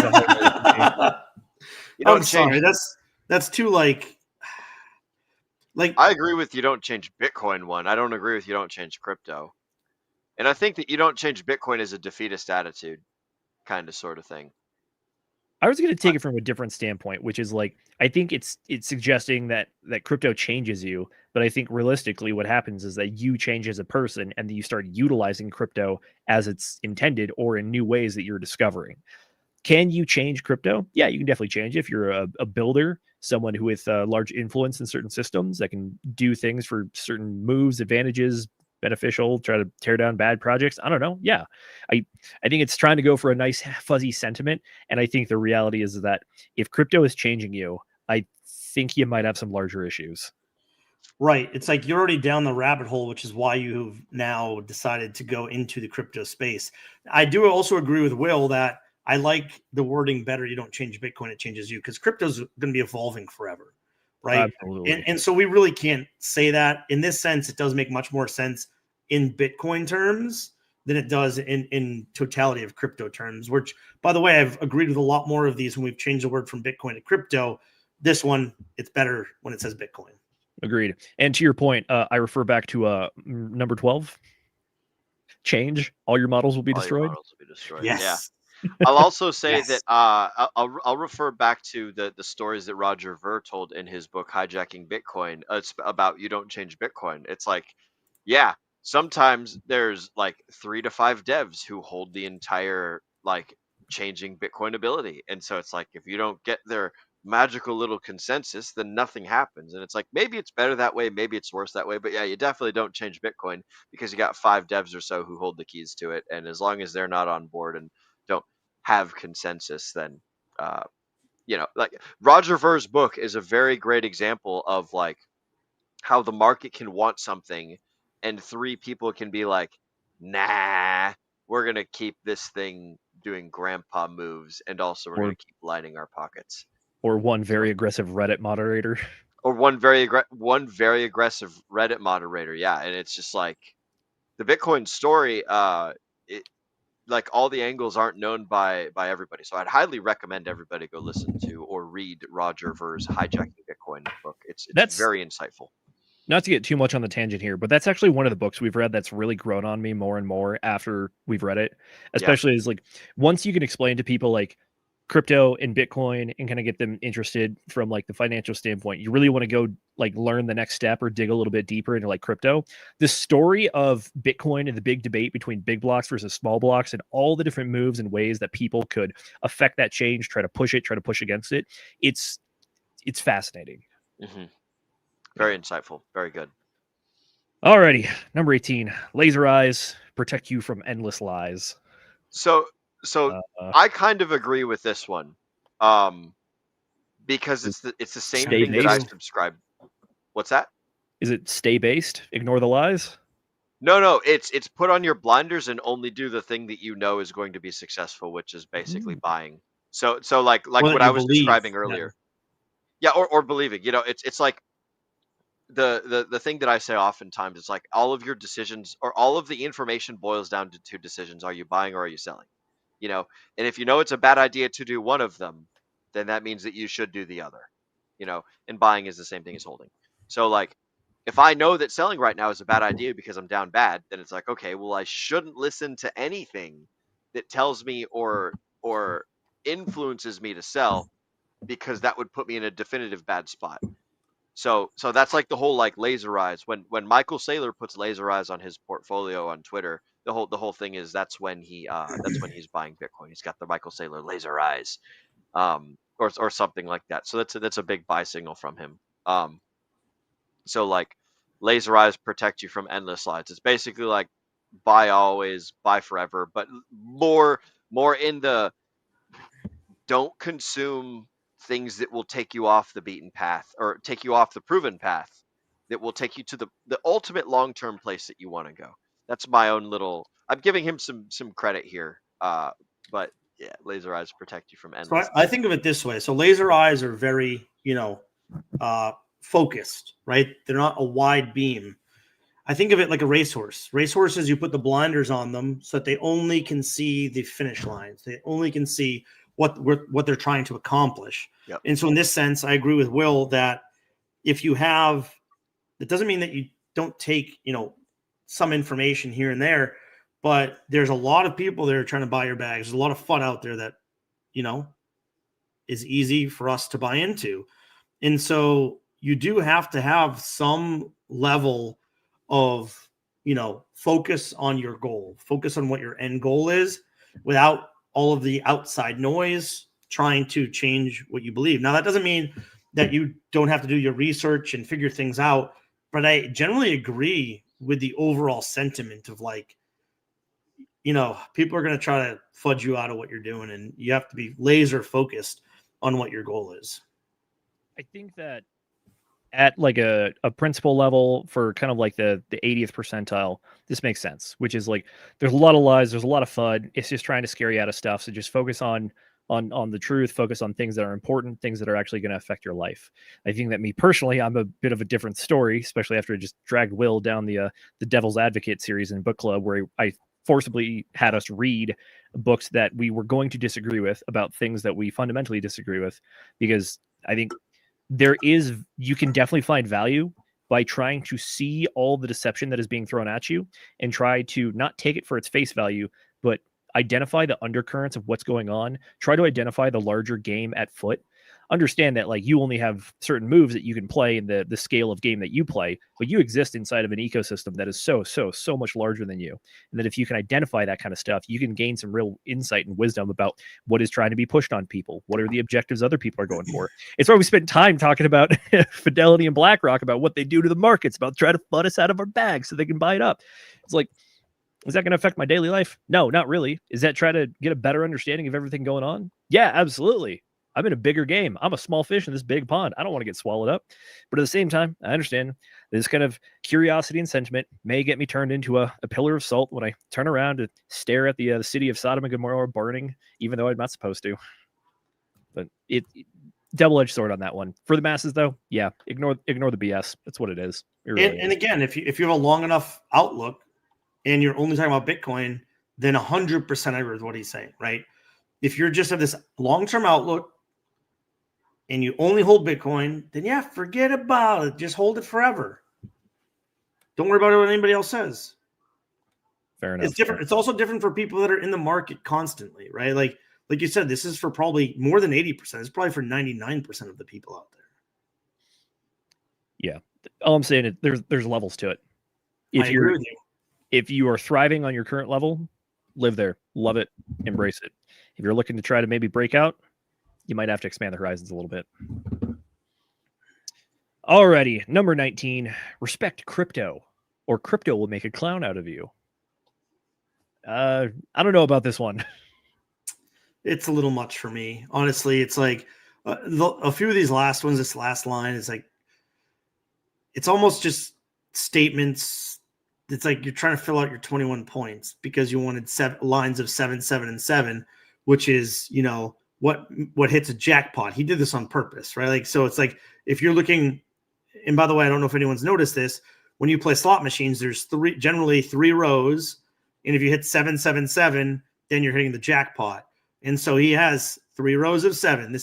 Speaker 4: don't
Speaker 9: I'm sorry. That's too like
Speaker 4: I agree with you don't change Bitcoin one. I don't agree with you don't change crypto. And I think that you don't change Bitcoin is a defeatist attitude kind of sort of thing.
Speaker 5: I was going to take it from a different standpoint, which is like, I think it's suggesting that crypto changes you, but I think realistically what happens is that you change as a person and then you start utilizing crypto as it's intended or in new ways that you're discovering. Can you change crypto? Yeah, you can definitely change it. If you're a builder, someone who with large influence in certain systems that can do things for certain moves, advantages, beneficial, try to tear down bad projects. I don't know. Yeah, I think it's trying to go for a nice fuzzy sentiment. And I think the reality is that if crypto is changing you, I think you might have some larger issues.
Speaker 9: Right. It's like you're already down the rabbit hole, which is why you've now decided to go into the crypto space. I do also agree with Will that I like the wording better. You don't change Bitcoin, it changes you, because crypto's going to be evolving forever. Right.
Speaker 5: Absolutely.
Speaker 9: And so we really can't say that. In this sense, it does make much more sense in Bitcoin terms than it does in totality of crypto terms, which, by the way, I've agreed with a lot more of these when we've changed the word from Bitcoin to crypto. This one, it's better when it says Bitcoin.
Speaker 5: Agreed. And to your point, I refer back to number 12. Change. All your models will be destroyed.
Speaker 9: Yes.
Speaker 4: Yeah. I'll also say
Speaker 2: Yes.
Speaker 4: that I'll refer back to the stories that Roger Ver told in his book Hijacking Bitcoin. It's about you don't change Bitcoin. It's like, yeah, sometimes there's like 3 to 5 devs who hold the entire like changing Bitcoin ability, and so it's like if you don't get their magical little consensus, then nothing happens. And it's like maybe it's better that way, maybe it's worse that way, but yeah, you definitely don't change Bitcoin because you got 5 devs or so who hold the keys to it, and as long as they're not on board and don't have consensus, then like Roger Ver's book is a very great example of like how the market can want something and 3 people can be like, nah, we're gonna keep this thing doing grandpa moves, and also we're
Speaker 5: Or-
Speaker 4: gonna keep lining our pockets.
Speaker 5: Or one very aggressive Reddit moderator.
Speaker 4: Or one very aggressive Reddit moderator, yeah. And it's just like the Bitcoin story, it like all the angles aren't known by everybody. So I'd highly recommend everybody go listen to or read Roger Ver's Hijacking Bitcoin book. It's
Speaker 5: That's-
Speaker 4: very insightful.
Speaker 5: Not to get too much on the tangent here, but that's actually one of the books we've read that's really grown on me more and more after we've read it. Especially as like once you can explain to people like crypto and Bitcoin and kind of get them interested from like the financial standpoint, you really want to go like learn the next step or dig a little bit deeper into like crypto. The story of Bitcoin and the big debate between big blocks versus small blocks and all the different moves and ways that people could affect that change, try to push against it. It's fascinating.
Speaker 4: Mm-hmm. Very insightful. Very good.
Speaker 5: Alrighty, number 18. Laser eyes protect you from endless lies.
Speaker 4: So I kind of agree with this one, because it's the same
Speaker 5: Stay
Speaker 4: thing that I
Speaker 5: based?
Speaker 4: subscribe. What's that?
Speaker 5: Is it stay based? Ignore the lies?
Speaker 4: No, it's put on your blinders and only do the thing that you know is going to be successful, which is basically buying. So like
Speaker 9: Well,
Speaker 4: what
Speaker 9: you
Speaker 4: I was
Speaker 9: believe,
Speaker 4: describing
Speaker 9: yeah.
Speaker 4: earlier. Yeah, or believing. It's like the thing that I say oftentimes. It's like all of your decisions or all of the information boils down to 2 decisions: are you buying or are you selling? And if you know it's a bad idea to do one of them, then that means that you should do the other. And buying is the same thing as holding. So like if I know that selling right now is a bad idea because I'm down bad, then it's like, okay, well, I shouldn't listen to anything that tells me or influences me to sell, because that would put me in a definitive bad spot. So that's like the whole like laser eyes. When Michael Saylor puts laser eyes on his portfolio on Twitter, the whole thing is that's when he's buying Bitcoin. He's got the Michael Saylor laser eyes, or something like that. So that's a big buy signal from him. So like laser eyes protect you from endless lies. It's basically like buy always, buy forever, but more in the don't consume things that will take you off the beaten path or take you off the proven path that will take you to the ultimate long-term place that you want to go. That's my own little, I'm giving him some credit here. But yeah, laser eyes protect you from
Speaker 9: So
Speaker 4: endless.
Speaker 9: I think of it this way. So laser eyes are very, focused, right? They're not a wide beam. I think of it like a racehorse. Racehorses, you put the blinders on them so that they only can see the finish lines. They only can see what they're trying to accomplish.
Speaker 4: Yep.
Speaker 9: And so in this sense, I agree with Will that if you have, it doesn't mean that you don't take, some information here and there, but there's a lot of people that are trying to buy your bags. There's a lot of fun out there that, is easy for us to buy into. And so you do have to have some level of, focus on your goal, focus on what your end goal is without all of the outside noise trying to change what you believe. Now, that doesn't mean that you don't have to do your research and figure things out, but I generally agree with the overall sentiment of like, people are going to try to fudge you out of what you're doing, and you have to be laser focused on what your goal is.
Speaker 5: I think that at like a principal level for kind of like the 80th percentile, this makes sense, which is like there's a lot of lies, there's a lot of FUD. It's just trying to scare you out of stuff. So just focus on the truth, focus on things that are important, things that are actually going to affect your life. I think that me personally, I'm a bit of a different story, especially after I just dragged Will down the Devil's Advocate series in book club, where I forcibly had us read books that we were going to disagree with about things that we fundamentally disagree with, because I think you can definitely find value by trying to see all the deception that is being thrown at you and try to not take it for its face value, but identify the undercurrents of what's going on, try to identify the larger game at foot. Understand that like you only have certain moves that you can play in the scale of game that you play, but you exist inside of an ecosystem that is so much larger than you. And that if you can identify that kind of stuff, you can gain some real insight and wisdom about what is trying to be pushed on people. What are the objectives other people are going for? It's why we spent time talking about Fidelity and BlackRock, about what they do to the markets, about trying to fud us out of our bags so they can buy it up. It's like, is that going to affect my daily life? No, not really. Is that try to get a better understanding of everything going on? Yeah, absolutely. I'm in a bigger game. I'm a small fish in this big pond. I don't want to get swallowed up. But at the same time, I understand this kind of curiosity and sentiment may get me turned into a pillar of salt when I turn around to stare at the city of Sodom and Gomorrah burning, even though I'm not supposed to. But it double-edged sword on that one. For the masses, though, yeah, ignore the BS. That's what it is. It really
Speaker 9: and
Speaker 5: is.
Speaker 9: again, if you have a long enough outlook and you're only talking about Bitcoin, then 100% I agree with what he's saying, right? If you're just have this long-term outlook and you only hold Bitcoin, then yeah, forget about it. Just hold it forever. Don't worry about what anybody else says.
Speaker 5: Fair enough.
Speaker 9: It's different. It's also different for people that are in the market constantly, right? Like you said, this is for probably more than 80%. It's probably for 99% of the people out there.
Speaker 5: Yeah. All I'm saying is there's levels to it.
Speaker 9: I agree with you.
Speaker 5: If you are thriving on your current level, live there, love it, embrace it. If you're looking to try to maybe break out, you might have to expand the horizons a little bit. Alrighty, number 19, respect crypto, or crypto will make a clown out of you. I don't know about this one.
Speaker 9: It's a little much for me. Honestly, it's like a few of these last ones, this last line is like, it's almost just statements. It's like you're trying to fill out your 21 points because you wanted lines of 7, 7, and 7, which is, you know, what hits a jackpot. He did this on purpose, right? Like, so it's like, if you're looking, and by the way, I don't know if anyone's noticed this, when you play slot machines, there's generally three rows. And if you hit 7, 7, 7, then you're hitting the jackpot. And so he has 3 rows of 7. He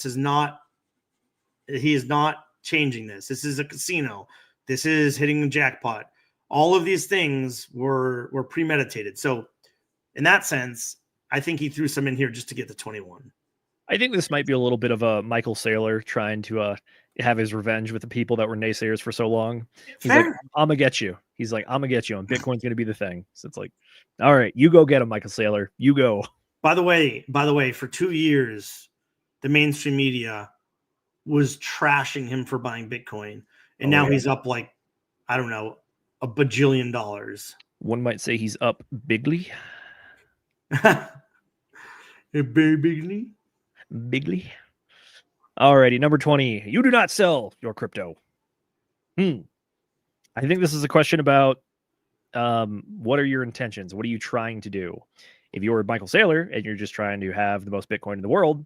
Speaker 9: is not changing this. This is a casino. This is hitting the jackpot. All of these things were premeditated. So in that sense, I think he threw some in here just to get the 21.
Speaker 5: I think this might be a little bit of a Michael Saylor trying to have his revenge with the people that were naysayers for so long. He's like, I'm going to get you. He's like, I'm going to get you, and Bitcoin's going to be the thing. So it's like, all right, you go get him, Michael Saylor. You go.
Speaker 9: By the way, for 2 years, the mainstream media was trashing him for buying Bitcoin. And now he's up like, I don't know, $1 bajillion.
Speaker 5: One might say he's up bigly.
Speaker 9: Bigly.
Speaker 5: Alrighty, number 20. You do not sell your crypto. I think this is a question about what are your intentions? What are you trying to do? If you're Michael Saylor and you're just trying to have the most Bitcoin in the world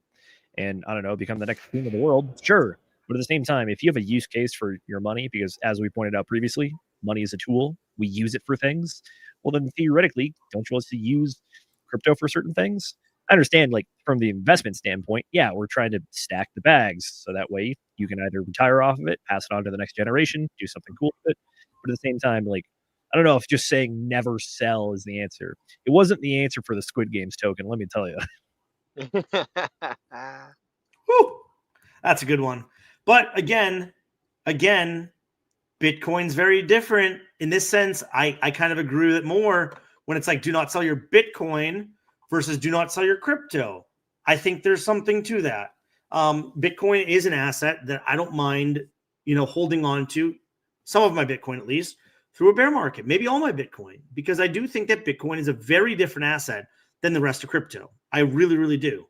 Speaker 5: and, I don't know, become the next king of the world, sure. But at the same time, if you have a use case for your money, because as we pointed out previously, money is a tool. We use it for things. Well, then theoretically, don't you want to use crypto for certain things? I understand, like, from the investment standpoint, yeah, we're trying to stack the bags. So that way you can either retire off of it, pass it on to the next generation, do something cool with it. But at the same time, like, I don't know if just saying never sell is the answer. It wasn't the answer for the Squid Games token, let me tell you.
Speaker 9: Whew, that's a good one. But again, Bitcoin's very different. In this sense, I kind of agree with it more when it's like, do not sell your Bitcoin versus do not sell your crypto. I think there's something to that. Bitcoin is an asset that I don't mind, holding on to, some of my Bitcoin at least, through a bear market, maybe all my Bitcoin, because I do think that Bitcoin is a very different asset than the rest of crypto. I really, really do.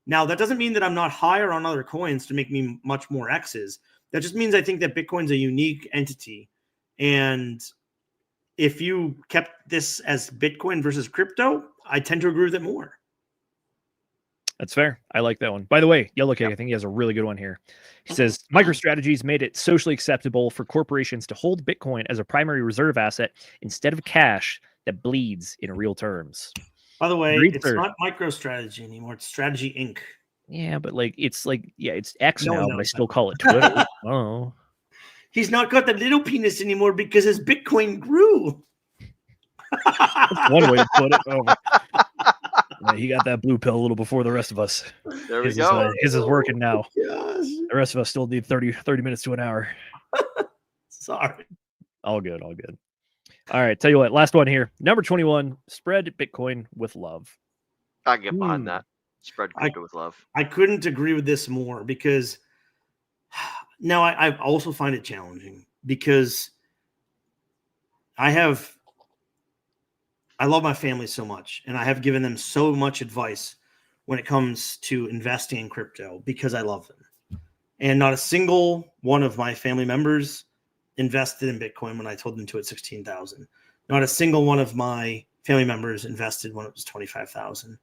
Speaker 9: Now, that doesn't mean that I'm not higher on other coins to make me much more X's. That just means I think that Bitcoin's a unique entity. And if you kept this as Bitcoin versus crypto, I tend to agree with it more.
Speaker 5: That's fair. I like that one. By the way, Yellow Cake, I think he has a really good one here. He says, MicroStrategy's made it socially acceptable for corporations to hold Bitcoin as a primary reserve asset instead of cash that bleeds in real terms.
Speaker 9: By the way, it's not MicroStrategy anymore. It's Strategy Inc.
Speaker 5: Yeah, but it's X now, but I still call it Twitter. Oh.
Speaker 9: He's not got the little penis anymore because his Bitcoin grew.
Speaker 5: That's one way to put it. Oh. he got that blue pill a little before the rest of us.
Speaker 4: There we
Speaker 5: His
Speaker 4: go.
Speaker 5: his is working now.
Speaker 9: Gosh.
Speaker 5: The rest of us still need 30 minutes to an hour.
Speaker 9: Sorry.
Speaker 5: All good, all good. All right, tell you what, last one here. Number 21, spread Bitcoin with love.
Speaker 4: I can get behind that. Spread crypto with love.
Speaker 9: I couldn't agree with this more because now I also find it challenging because I love my family so much, and I have given them so much advice when it comes to investing in crypto because I love them. And not a single one of my family members invested in Bitcoin when I told them to at 16,000. Not a single one of my family members invested when it was 25,000.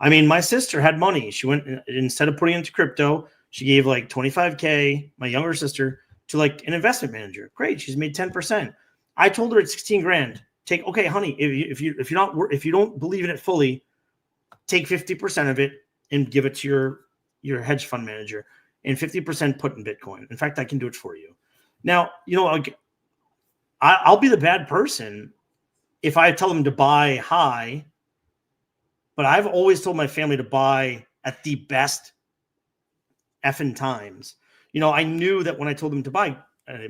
Speaker 9: I mean, my sister had money. She went, instead of putting it into crypto, she gave like 25K, my younger sister, to like an investment manager. Great. She's made 10%. I told her at 16 grand, okay, honey, if you don't believe in it fully, take 50% of it and give it to your hedge fund manager, and 50% put in Bitcoin. In fact, I can do it for you. Now, I'll be the bad person if I tell them to buy high, but I've always told my family to buy at the best effing times. I knew that when I told them to buy,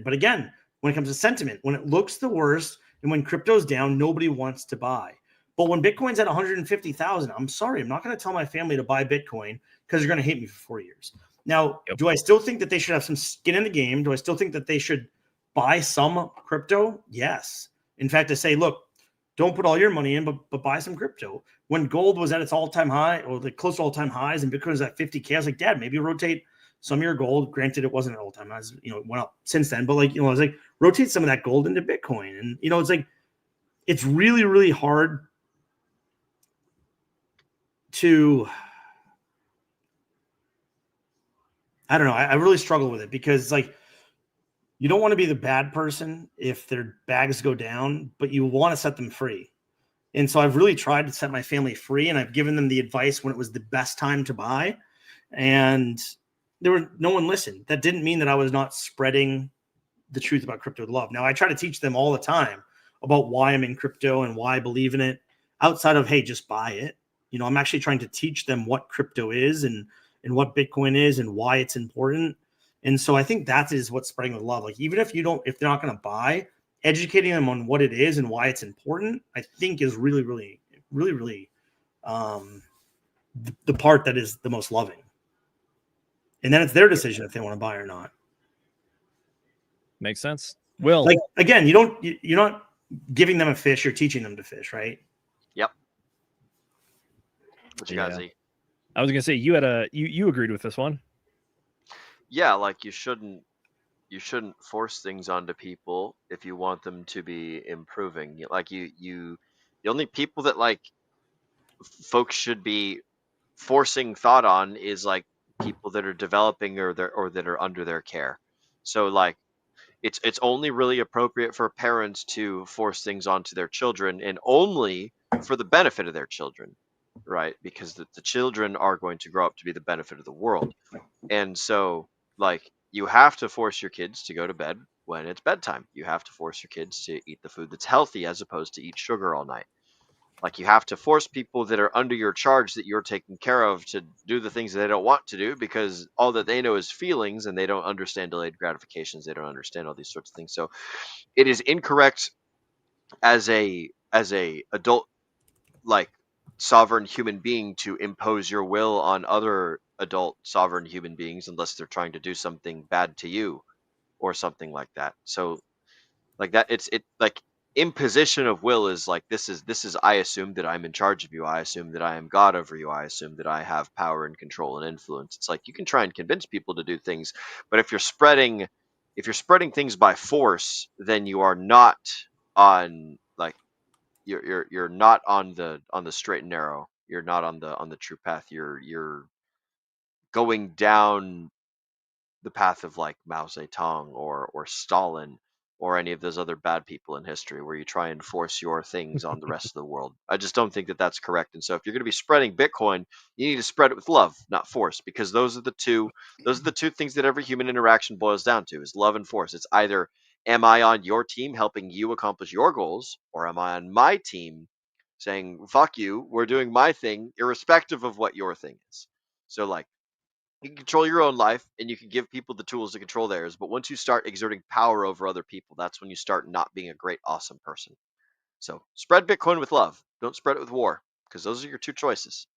Speaker 9: but again, when it comes to sentiment, when it looks the worst and when crypto's down, nobody wants to buy. But when Bitcoin's at 150,000, I'm sorry, I'm not going to tell my family to buy Bitcoin because they're going to hate me for 4 years. Now, do I still think that they should have some skin in the game? Do I still think that they should buy some crypto? Yes. In fact, I say, look, don't put all your money in, but buy some crypto. When gold was at its all-time high, or like close to all-time highs, and Bitcoin was at 50K, I was like, Dad, maybe rotate some of your gold. Granted, it wasn't at all-time highs, it went up since then. But I was like, rotate some of that gold into Bitcoin. And, it's like, it's really, really hard to, I don't know. I really struggle with it because you don't want to be the bad person if their bags go down, but you want to set them free. And so I've really tried to set my family free, and I've given them the advice when it was the best time to buy. And no one listened. That didn't mean that I was not spreading the truth about crypto with love. Now, I try to teach them all the time about why I'm in crypto and why I believe in it outside of, hey, just buy it. I'm actually trying to teach them what crypto is and what Bitcoin is and why it's important. And so I think that is what's spreading with love. Like, even if they're not going to buy, educating them on what it is and why it's important, I think is really, really, really, really the part that is the most loving. And then it's their decision if they want to buy or not.
Speaker 5: Makes sense. Will,
Speaker 9: again, you're not giving them a fish, you're teaching them to fish, right?
Speaker 4: Yep. What you got, Z?
Speaker 5: I was gonna say you agreed with this one.
Speaker 4: Yeah, like you shouldn't force things onto people if you want them to be improving. Like the only people that like folks should be forcing thought on is like people that are developing or that are under their care. So like it's only really appropriate for parents to force things onto their children, and only for the benefit of their children, right? Because the children are going to grow up to be the benefit of the world. And so like you have to force your kids to go to bed when it's bedtime. You have to force your kids to eat the food that's healthy as opposed to eat sugar all night. Like you have to force people that are under your charge that you're taking care of to do the things that they don't want to do, because all that they know is feelings, and they don't understand delayed gratifications. They don't understand all these sorts of things. So it is incorrect as a adult, like sovereign human being, to impose your will on other adult sovereign human beings unless they're trying to do something bad to you or something like that. So like that, it's like imposition of will is like, this is I assume that I'm in charge of you. I assume that I am God over you. I assume that I have power and control and influence. It's like you can try and convince people to do things, but if you're spreading things by force, then you are not on like you're not on the straight and narrow. You're not on the true path. You're going down the path of like Mao Zedong or Stalin or any of those other bad people in history, where you try and force your things on the rest of the world. I just don't think that that's correct. And so if you're going to be spreading Bitcoin, you need to spread it with love, not force, because those are the two things that every human interaction boils down to, is love and force. It's either, am I on your team helping you accomplish your goals, or am I on my team saying, fuck you, we're doing my thing, irrespective of what your thing is. So, like, you can control your own life and you can give people the tools to control theirs. But once you start exerting power over other people, that's when you start not being a great, awesome person. So spread Bitcoin with love. Don't spread it with war, because those are your two choices.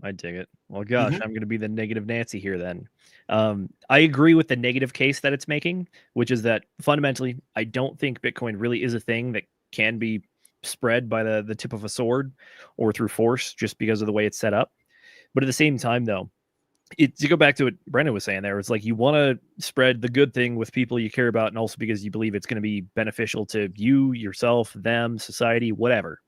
Speaker 5: I dig it. Well, gosh, I'm going to be the negative Nancy here then. I agree with the negative case that it's making, which is that fundamentally, I don't think Bitcoin really is a thing that can be spread by the tip of a sword or through force just because of the way it's set up. But at the same time, though, to go back to what Brendan was saying there, it's like you want to spread the good thing with people you care about, and also because you believe it's going to be beneficial to you, yourself, them, society, whatever.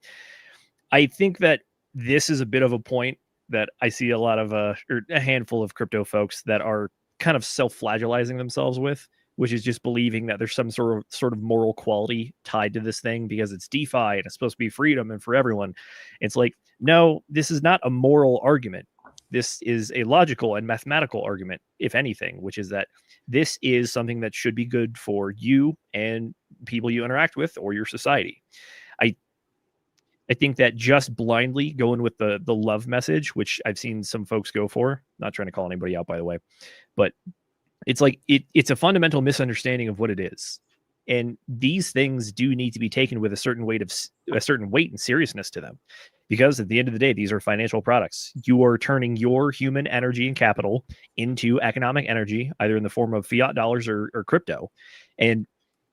Speaker 5: I think that this is a bit of a point that I see a lot of or a handful of crypto folks that are kind of self-flagellizing themselves with, which is just believing that there's some sort of moral quality tied to this thing because it's DeFi and it's supposed to be freedom and for everyone. It's like, no, this is not a moral argument. This is a logical and mathematical argument, if anything, which is that this is something that should be good for you and people you interact with or your society. I think that just blindly going with the love message, which I've seen some folks go for, not trying to call anybody out, by the way, but it's like it's a fundamental misunderstanding of what it is. And these things do need to be taken with a certain weight and seriousness to them, because at the end of the day, these are financial products. You are turning your human energy and capital into economic energy, either in the form of fiat dollars or crypto. And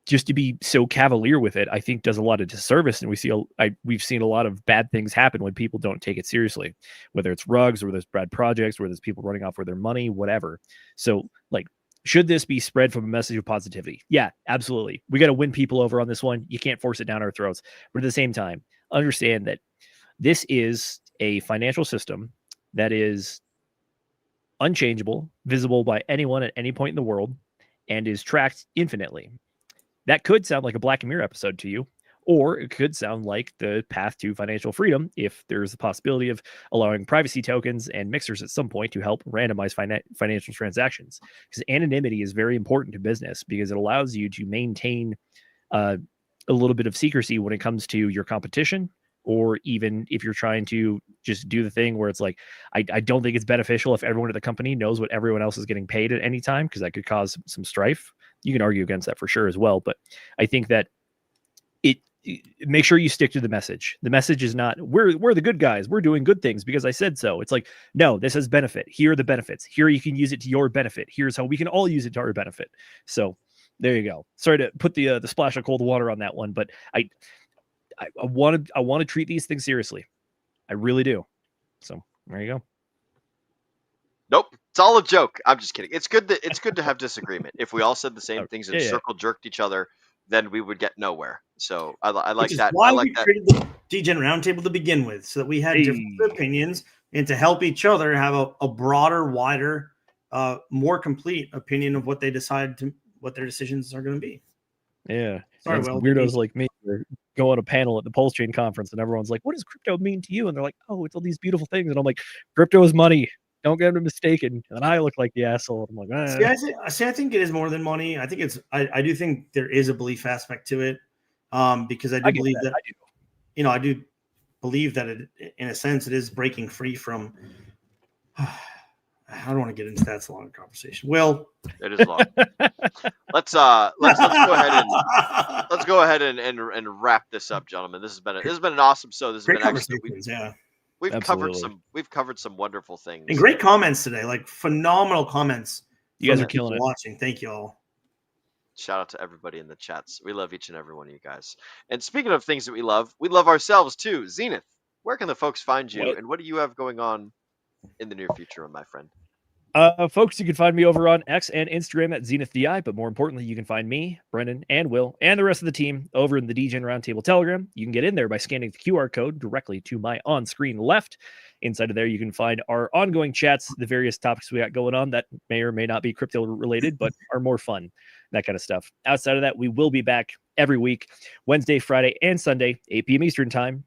Speaker 5: just to be so cavalier with it, I think does a lot of disservice. And we've seen a lot of bad things happen when people don't take it seriously, whether it's rugs or there's bad projects, where there's people running off with their money, whatever. So like, should this be spread from a message of positivity? Yeah, absolutely. We got to win people over on this one. You can't force it down our throats. But at the same time, understand that this is a financial system that is unchangeable, visible by anyone at any point in the world, and is tracked infinitely. That could sound like a Black Mirror episode to you, or it could sound like the path to financial freedom if there's the possibility of allowing privacy tokens and mixers at some point to help randomize financial transactions. Because anonymity is very important to business, because it allows you to maintain a little bit of secrecy when it comes to your competition, or even if you're trying to just do the thing where it's like, I don't think it's beneficial if everyone at the company knows what everyone else is getting paid at any time, because that could cause some strife. You can argue against that for sure as well. But I think that make sure you stick to the message. The message is not, we're the good guys, we're doing good things because I said so. It's like, no, this has benefit. Here are the benefits. Here you can use it to your benefit. Here's how we can all use it to our benefit. So there you go. Sorry to put the splash of cold water on that one, but I want to treat these things seriously. I really do. So there you go.
Speaker 4: Nope, it's all a joke. I'm just kidding. It's good to have disagreement. If we all said the same things and circle jerked each other, then we would get nowhere. So I like that.
Speaker 9: Why
Speaker 4: I like
Speaker 9: we
Speaker 4: that.
Speaker 9: created the DGen Roundtable to begin with, so that we had different opinions and to help each other have a broader, wider, more complete opinion of what they decide what their decisions are going to be.
Speaker 5: Yeah.
Speaker 9: Sorry,
Speaker 5: weirdos like me go on a panel at the Pulse Chain conference, and everyone's like, "What does crypto mean to you?" And they're like, "Oh, it's all these beautiful things." And I'm like, "Crypto is money. Don't get them mistaken." And then I look like the asshole. I'm like,
Speaker 9: I think it is more than money. I think I do think there is a belief aspect to it, because I do believe that. I do believe that it, in a sense, it is breaking free from. I don't want to get into that. It's a long conversation. Well,
Speaker 4: it is long. Let's go ahead and wrap this up, gentlemen. This has been an awesome show. This has been excellent. We've covered some wonderful things
Speaker 9: and great comments today. Like phenomenal comments.
Speaker 5: You guys are killing it.
Speaker 9: Watching. Thank you all.
Speaker 4: Shout out to everybody in the chats. We love each and every one of you guys. And speaking of things that we love ourselves too. Zenith, where can the folks find you, and what do you have going on in the near future, my friend?
Speaker 5: Folks, you can find me over on X and Instagram at ZenithDI, but more importantly, you can find me, Brendan, and Will, and the rest of the team over in the DGen Roundtable Telegram. You can get in there by scanning the QR code directly to my on-screen left. Inside of there, you can find our ongoing chats, the various topics we got going on that may or may not be crypto related, but are more fun, that kind of stuff. Outside of that, we will be back every week, Wednesday, Friday, and Sunday, 8 p.m. Eastern time.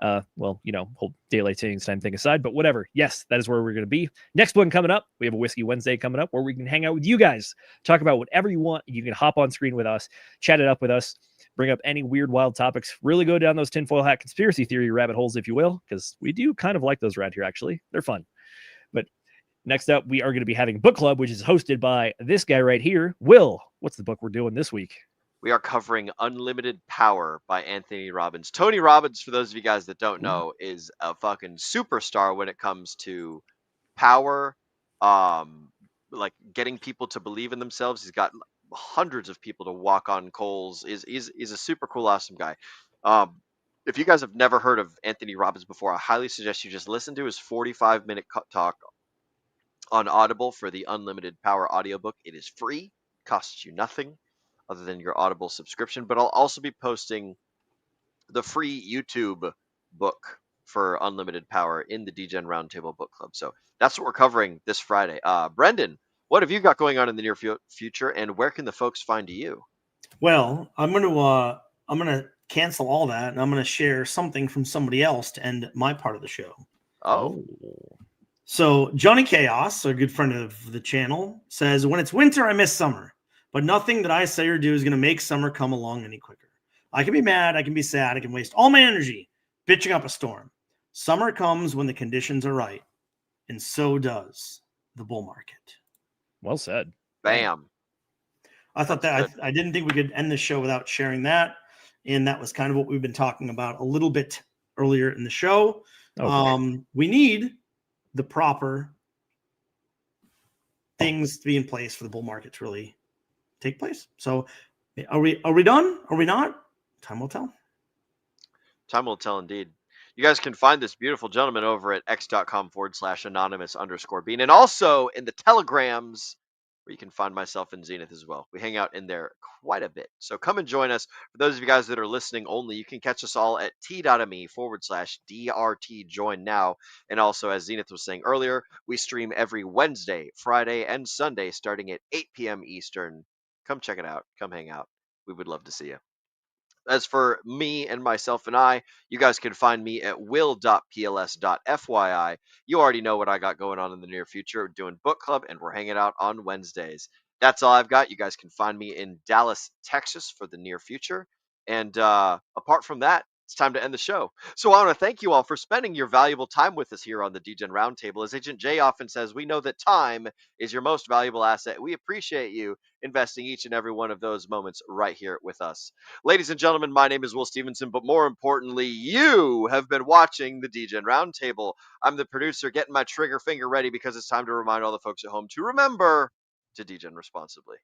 Speaker 5: Well, whole daylight savings time thing aside, but whatever. Yes, that is where we're going to be. Next one coming up, we have a Whiskey Wednesday coming up where we can hang out with you guys, talk about whatever you want. You can hop on screen with us, chat it up with us, bring up any weird, wild topics, really go down those tinfoil hat conspiracy theory rabbit holes, if you will, because we do kind of like those around here, actually. They're fun. But next up, we are going to be having book club, which is hosted by this guy right here. Will, what's the book we're doing this week?
Speaker 4: We are covering Unlimited Power by Anthony Robbins. Tony Robbins, for those of you guys that don't know, is a fucking superstar when it comes to power, like getting people to believe in themselves. He's got hundreds of people to walk on coals. He's a super cool, awesome guy. If you guys have never heard of Anthony Robbins before, I highly suggest you just listen to his 45-minute talk on Audible for the Unlimited Power audiobook. It is free, costs you nothing other than your Audible subscription, but I'll also be posting the free YouTube book for Unlimited Power in the DGen Roundtable Book Club. So that's what we're covering this Friday. Brendan, what have you got going on in the near future, and where can the folks find you?
Speaker 9: Well, I'm gonna cancel all that, and I'm gonna share something from somebody else to end my part of the show.
Speaker 4: Oh.
Speaker 9: So Johnny Chaos, a good friend of the channel, says, when it's winter, I miss summer. But nothing that I say or do is going to make summer come along any quicker. I can be mad, I can be sad, I can waste all my energy bitching up a storm. Summer comes when the conditions are right, and so does the bull market.
Speaker 5: Well said.
Speaker 4: Bam.
Speaker 9: I thought that I didn't think we could end the show without sharing that, and that was kind of what we've been talking about a little bit earlier in the show. Okay. We need the proper things to be in place for the bull market to really take place. So are we done? Are we not? Time will tell.
Speaker 4: Time will tell indeed. You guys can find this beautiful gentleman over at x.com/anonymous_bean, and also in the telegrams where you can find myself and Zenith as well. We hang out in there quite a bit. So come and join us. For those of you guys that are listening only, you can catch us all at t.me/DRT join now. And also, as Zenith was saying earlier, we stream every Wednesday, Friday, and Sunday starting at 8 p.m. Eastern. Come check it out. Come hang out. We would love to see you. As for me and myself and I, you guys can find me at will.pls.fyi. You already know what I got going on in the near future. We're doing book club, and we're hanging out on Wednesdays. That's all I've got. You guys can find me in Dallas, Texas for the near future. And apart from that, it's time to end the show. So I want to thank you all for spending your valuable time with us here on the DGen Roundtable. As Agent J often says, we know that time is your most valuable asset. We appreciate you investing each and every one of those moments right here with us. Ladies and gentlemen, my name is Will Stevenson, but more importantly, you have been watching the DGen Roundtable. I'm the producer getting my trigger finger ready because it's time to remind all the folks at home to remember to DGen responsibly.